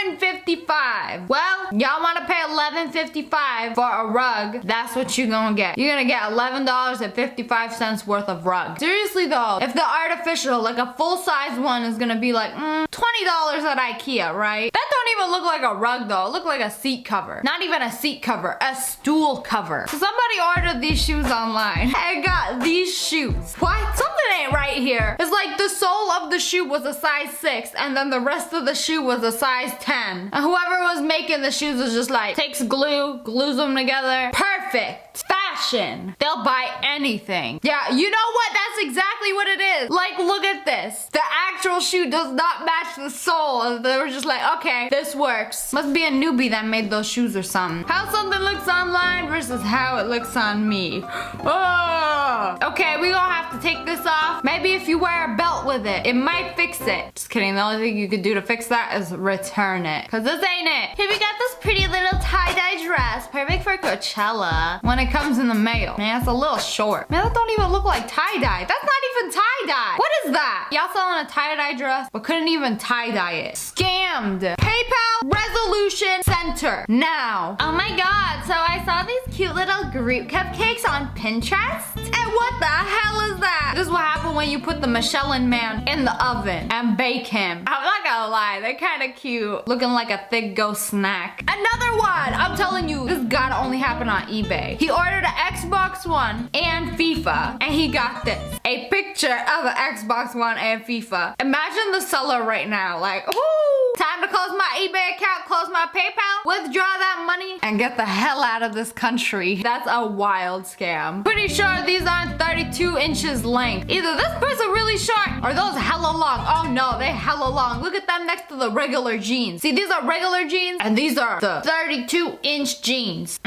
$11.55. Well, y'all want to pay $11.55 for a rug? That's what you're gonna get. You're gonna get $11.55 worth of rug. Seriously though, if the artificial, like a full-size one, is gonna be like $20 at IKEA, right? That don't even look like a rug though. It look like a seat cover. Not even a seat cover, a stool cover. So somebody ordered these shoes online and got these shoes. What? Something ain't right here. It's like the sole of the shoe was a size 6 and then the rest of the shoe was a size 10. And whoever was making the shoes was just like, takes glue, glues them together. Perfect. Fashion. They'll buy anything. Yeah, you know what? That's exactly what it is. Like, look at this. The actual shoe does not match the sole. They were just like, okay, this works. Must be a newbie that made those shoes or something. How something looks online versus how it looks on me. Oh. Okay, we gonna have to take this off. Maybe if you wear a belt with it, it might fix it. Just kidding. The only thing you could do to fix that is return it. Cause this ain't it. Here we got this pretty little tie-dye dress. Perfect for Coachella. When it comes in the mail. Man, it's a little short. Man, that don't even look like tie-dye. That's not even tie-dye. What is that? Y'all selling a tie-dye dress but couldn't even tie-dye it. Scammed. PayPal resolution center. Now. Oh my god. So I saw these cute little group cupcakes on Pinterest. And what the hell is that? This is what happened when you put the Michelin Man in the oven and bake him. I'm not gonna lie, they're kind of cute. Looking like a thick ghost snack. Another one! I'm telling you, this gotta only happen on eBay. He ordered an Xbox One and FIFA, and he got this. A picture of an Xbox One and FIFA. Imagine the seller right now, like, ooh, time to close my my eBay account, close my PayPal, withdraw that money, and get the hell out of this country. That's a wild scam. Pretty sure these aren't 32 inches length. Either this person really short or those hella long. Oh no, they hella long. Look at them next to the regular jeans. See, these are regular jeans and these are the 32-inch jeans.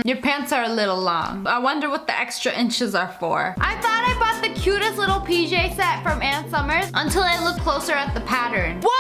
Your pants are a little long. I wonder what the extra inches are for. I thought I bought the cutest little PJ set from Ann Summers until I looked closer at the pattern. Whoa!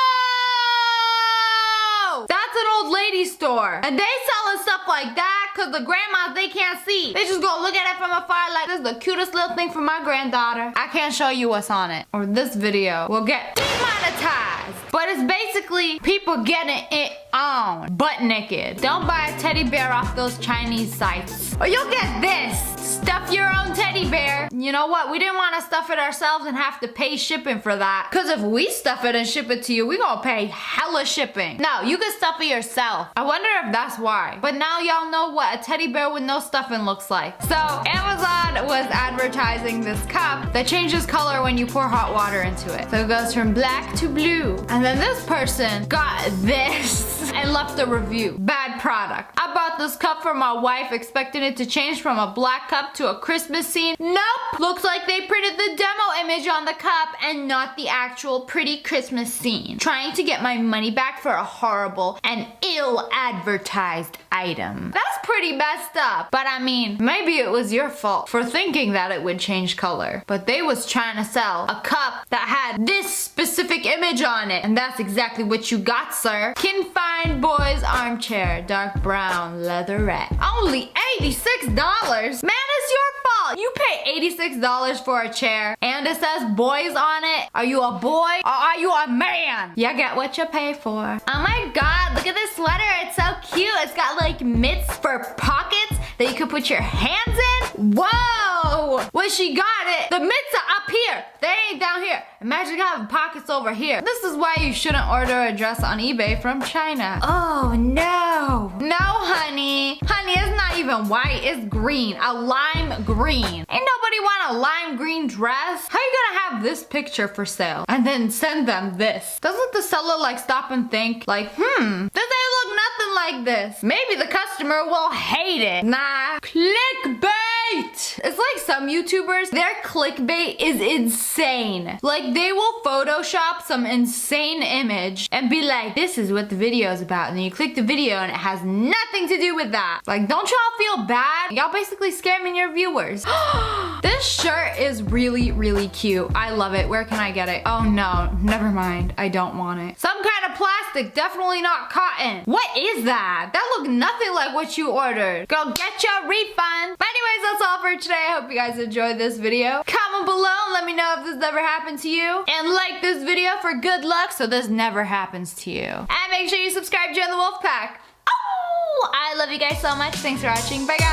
That's an old lady store. And they selling stuff like that because the grandmas, they can't see. They just go look at it from afar like, this is the cutest little thing for my granddaughter. I can't show you what's on it, or this video will get demonetized. But it's basically people getting it on, butt naked. Don't buy a teddy bear off those Chinese sites, or you'll get this. Stuff your own teddy bear. You know what? We didn't want to stuff it ourselves and have to pay shipping for that. Because if we stuff it and ship it to you, we gonna pay hella shipping. No, you can stuff it yourself. I wonder if that's why. But now y'all know what a teddy bear with no stuffing looks like. So Amazon was advertising this cup that changes color when you pour hot water into it. So it goes from black to blue. And then this person got this and left a review. Bad product. I bought this cup for my wife expecting it to change from a black cup to a Christmas scene. Nope! Looks like they printed the demo image on the cup and not the actual pretty Christmas scene. Trying to get my money back for a horrible and ill-advertised item. That's pretty messed up. But I mean, maybe it was your fault for thinking that it would change color. But they was trying to sell a cup that had this specific image on it. And that's exactly what you got, sir. Confined boys armchair, dark brown, leatherette. Only $86? Man, it's your fault. You pay $86 for a chair and it says boys on it. Are you a boy or are you a man? You get what you pay for. Oh my god, look at this sweater. It's so cute. It's got like mitts for pockets that you could put your hands in. Whoa! When she got it, the mitts are up here. They ain't down here. Imagine having pockets over here. This is why you shouldn't order a dress on eBay from China. Oh no. No, honey. Honey, it's not even white. It's green. A lime green. Ain't nobody want a lime green dress. How you gonna have this picture for sale and then send them this? Doesn't the seller like stop and think like, this ain't look nothing like this. Maybe the customer will hate it. Nah. Clickbait. It's like some YouTubers, their clickbait is insane. Like they will Photoshop some insane image and be like, this is what the video is about. And then you click the video and it has nothing to do with that. Like, don't y'all feel bad? Y'all basically scamming your viewers. This shirt is really, really cute. I love it. Where can I get it? Oh no, never mind. I don't want it. Some kind of plastic, definitely not cotton. What is that? That looked nothing like what you ordered. Go get your refund. But anyways, that's all for today. I hope you guys enjoyed this video. Comment below and let me know if this ever happened to you. And like this video for good luck so this never happens to you. And make sure you subscribe, join the wolf pack. Oh, I love you guys so much. Thanks for watching. Bye guys.